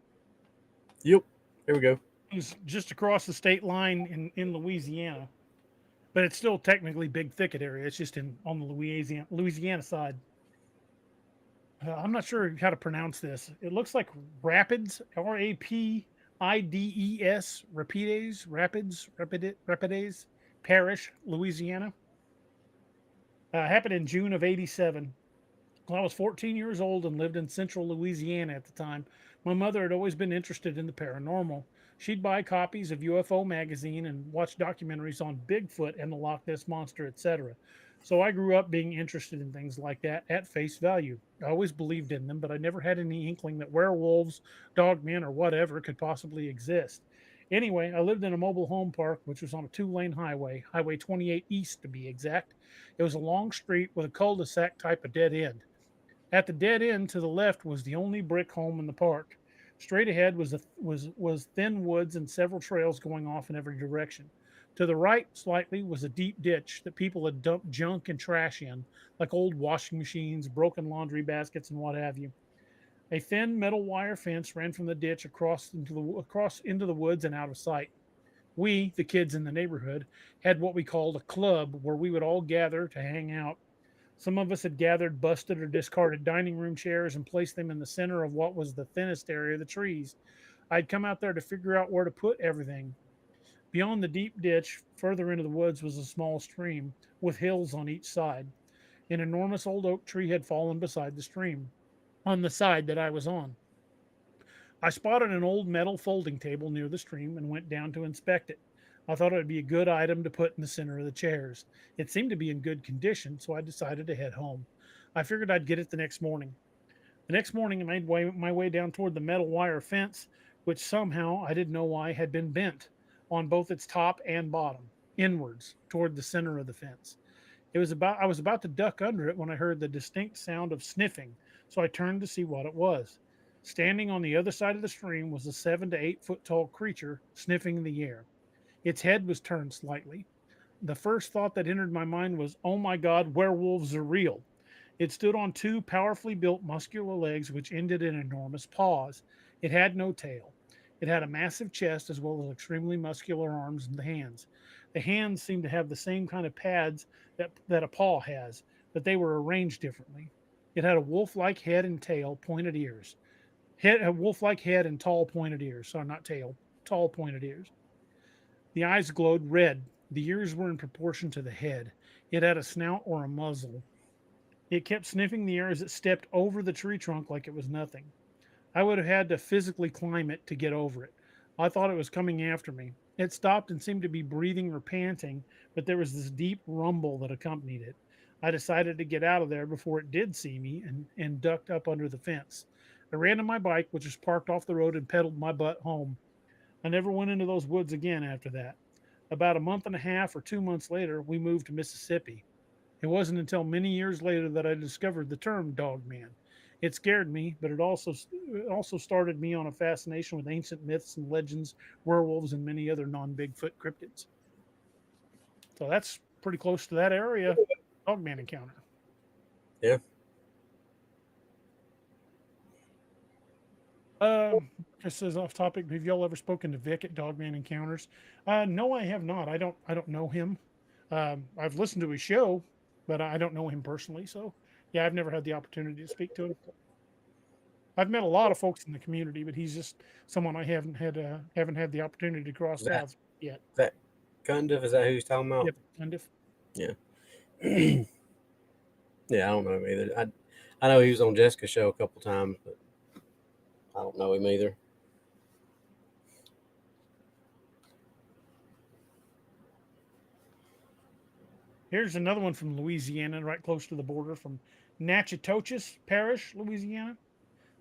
[SPEAKER 5] Yep. Here we go.
[SPEAKER 2] It's just across the state line in Louisiana, but it's still technically Big Thicket area. It's just on the Louisiana side. I'm not sure how to pronounce this. It looks like Rapids, Rapides, Rapides Parish, Louisiana. Happened in June of '87. Well, I was 14 years old and lived in central Louisiana at the time. My mother had always been interested in the paranormal. She'd buy copies of UFO magazine and watch documentaries on Bigfoot and the Loch Ness Monster, etc. So I grew up being interested in things like that at face value. I always believed in them, but I never had any inkling that werewolves, dogmen, or whatever could possibly exist. Anyway, I lived in a mobile home park, which was on a 2-lane highway, Highway 28 East to be exact. It was a long street with a cul-de-sac type of dead end. At the dead end to the left was the only brick home in the park. Straight ahead was thin woods and several trails going off in every direction. To the right slightly was a deep ditch that people had dumped junk and trash in, like old washing machines, broken laundry baskets, and what have you. A thin metal wire fence ran from the ditch across into the woods and out of sight. We, the kids in the neighborhood, had what we called a club where we would all gather to hang out. Some of us had gathered busted or discarded dining room chairs and placed them in the center of what was the thinnest area of the trees. I'd come out there to figure out where to put everything. Beyond the deep ditch, further into the woods, was a small stream with hills on each side. An enormous old oak tree had fallen beside the stream, on the side that I was on. I spotted an old metal folding table near the stream and went down to inspect it. I thought it would be a good item to put in the center of the chairs. It seemed to be in good condition, so I decided to head home. I figured I'd get it the next morning. The next morning, I made my way down toward the metal wire fence, which somehow, I didn't know why, had been bent on both its top and bottom, inwards, toward the center of the fence. I was about to duck under it when I heard the distinct sound of sniffing, so I turned to see what it was. Standing on the other side of the stream was a 7 to 8 foot tall creature sniffing the air. Its head was turned slightly. The first thought that entered my mind was, oh my God, werewolves are real. It stood on 2 powerfully built muscular legs which ended in enormous paws. It had no tail. It had a massive chest as well as extremely muscular arms and hands. The hands seemed to have the same kind of pads that a paw has, but they were arranged differently. It had a wolf-like head and tail, pointed ears. A wolf-like head and tall pointed ears. Sorry, not tail, tall pointed ears. The eyes glowed red. The ears were in proportion to the head. It had a snout or a muzzle. It kept sniffing the air as it stepped over the tree trunk like it was nothing. I would have had to physically climb it to get over it. I thought it was coming after me. It stopped and seemed to be breathing or panting, but there was this deep rumble that accompanied it. I decided to get out of there before it did see me and ducked up under the fence. I ran to my bike, which was parked off the road, and pedaled my butt home. I never went into those woods again after that. About a month and a half or 2 months later, we moved to Mississippi. It wasn't until many years later that I discovered the term Dogman. It scared me, but it also started me on a fascination with ancient myths and legends, werewolves, and many other non-Bigfoot cryptids. So that's pretty close to that area Dogman encounter.
[SPEAKER 5] Yeah.
[SPEAKER 2] This is off topic. Have y'all ever spoken to Vic at Dogman Encounters? No, I have not. I don't know him. I've listened to his show, but I don't know him personally. So yeah, I've never had the opportunity to speak to him. I've met a lot of folks in the community, but he's just someone I haven't had the opportunity to cross
[SPEAKER 5] Is that-
[SPEAKER 2] paths yet.
[SPEAKER 5] That Gundif, is that who he's talking about?
[SPEAKER 2] Yep, kind of.
[SPEAKER 5] Yeah, I don't know him either. I know he was on Jessica's show a couple times, but I don't know him either.
[SPEAKER 2] Here's another one from Louisiana, right close to the border, from Natchitoches Parish, Louisiana.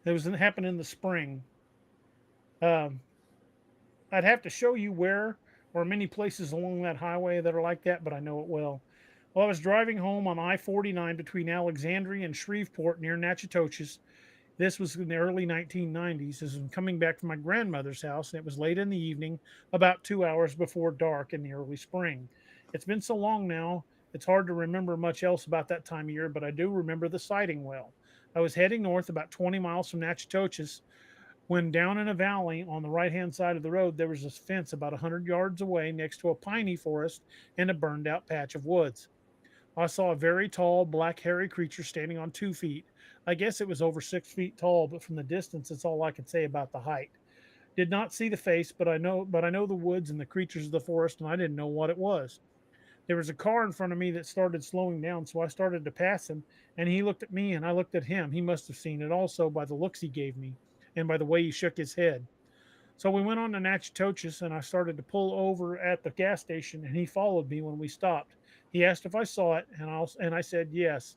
[SPEAKER 2] It happened in the spring. Um, I'd have to show you where or many places along that highway that are like that, but I know it well. Well, I was driving home on I-49 between Alexandria and Shreveport near Natchitoches. This was in the early 1990s. This was coming back from my grandmother's house, and it was late in the evening, about 2 hours before dark in the early spring. It's been so long now, it's hard to remember much else about that time of year, but I do remember the sighting well. I was heading north about 20 miles from Natchitoches when down in a valley on the right-hand side of the road, there was this fence about 100 yards away next to a piney forest and a burned out patch of woods. I saw a very tall, black, hairy creature standing on 2 feet. I guess it was over 6 feet tall, but from the distance, it's all I could say about the height. Did not see the face, but I know the woods and the creatures of the forest, and I didn't know what it was. There was a car in front of me that started slowing down, so I started to pass him, and he looked at me, and I looked at him. He must have seen it also by the looks he gave me and by the way he shook his head. So we went on to Natchitoches, and I started to pull over at the gas station, and he followed me when we stopped. He asked if I saw it, and I said yes.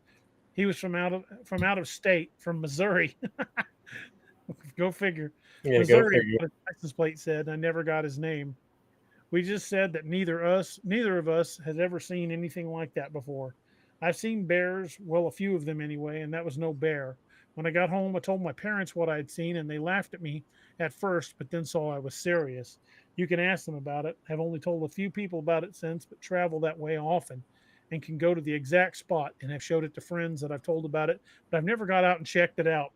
[SPEAKER 2] He was from out of state, from Missouri. Go figure.
[SPEAKER 5] Yeah,
[SPEAKER 2] Missouri,
[SPEAKER 5] go figure.
[SPEAKER 2] what his license plate said. I never got his name. We just said that neither of us has ever seen anything like that before. I've seen bears, well, a few of them anyway, and that was no bear. When I got home, I told my parents what I'd seen, and they laughed at me at first, but then saw I was serious. You can ask them about it. I've only told a few people about it since, but travel that way often and can go to the exact spot, and have showed it to friends that I've told about it, but I've never got out and checked it out.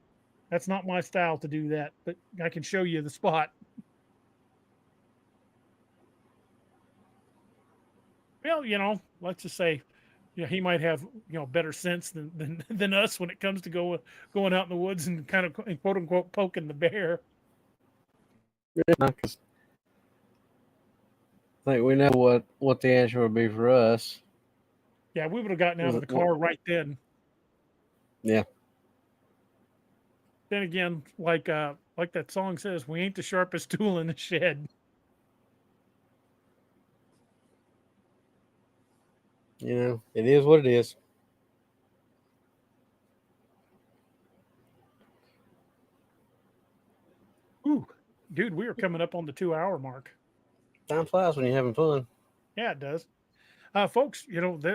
[SPEAKER 2] That's not my style to do that, but I can show you the spot. Well, let's just say, he might have better sense than us when it comes to going out in the woods and kind of quote unquote poking the bear.
[SPEAKER 3] Yeah, 'cause I think we know what the answer would be for us.
[SPEAKER 2] Yeah, we would have gotten out of the car right then.
[SPEAKER 3] Yeah.
[SPEAKER 2] Then again, like that song says, we ain't the sharpest tool in the shed.
[SPEAKER 5] It is what it is.
[SPEAKER 2] Ooh, dude, we are coming up on the 2 hour mark.
[SPEAKER 5] Time flies when you're having fun.
[SPEAKER 2] Yeah, it does. Folks,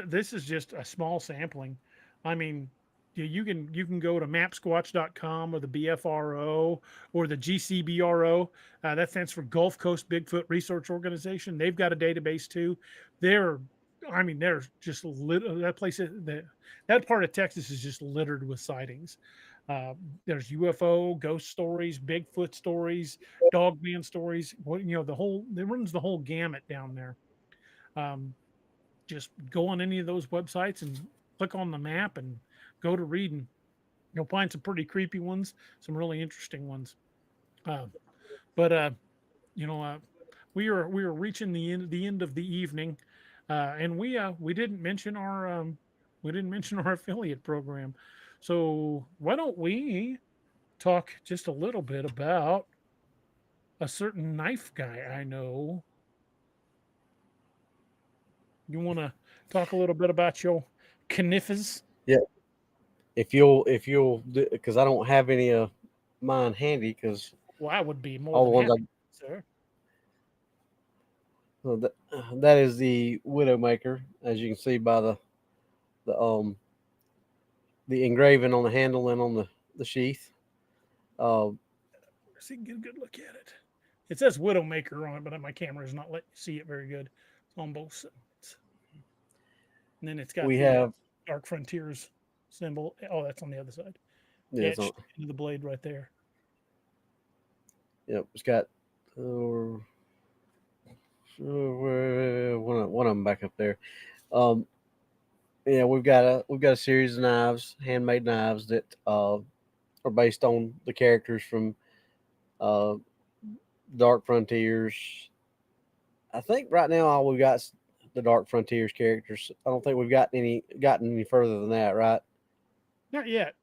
[SPEAKER 2] this is just a small sampling. I mean, you can go to mapsquatch.com or the BFRO or the GCBRO. That stands for Gulf Coast Bigfoot Research Organization. They've got a database too. They're just that place. That part of Texas is just littered with sightings. There's UFO, ghost stories, Bigfoot stories, Dogman stories. It runs the whole gamut down there. Just go on any of those websites and click on the map and go to reading. You'll find some pretty creepy ones, some really interesting ones. But we are reaching the end of the evening, and we didn't mention our affiliate program. So why don't we talk just a little bit about a certain knife guy I know. You want to talk a little bit about your kniffs?
[SPEAKER 5] Yeah. If you'll, because I don't have any of mine handy, because
[SPEAKER 2] Well, I would be more
[SPEAKER 5] all the
[SPEAKER 2] than
[SPEAKER 5] ones
[SPEAKER 2] happy, sir.
[SPEAKER 5] well, that is the Widowmaker, as you can see by the the engraving on the handle and on the sheath. Uh,
[SPEAKER 2] See, get a good look at it. It says Widowmaker on it, but my camera is not letting you see it very good. It's on both sides. And then it's got
[SPEAKER 5] we
[SPEAKER 2] the
[SPEAKER 5] have
[SPEAKER 2] Dark Frontiers symbol. Oh, that's on the other side.
[SPEAKER 5] yeah, it's on,
[SPEAKER 2] Etched into the blade right there.
[SPEAKER 5] it's got one of them back up there. Um, yeah, we've got a series of knives, handmade knives that are based on the characters from uh, Dark Frontiers. I think right now all we got is the Dark Frontiers characters. I don't think we've gotten any further than that, right?
[SPEAKER 2] Not yet,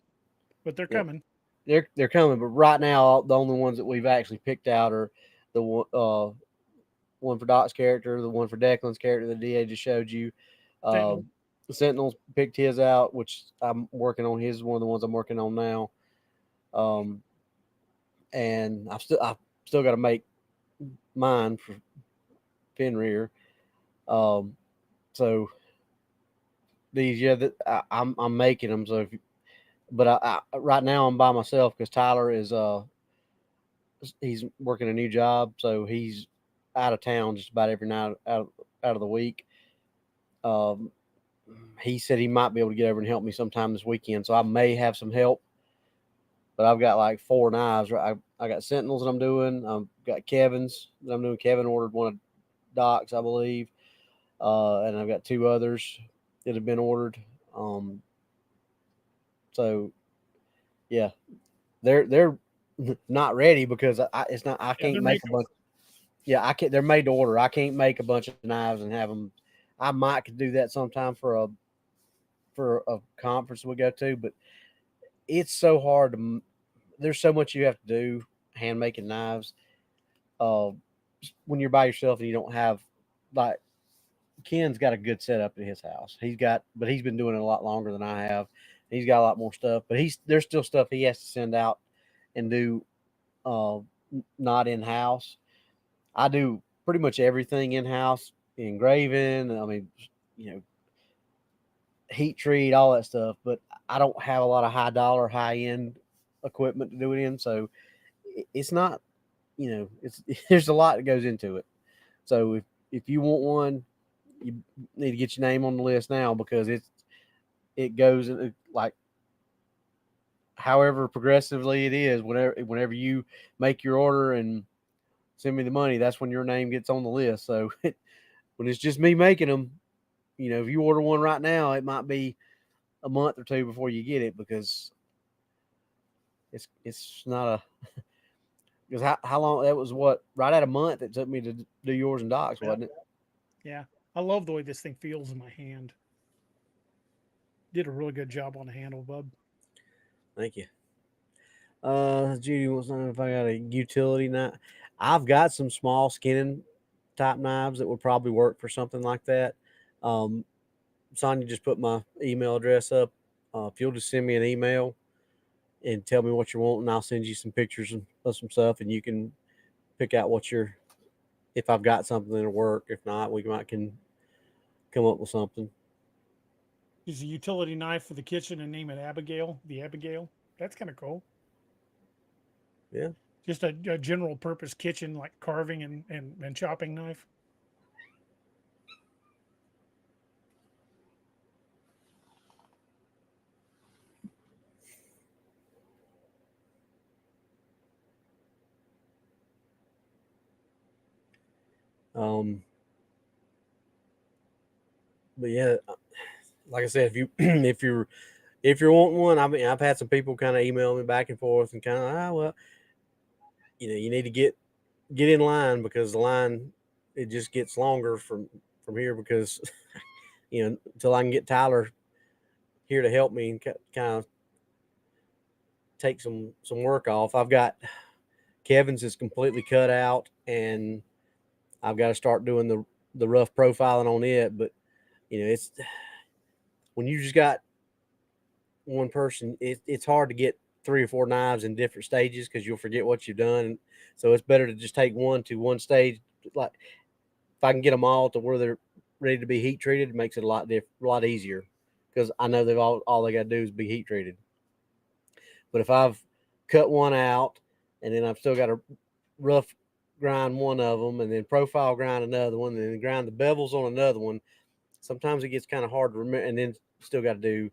[SPEAKER 2] but they're
[SPEAKER 5] Yep.
[SPEAKER 2] coming.
[SPEAKER 5] They're coming, but right now the only ones that we've actually picked out are the one for Doc's character, the one for Declan's character that DA just showed you.
[SPEAKER 2] Sentinel.
[SPEAKER 5] The Sentinels picked his out, which I'm working on. His is one of the ones I'm working on now. And I've still got to make mine for Fenrir. So these, I'm making them. So but I right now I'm by myself because Tyler is he's working a new job, so he's out of town just about every night out of the week. He said he might be able to get over and help me sometime this weekend, so I may have some help. But I've got like 4 knives. Right, I got Sentinels that I'm doing. I've got Kevin's that I'm doing. Kevin ordered one of Doc's, I believe, and I've got 2 others that have been ordered. So yeah, they're not ready because it's not. I can't make a bunch. Yeah, I can't. They're made to order. I can't make a bunch of knives and have them. I might could do that sometime for a conference we go to, but it's so hard to. There's so much you have to do hand making knives. When you're by yourself and you don't have like Ken's got a good setup at his house. But he's been doing it a lot longer than I have. He's got a lot more stuff, but there's still stuff he has to send out and do, not in house. I do pretty much everything in house, engraving. I mean, heat treat, all that stuff. But I don't have a lot of high end equipment to do it in, so it's not. It's there's a lot that goes into it. So if you want one, you need to get your name on the list now because it goes like however progressively it is. Whenever you make your order and send me the money, that's when your name gets on the list. So when it's just me making them, if you order one right now, it might be a month or 2 before you get it because it's not a because how long that was right at a month it took me to do yours and Doc's, wasn't it?
[SPEAKER 2] Yeah, I love the way this thing feels in my hand. Did a really good job on the handle, bub.
[SPEAKER 5] Thank you. Judy wants to know if I got a utility knife. I've got some small skinning type knives that would probably work for something like that. Sonia just put my email address up. If you'll just send me an email and tell me what you want, and I'll send you some pictures of some stuff, and you can pick out if I've got something that'll work. If not, we can come up with something.
[SPEAKER 2] Use a utility knife for the kitchen and name it Abigail. The Abigail. That's kind of cool.
[SPEAKER 5] Yeah.
[SPEAKER 2] Just a general purpose kitchen, like carving and chopping knife.
[SPEAKER 5] But yeah, like I said, if you if you're wanting one, I mean, I've had some people kind of email me back and forth and kind of, well, you need to get in line because the line it just gets longer from here because until I can get Tyler here to help me and kind of take some work off. I've got Kevin's is completely cut out, and I've got to start doing the rough profiling on it. But it's when you just got one person, it's hard to get 3 or 4 knives in different stages because you'll forget what you've done. So it's better to just take one to one stage. Like if I can get them all to where they're ready to be heat treated, it makes it a lot easier because I know they've all they got to do is be heat treated. But if I've cut one out and then I've still got to rough grind one of them and then profile grind another one and then grind the bevels on another one, sometimes it gets kind of hard to remember, and then still got to do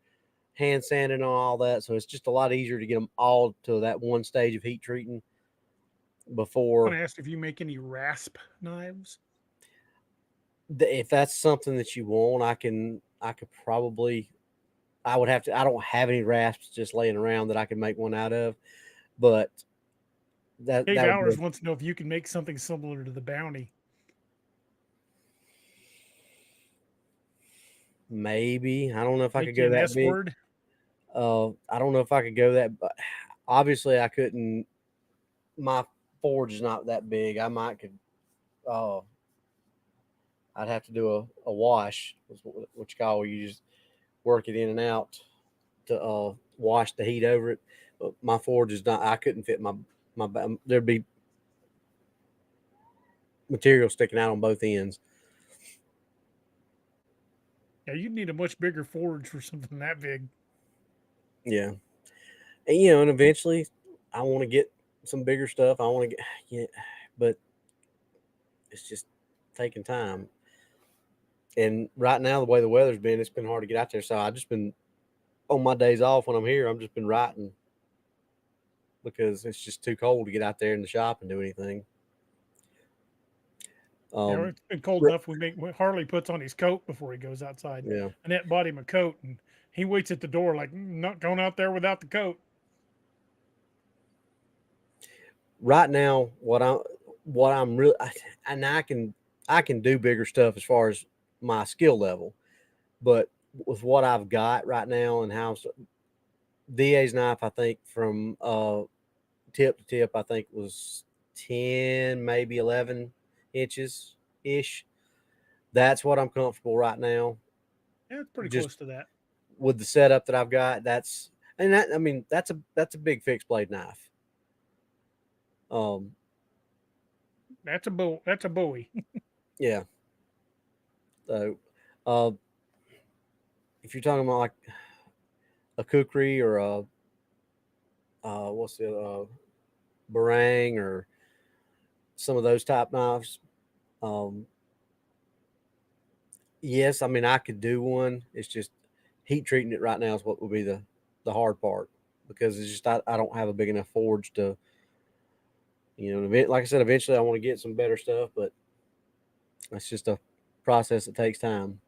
[SPEAKER 5] hand sanding on all that. So it's just a lot easier to get them all to that one stage of heat treating before.
[SPEAKER 2] I want to ask if you make any rasp knives.
[SPEAKER 5] If that's something that you want, I could probably, I would have to, I don't have any rasps just laying around that I can make one out of, but
[SPEAKER 2] Dave Bowers wants to know if you can make something similar to the Bounty.
[SPEAKER 5] Maybe. I don't know if I could go
[SPEAKER 2] an
[SPEAKER 5] that big.
[SPEAKER 2] S-word?
[SPEAKER 5] I don't know if I could go that, but obviously I couldn't. My forge is not that big. I might could. I'd have to do a wash, which call you just work it in and out to wash the heat over it. But my forge is not. I couldn't fit my. There'd be material sticking out on both ends.
[SPEAKER 2] Yeah, you'd need a much bigger forge for something that big.
[SPEAKER 5] Yeah, and and eventually, I want to get some bigger stuff. I want to get, but it's just taking time. And right now, the way the weather's been, it's been hard to get out there. So I just been on my days off when I'm here. I'm just been writing because it's just too cold to get out there in the shop and do anything.
[SPEAKER 2] It's been cold enough. Harley puts on his coat before he goes outside.
[SPEAKER 5] Yeah,
[SPEAKER 2] Annette bought him a coat, and he waits at the door like, not going out there without the coat.
[SPEAKER 5] Right now, what I'm really, and I can do bigger stuff as far as my skill level, but with what I've got right now and how DA's knife, I think from tip to tip, I think was 10, maybe 11 inches ish. That's what I'm comfortable right now.
[SPEAKER 2] Yeah, it's pretty close to that.
[SPEAKER 5] With the setup that I've got, that's a big fixed blade knife.
[SPEAKER 2] That's a Bowie.
[SPEAKER 5] Yeah. So, if you're talking about like a kukri or what's the barang or some of those type knives, yes, I mean I could do one. It's just heat treating it right now is what would be the hard part because it's just I don't have a big enough forge to, like I said, eventually I want to get some better stuff, but it's just a process that takes time.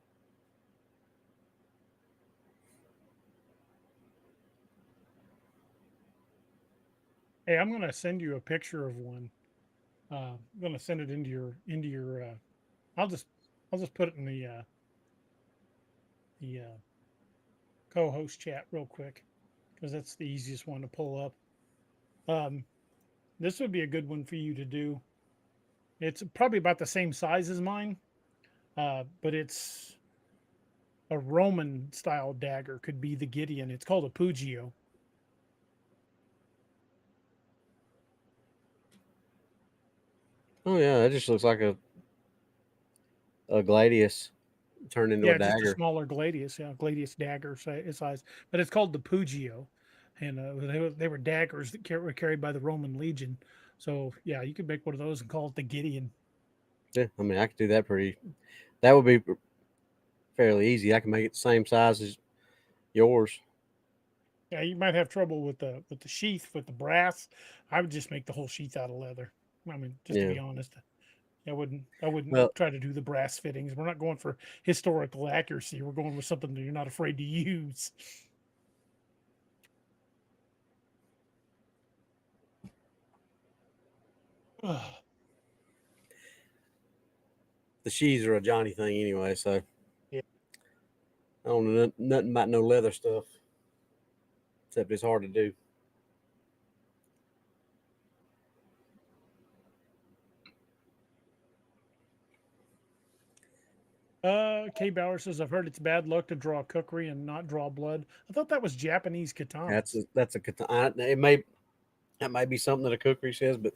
[SPEAKER 2] Hey, I'm going to send you a picture of one. I'm going to send it into your. I'll just put it in the co-host chat real quick because that's the easiest one to pull up. This would be a good one for you to do. It's probably about the same size as mine, but it's a Roman style dagger. Could be the Gideon. It's called a Pugio.
[SPEAKER 5] Oh yeah, that just looks like a gladius turned into a dagger.
[SPEAKER 2] Just a smaller gladius. Yeah, gladius dagger size, but it's called the Pugio, and they were daggers that were carried by the Roman legion. So yeah, you could make one of those and call it the Gideon.
[SPEAKER 5] Yeah, I mean I could do that that would be fairly easy. I can make it the same size as yours.
[SPEAKER 2] Yeah, you might have trouble with the sheath with the brass. I would just make the whole sheath out of leather. I mean, just to be honest, I wouldn't try to do the brass fittings. We're not going for historical accuracy. We're going with something that you're not afraid to use.
[SPEAKER 5] The sheaths are a Johnny thing anyway, so
[SPEAKER 2] yeah.
[SPEAKER 5] I don't know nothing about no leather stuff, except it's hard to do.
[SPEAKER 2] Kay Bauer says, I've heard it's bad luck to draw kukri and not draw blood. I thought that was Japanese katana.
[SPEAKER 5] That's a katana. That might be something that a kukri says, but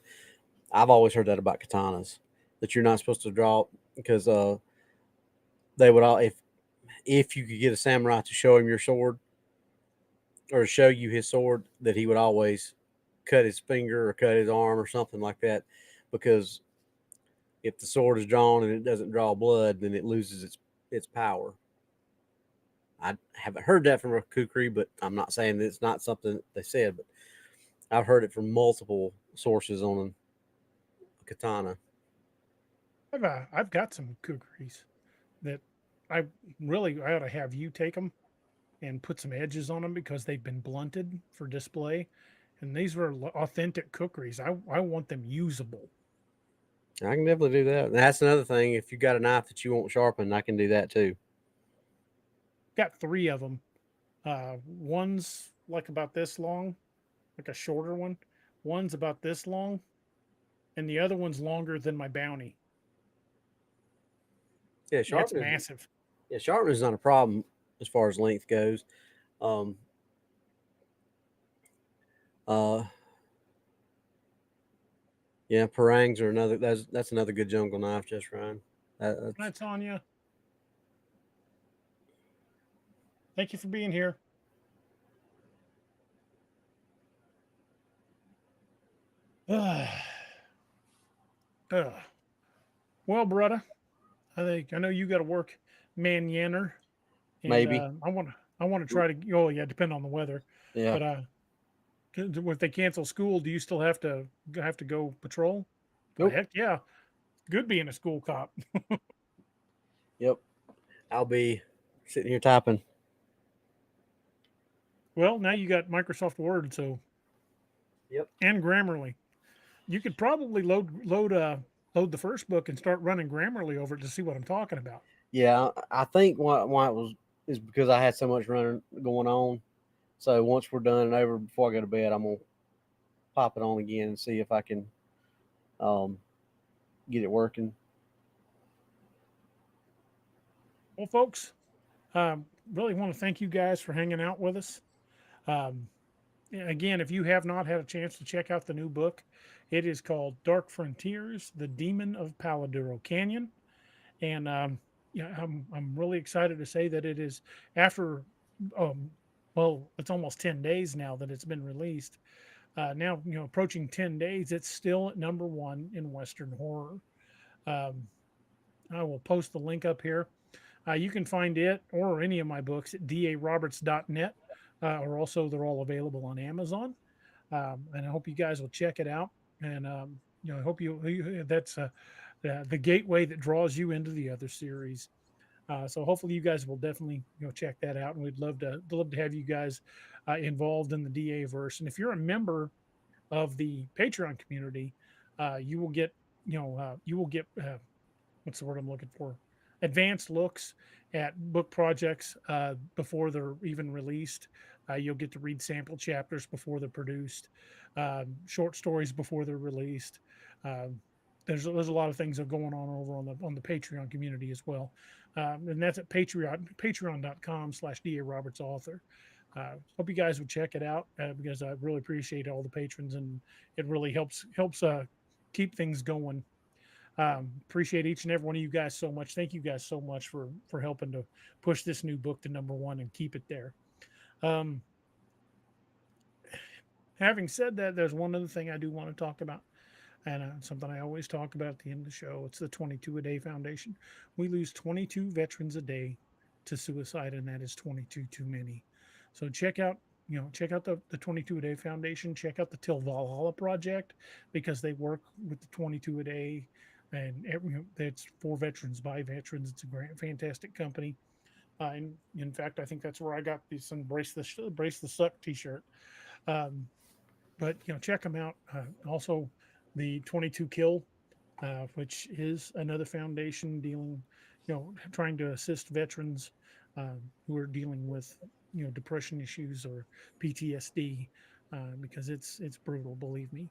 [SPEAKER 5] I've always heard that about katanas, that you're not supposed to draw because they would all if you could get a samurai to show him your sword or show you his sword, that he would always cut his finger or cut his arm or something like that, because if the sword is drawn and it doesn't draw blood, then it loses its power. I haven't heard that from a kukri, but I'm not saying that it's not something they said, but I've heard it from multiple sources on a katana.
[SPEAKER 2] I've got some kukris that I ought to have you take them and put some edges on them because they've been blunted for display, and these were authentic kukris. I want them usable.
[SPEAKER 5] I can definitely do that. And that's another thing. If you got a knife that you won't sharpen, I can do that too.
[SPEAKER 2] Got 3 of them. One's like about this long, like a shorter one. One's about this long, and the other one's longer than my bounty.
[SPEAKER 5] Yeah,
[SPEAKER 2] It's
[SPEAKER 5] sharpening.
[SPEAKER 2] massive.
[SPEAKER 5] Yeah, sharpening is not a problem as far as length goes. Yeah, parangs are another. That's another good jungle knife, just Ryan.
[SPEAKER 2] Hi, Tanya. Thank you for being here. Well, brother, I know you got to work man yanner, and
[SPEAKER 5] Maybe.
[SPEAKER 2] I want to try to. Oh yeah, depend on the weather.
[SPEAKER 5] Yeah.
[SPEAKER 2] But if they cancel school, do you still have to go patrol?
[SPEAKER 5] Nope.
[SPEAKER 2] Heck yeah, good being a school cop.
[SPEAKER 5] Yep. I'll be sitting here typing.
[SPEAKER 2] Well, now you got Microsoft Word, so.
[SPEAKER 5] Yep.
[SPEAKER 2] And Grammarly. You could probably load the first book and start running Grammarly over it to see what I'm talking about.
[SPEAKER 5] Yeah, I think why it was is because I had so much running going on. So once we're done and over, before I go to bed, I'm gonna pop it on again and see if I can get it working.
[SPEAKER 2] Well, folks, really want to thank you guys for hanging out with us. Again, if you have not had a chance to check out the new book, it is called Dark Frontiers: The Demon of Paladuro Canyon. And yeah, I'm really excited to say that it is after well, it's almost 10 days now that it's been released. Now, approaching 10 days, it's still at #1 in Western horror. Um, I will post the link up here. You can find it or any of my books at DARoberts.net, or also they're all available on Amazon. And I hope you guys will check it out. And I hope that's the gateway that draws you into the other series. So hopefully you guys will definitely check that out, and we'd love to have you guys involved in the DA verse. And if you're a member of the Patreon community, you will get what's the word I'm looking for? Advanced looks at book projects before they're even released. You'll get to read sample chapters before they're produced, short stories before they're released. There's a lot of things that are going on over on the Patreon community as well, and that's at patreon.com/DARobertsAuthor. Hope you guys would check it out because I really appreciate all the patrons, and it really helps keep things going. Appreciate each and every one of you guys so much. Thank you guys so much for helping to push this new book to #1 and keep it there. Having said that, there's one other thing I do want to talk about, and something I always talk about at the end of the show. It's the 22 a Day Foundation. We lose 22 veterans a day to suicide, and that is 22 too many. So check out the 22 a Day Foundation. Check out the Till Valhalla Project, because they work with the 22 a Day, and it's for veterans by veterans. It's a fantastic company. And in fact, I think that's where I got this Brace the Suck t-shirt. But check them out. Also, the 22 Kill, which is another foundation dealing, trying to assist veterans who are dealing with depression issues or PTSD, because it's brutal, believe me.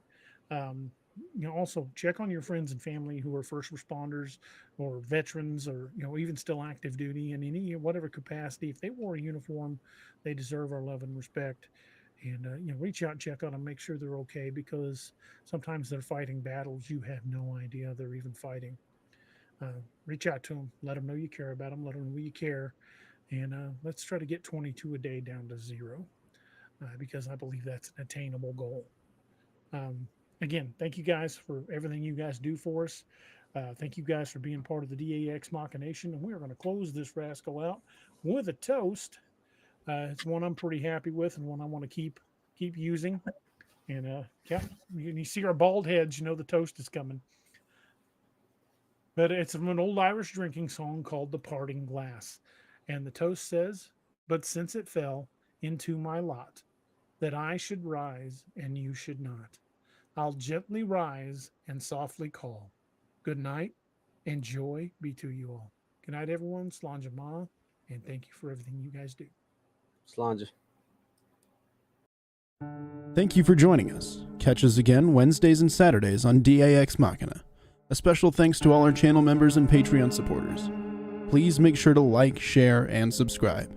[SPEAKER 2] also check on your friends and family who are first responders or veterans, or even still active duty in any whatever capacity. If they wore a uniform, they deserve our love and respect. And reach out and check on them, make sure they're okay, because sometimes they're fighting battles you have no idea they're even fighting. Reach out to them, let them know you care about them, let them know you care, and let's try to get 22 a day down to 0, because I believe that's an attainable goal. Again, thank you guys for everything you guys do for us. Thank you guys for being part of the DAExMachiNation, and we're going to close this rascal out with a toast. It's one I'm pretty happy with, and one I want to keep using. And you see our bald heads, the toast is coming. But it's from an old Irish drinking song called "The Parting Glass," and the toast says, "But since it fell into my lot that I should rise and you should not, I'll gently rise and softly call. Good night, and joy be to you all." Good night, everyone. Slàinte mhath, and thank you for everything you guys do.
[SPEAKER 5] Slàinte.
[SPEAKER 1] Thank you for joining us. Catch us again Wednesdays and Saturdays on DAExMachina. A special thanks to all our channel members and Patreon supporters. Please make sure to like, share, and subscribe.